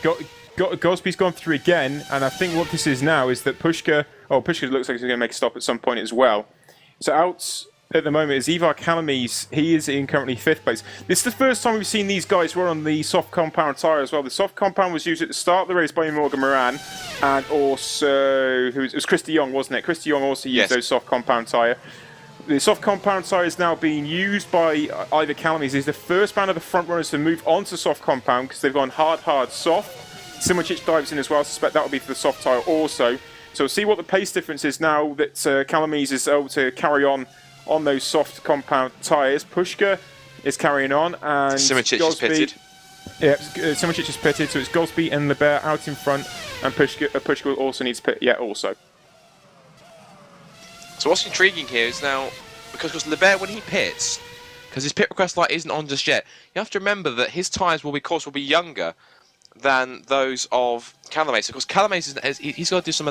Gosby's gone through again, and I think what this is now is that Puška looks like he's going to make a stop at some point as well. So out at the moment is Ivar Kalamees. He is in currently 5th place. This is the first time we've seen these guys run on the soft compound tyre as well. The soft compound was used at the start of the race by Morgan Moran, and also it was Chris de Jong, wasn't it? Chris de Jong also used those soft compound tyre. The soft compound tyre is now being used by Ivar Kalamees. He's the first man of the front runners to move on to soft compound, because they've gone hard, soft. Simončić dives in as well. I suspect that will be for the soft tyre also. So we'll see what the pace difference is now that Kalamees is able to carry on those soft compound tyres. Puška is carrying on, and Simičić is pitted. Yeah, Simičić is pitted, so it's Gosby and Lebert out in front, and Pushka also needs pit. Yeah, also. So what's intriguing here is now, because Lebert, when he pits, because his pit request light isn't on just yet, you have to remember that his tyres will be younger than those of Calames. Of course, Calames he's got to do some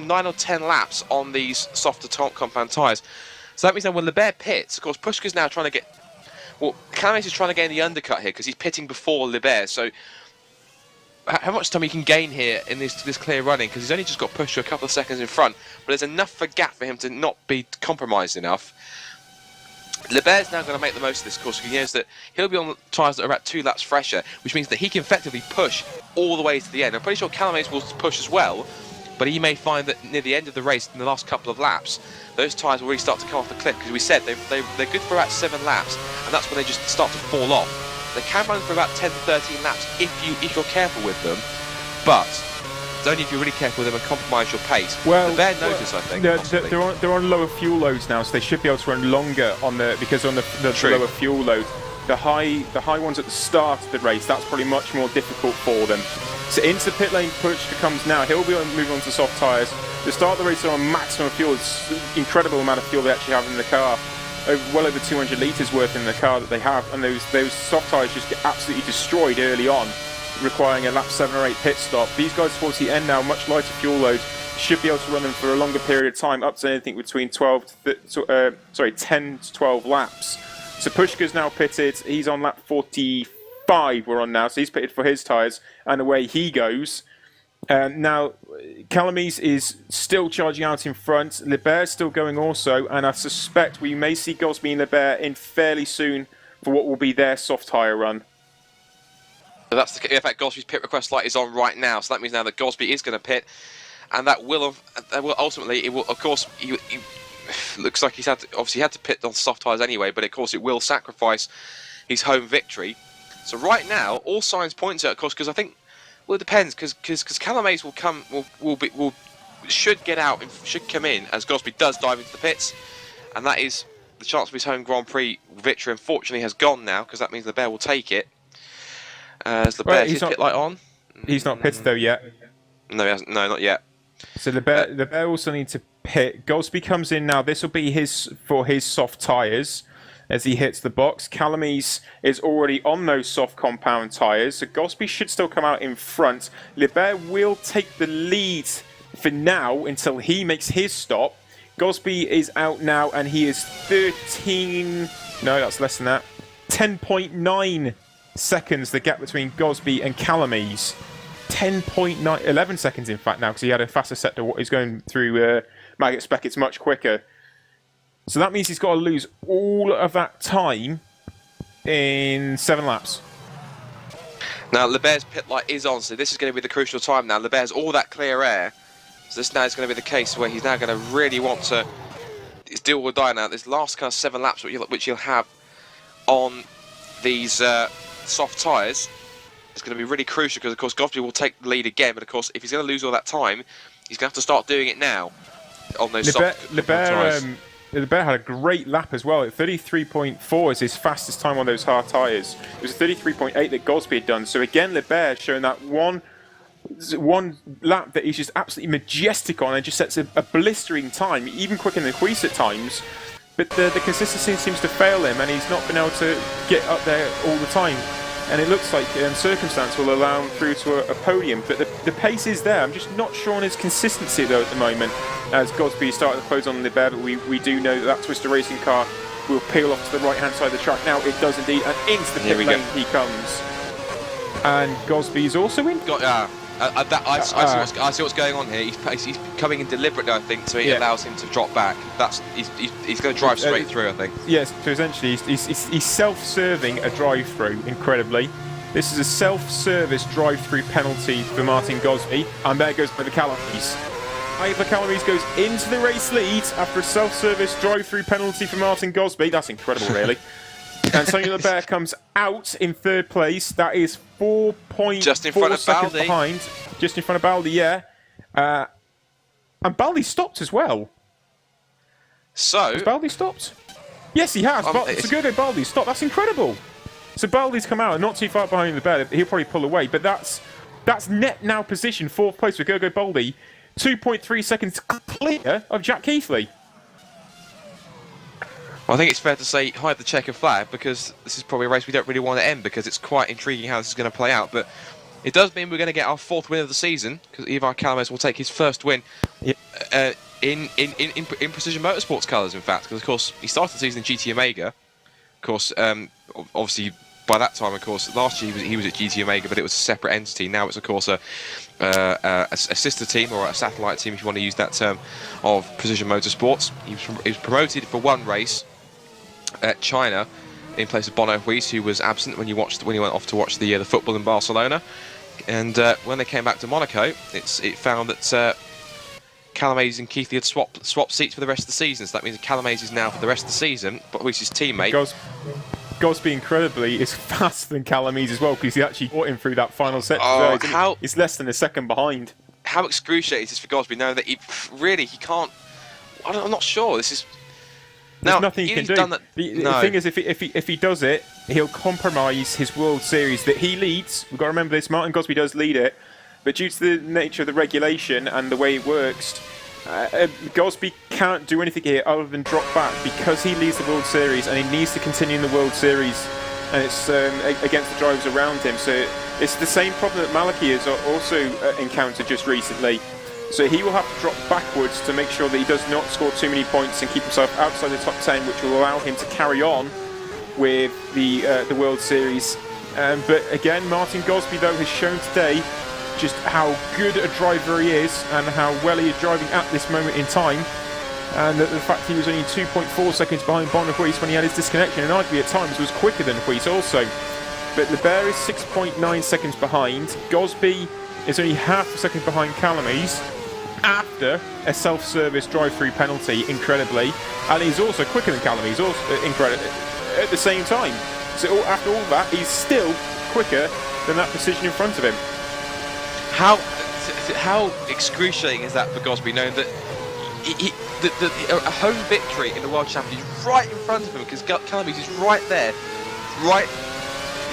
9 or 10 laps on these softer compound tyres. So that means that when Lebert pits, of course, Pushka's now trying to get. Well, Calames is trying to gain the undercut here because he's pitting before Lebert. So how much time he can gain here in this clear running, because he's only just got Pushka a couple of seconds in front, but there's enough of a gap for him to not be compromised enough. Lebert's now going to make the most of this course, because he knows that he'll be on tyres that are about 2 laps fresher, which means that he can effectively push all the way to the end. I'm pretty sure Calames will push as well, but he may find that near the end of the race, in the last couple of laps, those tyres will really start to come off the cliff, because we said they're good for about 7 laps, and that's when they just start to fall off. They can run for about 10 to 13 laps if you're careful with them, but it's only if you're really careful with them and compromise your pace. Well, they're notice, I think. They're on lower fuel loads now, so they should be able to run longer because on the lower fuel load. The high ones at the start of the race, that's probably much more difficult for them. So into the pit lane, Pushka comes now. He'll be moving on to soft tyres. The start of the race are on maximum fuel. It's an incredible amount of fuel they actually have in the car. Well over 200 litres worth in the car that they have, and those soft tyres just get absolutely destroyed early on, requiring a lap 7 or 8 pit stop. These guys towards the end now, much lighter fuel load, should be able to run them for a longer period of time, up to anything between 10 to 12 laps. So Pushka's now pitted. He's on lap 45 we're on now, so he's pitted for his tyres, and away he goes. Now, Calames is still charging out in front. Lebert's still going also, and I suspect we may see Gosby and Lebert in fairly soon for what will be their soft tyre run. So that's in fact, Gosby's pit request light is on right now, so that means now that Gosby is going to pit, and that will ultimately, it will, of course, he looks like he's had to pit on soft tyres anyway, but of course it will sacrifice his home victory. So right now, all signs point to it, of course, because I think. Well, it depends, because Calames should get out and should come in as Gosby does dive into the pits, and that is the chance of his home Grand Prix victory. Unfortunately, has gone now, because that means Lebert will take it. Is Lebert's pit light on? He's not pitted though yet. No, he hasn't. No, not yet. So Lebert also needs to pit. Gosby comes in now. This will be for his soft tyres. As he hits the box, Calames is already on those soft compound tyres, so Gosby should still come out in front. Lebert will take the lead for now until he makes his stop. Gosby is out now, and he is 13... No, that's less than that. 10.9 seconds, the gap between Gosby and Calames. 10.9... 11 seconds, in fact, now, because he had a faster set to what he's going through Maggot Spec. It's much quicker. So that means he's got to lose all of that time in 7 laps. Now, Lebert's pit light is on, so this is going to be the crucial time now. Lebert has all that clear air, so this now is going to be the case where he's now going to really want to deal or die now. This last kind of 7 laps which he'll have on these soft tyres is going to be really crucial, because, of course, Gosby will take the lead again, but, of course, if he's going to lose all that time, he's going to have to start doing it now on those soft tyres. Lebert had a great lap as well. 33.4 is his fastest time on those hard tyres. It was 33.8 that Gosby had done. So again, Lebert showing that one lap that he's just absolutely majestic on and just sets a blistering time, even quicker than Queese at times. But the consistency seems to fail him, and he's not been able to get up there all the time. And it looks like circumstance will allow him through to a podium. But the pace is there. I'm just not sure on his consistency, though, at the moment. As Gosby started to close on Lebert, but we do know that Twister racing car will peel off to the right-hand side of the track. Now it does indeed, and into the pit lane he comes. And Gosby's also in. I see what's going on here. He's coming in deliberately, I think, so it allows him to drop back. He's going to drive straight through, I think. Yes, so essentially he's self-serving a drive-through, incredibly. This is a self-service drive-through penalty for Martin Gosby, and there goes by the Calames. Ivor Calames goes into the race lead after a self-service drive-through penalty for Martin Gosby. That's incredible, really. And Sonia Lebert comes out in 3rd place. That is 4.4 just in front of seconds Baldi. behind. Just in front of Baldi, yeah. And Baldi stopped as well. So has Baldi stopped? Yes, he has. So Gergo Baldi, stop. That's incredible. So Baldi's come out and not too far behind the bear. He'll probably pull away, but that's net now position 4th place for Gergo Baldi. 2.3 seconds clear of Jack Keithley. Well, I think it's fair to say hide the checker flag, because this is probably a race we don't really want to end, because it's quite intriguing how this is going to play out. But it does mean we're going to get our 4th win of the season, because Ivar Calames will take his first win in Precision Motorsports colours, in fact. Because, of course, he started the season in GT Omega. Of course, obviously, by that time, of course, last year he was at GT Omega, but it was a separate entity. Now it's, of course, a sister team, or a satellite team, if you want to use that term, of Precision Motorsports. He was promoted for one race at China in place of Bono Huis, who was absent when he went off to watch the football in Barcelona. And when they came back to Monaco, it found that Calames and Keithley had swapped seats for the rest of the season. So that means that Calames is now for the rest of the season, but Huis' teammate. Gosby incredibly is faster than Calames as well, because he actually fought him through that final set. He's less than a second behind. How excruciating is this for Gosby, knowing that he can't. I'm not sure. This is. There's nothing he can do. The thing is, if he does it, he'll compromise his World Series that he leads. We've got to remember this. Martin Gosby does lead it, but due to the nature of the regulation and the way it works, Gosby can't do anything here other than drop back, because he leads the World Series and he needs to continue in the World Series, and it's against the drivers around him. So it's the same problem that Maliki has also encountered just recently. So he will have to drop backwards to make sure that he does not score too many points and keep himself outside the top 10, which will allow him to carry on with the World Series. But again, Martin Gosby, though, has shown today just how good a driver he is and how well he is driving at this moment in time. And the fact he was only 2.4 seconds behind Bono Huis when he had his disconnection, and arguably at times was quicker than Huis also. But Lebert is 6.9 seconds behind. Gosby is only half a second behind Calames, after a self-service drive-through penalty, incredibly, and he's also quicker than Calames, also at the same time. So after all that, he's still quicker than that position in front of him. How excruciating is that for Gosby, knowing that a home victory in the World Championship is right in front of him, because Calames is right there,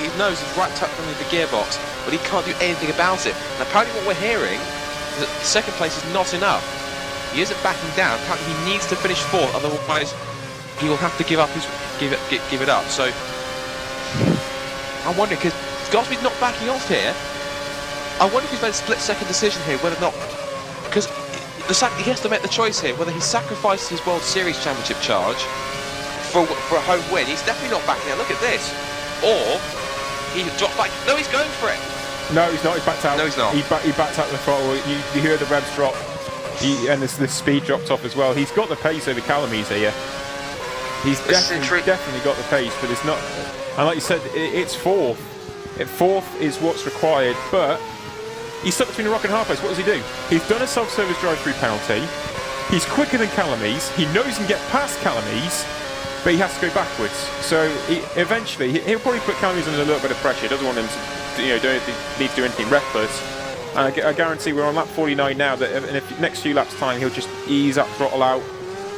his nose is right tucked under the gearbox, but he can't do anything about it. And apparently what we're hearing, that second place is not enough. He isn't backing down. Apparently he needs to finish 4th, otherwise he will have to give it up. So I'm wondering, because Gosby's not backing off here. I wonder if he's made a split-second decision here, whether or not, because he has to make the choice here whether he sacrifices his World Series Championship charge for a home win. He's definitely not backing out. Look at this. Or he drops back. No, he's going for it. No, he's not. He's backed out. No, he's not. He backed out the throttle. You hear the revs drop. And the speed dropped off as well. He's got the pace over Calames here. He's definitely got the pace, but it's not. And like you said, it's 4th. 4th is what's required, but he's stuck between a rock and a hard place. What does he do? He's done a self-service drive-through penalty. He's quicker than Calames. He knows he can get past Calames, but he has to go backwards. So eventually, he'll probably put Calames under a little bit of pressure. He doesn't want him to. Don't need to do anything reckless. And I guarantee we're on lap 49 now, that in the next few laps time he'll just ease up, throttle out.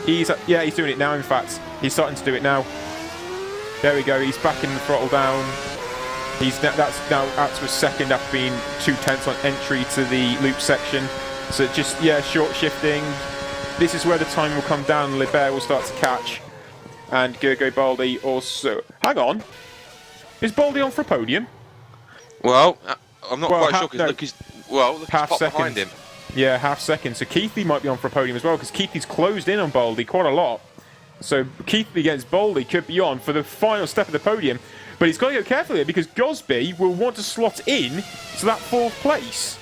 He's doing it now, in fact. He's starting to do it now. There we go, he's backing the throttle down. That's now out to a second after being 2/10 on entry to the loop section. So just, short shifting. This is where the time will come down. Lebert will start to catch. And Gergo Baldi also. Hang on. Is Baldi on for a podium? Well, I'm not quite sure, because look he's half second behind him. Yeah, half second. So Keithley might be on for a podium as well, because Keithley's closed in on Baldi quite a lot. So Keithley against Baldi could be on for the final step of the podium. But he's got to go carefully here, because Gosby will want to slot in to that 4th place.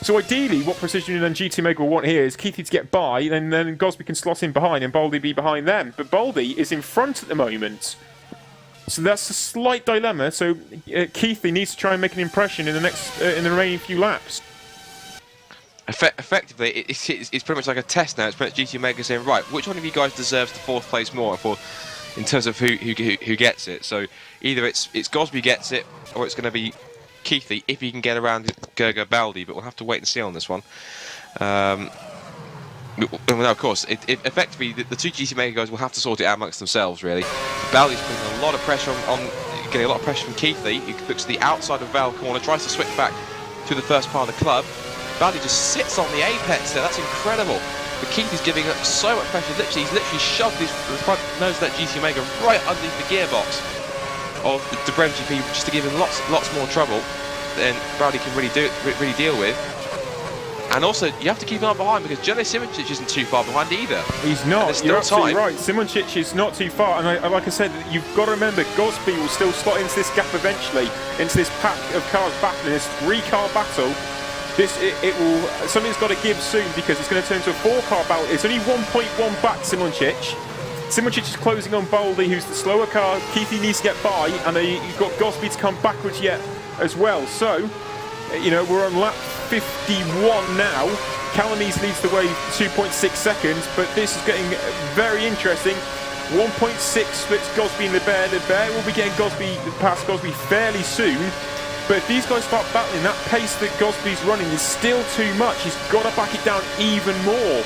So ideally, what Precision and GT Omega will want here is Keithley to get by, and then Gosby can slot in behind and Baldi be behind them. But Baldi is in front at the moment. So that's a slight dilemma. So Keithley needs to try and make an impression in the remaining few laps. Effectively, it's pretty much like a test now. It's pretty much GT Omega saying, right, which one of you guys deserves the 4th place more in terms of who gets it. So either it's Gosby gets it, or it's going to be Keithley if he can get around Gergo Baldi. But we'll have to wait and see on this one. Well, of course, effectively the two GT Mega guys will have to sort it out amongst themselves. Really, Baldy's putting a lot of pressure on getting a lot of pressure from Keithley. He looks to the outside of Val corner, tries to switch back to the first part of the club. Baldy just sits on the apex there. That's incredible. But Keithley's giving up so much pressure. He's literally shoved his front nose of that GT Omega right underneath the gearbox of the Brem GP, just to give him lots more trouble than Baldy can really deal with. And also, you have to keep an eye behind because Jelly Simoncic isn't too far behind either. He's not. You're absolutely right. Simoncic is not too far. And like I said, you've got to remember, Gosby will still slot into this gap eventually, into this pack of cars battling, this 3-car battle. Something's got to give soon because it's going to turn to a 4-car battle. It's only 1.1 back, Simoncic. Simoncic is closing on Baldy, who's the slower car. Keithley needs to get by, and you've got Gosby to come backwards yet as well. So, we're on lap 51 now. Calamese leads the way 2.6 seconds, but this is getting very interesting. 1.6 splits Gosby and LeBaire. LeBaire will be getting past Gosby fairly soon. But if these guys start battling, that pace that Gosby's running is still too much. He's got to back it down even more.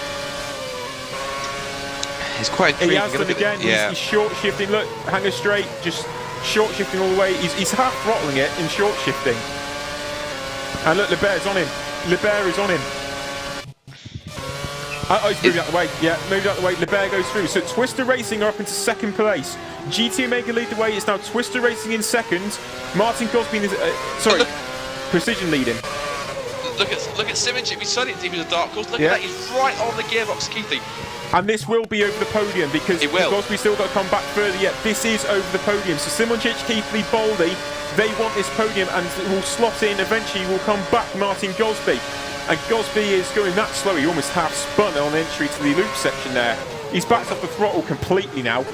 It's quite intriguing. He has done again. He's short shifting. Look, hanger straight, just short shifting all the way. He's half throttling it in short shifting. And look, LeBaire's on him. LeBaire is on him. He's moved out the way. Yeah, moved out the way. LeBaire goes through. So Twister Racing are up into second place. GT Omega lead the way. It's now Twister Racing in second. Martin Gosby in Precision leading. Look at Simoncic. We said it was a dark horse. Look at that. He's right on the gearbox, Keithley. And this will be over the podium because Gosby still got to come back further yet. This is over the podium. So Simoncic, Keithley, Baldy, they want this podium and will slot in. Eventually will come back Martin Gosby. And Gosby is going that slow. He almost half spun on entry to the loop section there. He's backed off the throttle completely now.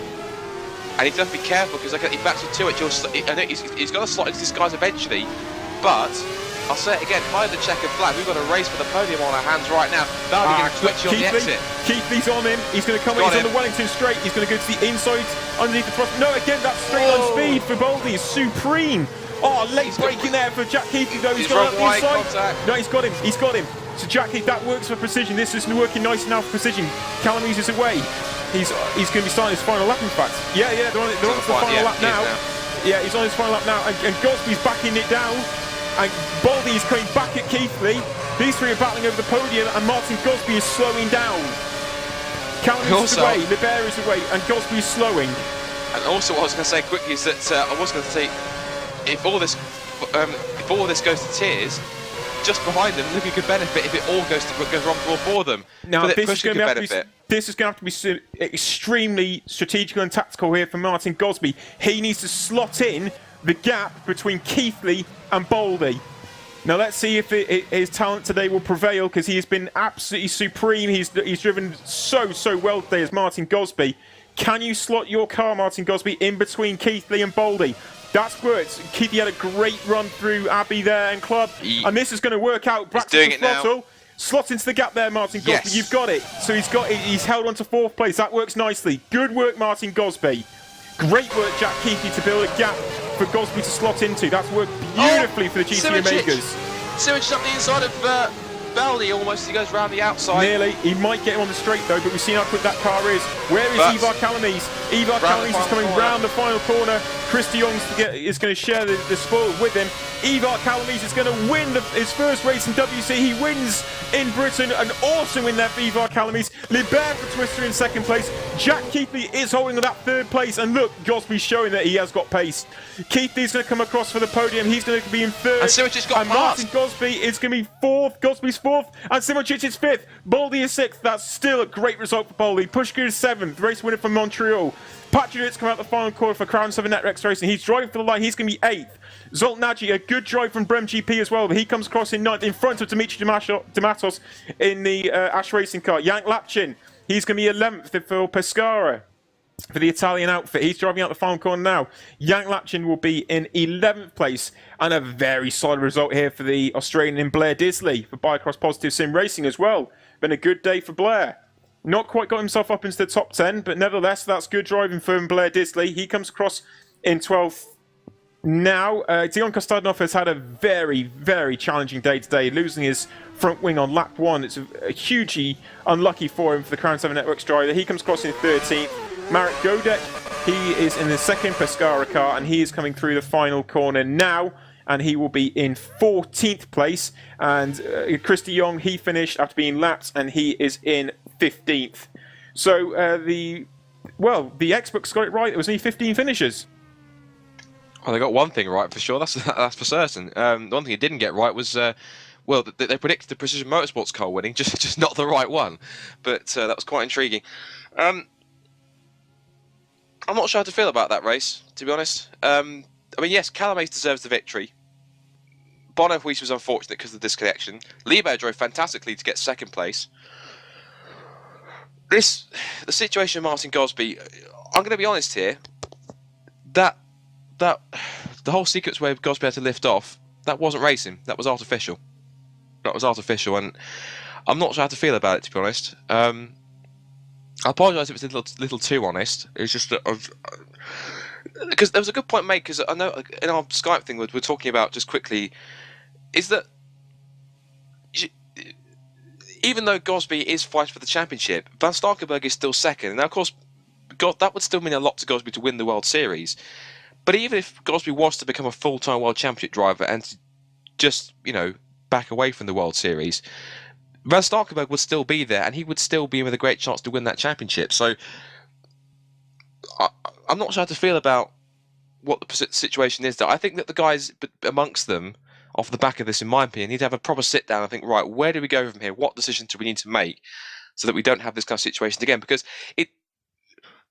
And he's got to be careful because he backs with 2 I know he's got to slot into this guys eventually, but I'll say it again, by the checkered flag, we've got a race for the podium on our hands right now. Baldy going to twitch on the exit. Keithley's on him. He's going to come in. He's on the Wellington straight. He's going to go to the inside underneath the thrust. No, again, that straight line speed for Baldy is supreme. Oh, late braking there for Jack Keithley though. He's gone out the inside. Contact. No, he's got him. He's got him. So Jack Keithley, that works for precision. This is working nice now for precision. Calamese is away. He's going to be starting his final lap, in fact. Yeah, they're on the final lap now. Yeah, he's on his final lap now. And Gosby's backing it down. And Baldy is coming back at Keithley. These three are battling over the podium, and Martin Gosby is slowing down. Calamese is away, LeBaire is away, and Gosby is slowing. And also, what I was going to say quickly is that I was going to say, if all this goes to tears, just behind them, look, it could benefit if it all goes wrong for all 4 of them. Now, this is going to have to be extremely strategical and tactical here for Martin Gosby. He needs to slot in the gap between Keithley and Baldy. Now let's see if his talent today will prevail, because he has been absolutely supreme. He's driven so well today as Martin Gosby. Can you slot your car, Martin Gosby, in between Keithley and Baldy? That's worked. Keithley had a great run through Abbey there and Club, and this is going to work out. Back to the throttle. Slot into the gap there, Martin Gosby. Yes. You've got it. So he's held on to 4th place. That works nicely. Good work, Martin Gosby. Great work, Jack Keithley, to build a gap for Gosby to slot into. That's worked beautifully for the GT Omegas. Simoncic up the inside of Baldy almost. He goes round the outside. Nearly. He might get him on the straight though, but we've seen how quick that car is. Where is Ivar Calamese? Ivar Calamese is coming round the final corner. Chris de Jong's is going to share the spoil with him. Ivar Calamese is going to win his first race in WC. He wins in Britain and also win that for Ivar Calamese. LeBaire for Twister in 2nd place. Jack Keithley is holding that 3rd place. And look, Gosby's showing that he has got pace. Keithley's going to come across for the podium. He's going to be in 3rd. And Simoncic got Martin Gosby is going to be 4th. Gosby's 4th. And Simoncic is 5th. Baldy is 6th. That's still a great result for Baldy. Pushkin is 7th. Race winner from Montreal. Patriot's come out the final corner for Crown 7 Netrex Racing. He's driving for the line. He's going to be 8th. Zolt Nagy, a good drive from Brem GP as well, but he comes across in 9th in front of Dimitri Damatos in the Ash Racing car. Yank Lapchin, he's going to be 11th for Pescara for the Italian outfit. He's driving out the final corner now. Yank Lapchin will be in 11th place, and a very solid result here for the Australian in Blair Disley for Bicross Positive Sim Racing as well. Been a good day for Blair. Not quite got himself up into the top 10, but nevertheless, that's good driving for Blair Disley. He comes across in 12th now, Dion Kostadinov has had a very, very challenging day today, losing his front wing on lap 1. It's a hugely unlucky for him for the Crown 7 Networks driver. He comes across in 13th. Marek Godek, he is in the second Pescara car, and he is coming through the final corner now, and he will be in 14th place. And Christy Young, he finished after being lapped, and he is in 15th. So the X-Books got it right. It was only 15 finishers. Well, they got one thing right for sure. That's for certain. The one thing they didn't get right was, they predicted the Precision Motorsports car winning, just not the right one. But that was quite intriguing. I'm not sure how to feel about that race, to be honest. I mean, yes, Calames deserves the victory. Bono Huis was unfortunate because of the disconnection. Liebherr drove fantastically to get second place. The situation of Martin Gosby, I'm going to be honest here, that the whole sequence where Gosby had to lift off, that wasn't racing. That was artificial. And I'm not sure how to feel about it, to be honest. I apologise if it's a little too honest. It's just that because there was a good point made, because I know in our Skype thing we're talking about just quickly, is that even though Gosby is fighting for the championship, Van Starkenberg is still second. And now, of course, that would still mean a lot to Gosby to win the World Series. But even if Gosby was to become a full-time World Championship driver and to just, back away from the World Series, Van Starkenberg would still be there, and he would still be with a great chance to win that championship. So I'm not sure how to feel about what the situation is. I think that the guys amongst them, off the back of this, in my opinion, need to have a proper sit-down and think, right, where do we go from here? What decisions do we need to make so that we don't have this kind of situation again? Because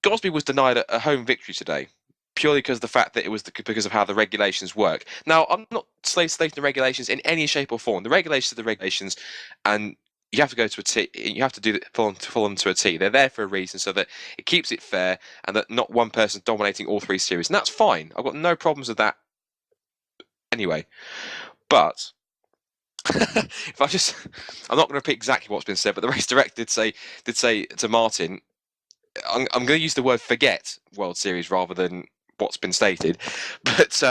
Gosby was denied a home victory today, purely because of the fact that it was because of how the regulations work. Now, I'm not slating the regulations in any shape or form. The regulations are the regulations, and you have to go to a T. You have to follow them to a T. They're there for a reason, so that it keeps it fair and that not one person's dominating all three series, and that's fine. I've got no problems with that. Anyway, but if I'm not going to repeat exactly what's been said, but the race director did say to Martin, I'm going to use the word "forget" World Series rather than what's been stated. But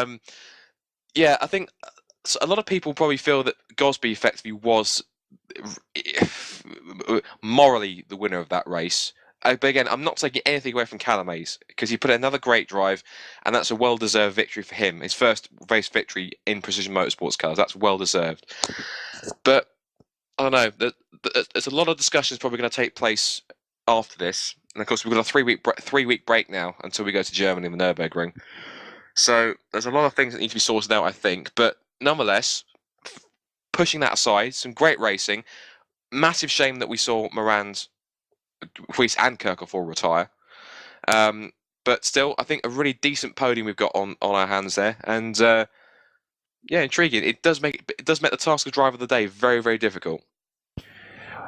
yeah, I think a lot of people probably feel that Gosby effectively was morally the winner of that race. But again, I'm not taking anything away from Calames, because he put in another great drive, and that's a well-deserved victory for him. His first race victory in Precision Motorsports cars. That's well-deserved. But I don't know. There's a lot of discussions probably going to take place after this. And of course, we've got a three-week break now until we go to Germany in the Nürburgring. So there's a lot of things that need to be sorted out, I think. But nonetheless, pushing that aside, some great racing. Massive shame that we saw Morand, Huis and Kirchhoff all retire. But still, I think a really decent podium we've got on our hands there. And yeah, intriguing. It does make the task of driver of the day very, very difficult.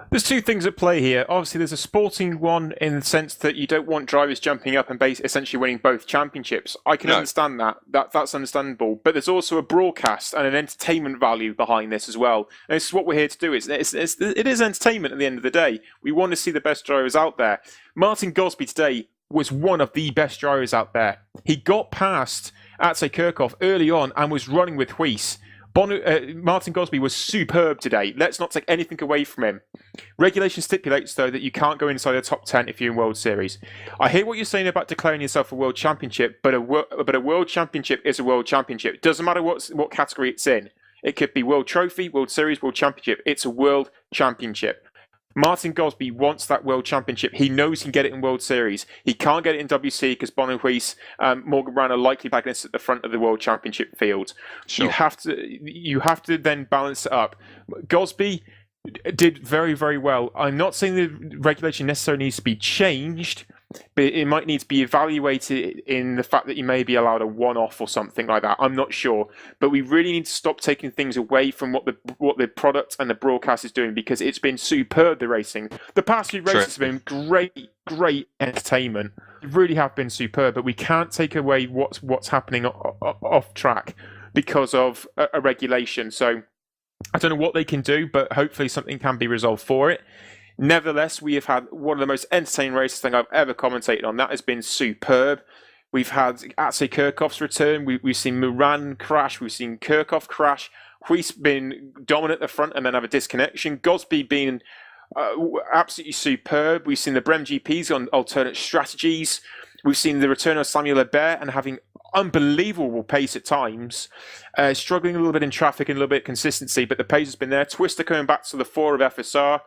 There's two things at play here. Obviously, there's a sporting one in the sense that you don't want drivers jumping up and essentially winning both championships. I can understand that. That's understandable. But there's also a broadcast and an entertainment value behind this as well. And this is what we're here to do. It is entertainment at the end of the day. We want to see the best drivers out there. Martin Gosby today was one of the best drivers out there. He got past Atse Kirchhoff early on and was running with Huis. Martin Gosby was superb today. Let's not take anything away from him. Regulation stipulates, though, that you can't go inside the top 10 if you're in World Series. I hear what you're saying about declaring yourself a World Championship, but a World Championship is a World Championship. It doesn't matter what category it's in. It could be World Trophy, World Series, World Championship. It's a World Championship. Martin Gosby wants that World Championship. He knows he can get it in World Series. He can't get it in WC because Bono Huis, Morgan Brown are likely back at the front of the World Championship field. Sure. You have to then balance it up. Gosby did very, very well. I'm not saying the regulation necessarily needs to be changed, but it might need to be evaluated in the fact that you may be allowed a one-off or something like that. I'm not sure. But we really need to stop taking things away from what the product and the broadcast is doing, because it's been superb, the racing. The past few races have been great entertainment. They really have been superb, but we can't take away what's happening off track because of a regulation. So I don't know what they can do, but hopefully something can be resolved for it. Nevertheless, we have had one of the most entertaining races I think I've ever commentated on. That has been superb. We've had Atse Kirchhoff's return. We've seen Moran crash. We've seen Kirchhoff crash. Huis been dominant at the front and then have a disconnection. Gosby being absolutely superb. We've seen the Brem GPs on alternate strategies. We've seen the return of Samuel Hebert and having unbelievable pace at times. Struggling a little bit in traffic and a little bit of consistency, but the pace has been there. Twister coming back to the fore of FSR.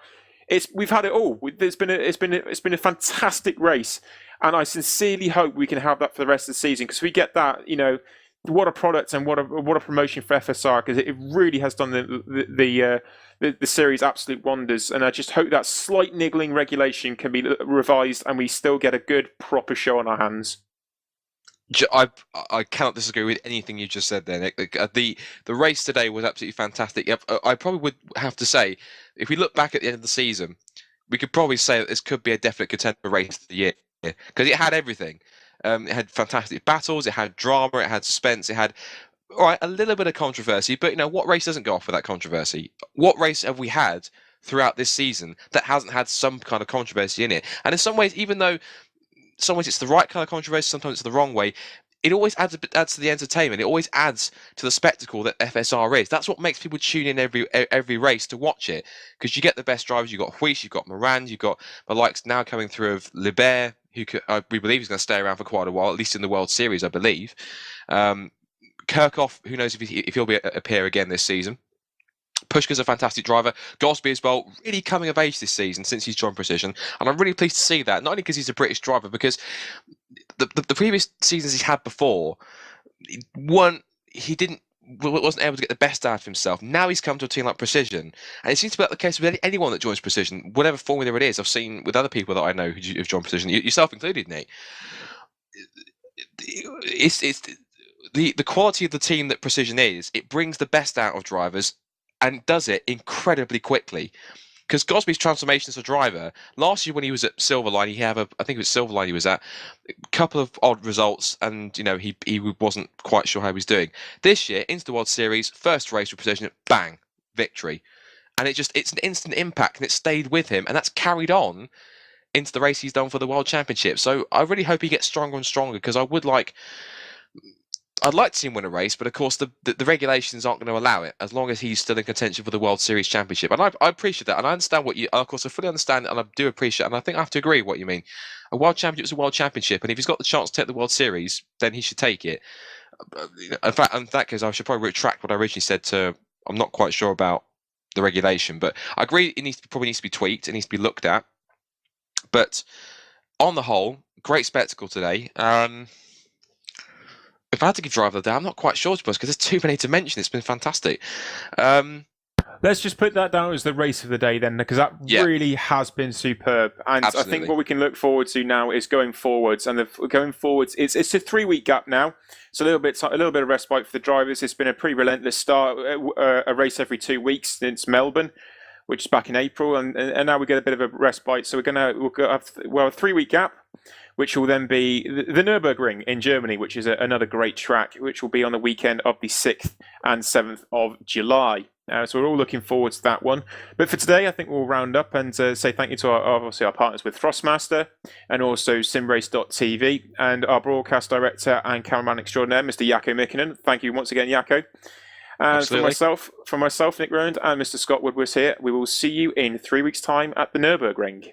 We've had it all. It's been a fantastic race, and I sincerely hope we can have that for the rest of the season, because we get that, what a product and what a promotion for FSR, because it really has done the series absolute wonders. And I just hope that slight niggling regulation can be revised and we still get a good proper show on our hands. I cannot disagree with anything you just said there, Nick. The race today was absolutely fantastic. I probably would have to say, if we look back at the end of the season, we could probably say that this could be a definite contender race of the year, because it had everything. It had fantastic battles, it had drama, it had suspense, it had a little bit of controversy. But what race doesn't go off with that controversy? What race have we had throughout this season that hasn't had some kind of controversy in it? And in some ways, even though some ways it's the right kind of controversy, sometimes it's the wrong way, it always adds to the entertainment. It always adds to the spectacle that FSR is. That's what makes people tune in every race to watch it, because you get the best drivers. You've got Huis, you've got Moran, you've got the likes now coming through of Libert, who we believe is going to stay around for quite a while, at least in the World Series, I believe. Kirchhoff, who knows if he'll appear again this season. Pushka's a fantastic driver. Gosby as well, really coming of age this season since he's joined Precision, and I'm really pleased to see that. Not only because he's a British driver, because the previous seasons he's had before, he wasn't able to get the best out of himself. Now he's come to a team like Precision, and it seems to be the case with anyone that joins Precision, whatever formula it is. I've seen with other people that I know who've joined Precision, yourself included, Nate. It's the quality of the team that Precision is. It brings the best out of drivers and does it incredibly quickly. Because Gosby's transformation as a driver, last year when he was at Silverline, I think it was Silverline he was at, a couple of odd results, and he wasn't quite sure how he was doing. This year, into the World Series, first race with Precision, bang, victory. And it's an instant impact, and it stayed with him, and that's carried on into the race he's done for the World Championship. So I really hope he gets stronger and stronger, because I'd like to see him win a race, but of course the regulations aren't going to allow it as long as he's still in contention for the World Series Championship. And I appreciate that, and I understand of course I fully understand it, and I do appreciate it, and I think I have to agree with what you mean. A World Championship is a World Championship, and if he's got the chance to take the World Series, then he should take it. In fact, in that case, I should probably retract what I originally said I'm not quite sure about the regulation, but I agree it probably needs to be tweaked, it needs to be looked at. But on the whole, great spectacle today. If I had to give driver of the day, I'm not quite sure, to be honest, because there's too many to mention. It's been fantastic. Let's just put that down as the race of the day then, because that really has been superb. And Absolutely. I think what we can look forward to now is going forwards. And going forwards, it's a 3-week gap now. So a little bit of respite for the drivers. It's been a pretty relentless start, a race every 2 weeks since Melbourne, which is back in April, and now we get a bit of a respite. So we'll have a 3-week gap, which will then be the Nürburgring in Germany, which is another great track, which will be on the weekend of the 6th and 7th of July. So we're all looking forward to that one. But for today, I think we'll round up and say thank you to our partners with Thrustmaster and also simrace.tv, and our broadcast director and cameraman extraordinaire, Mr. Jaakko Mikkonen. Thank you once again, Jaakko. And from myself, Nick Rowland, and Mr. Scott Woodwiss here, we will see you in 3 weeks' time at the Nürburgring.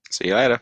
See you later.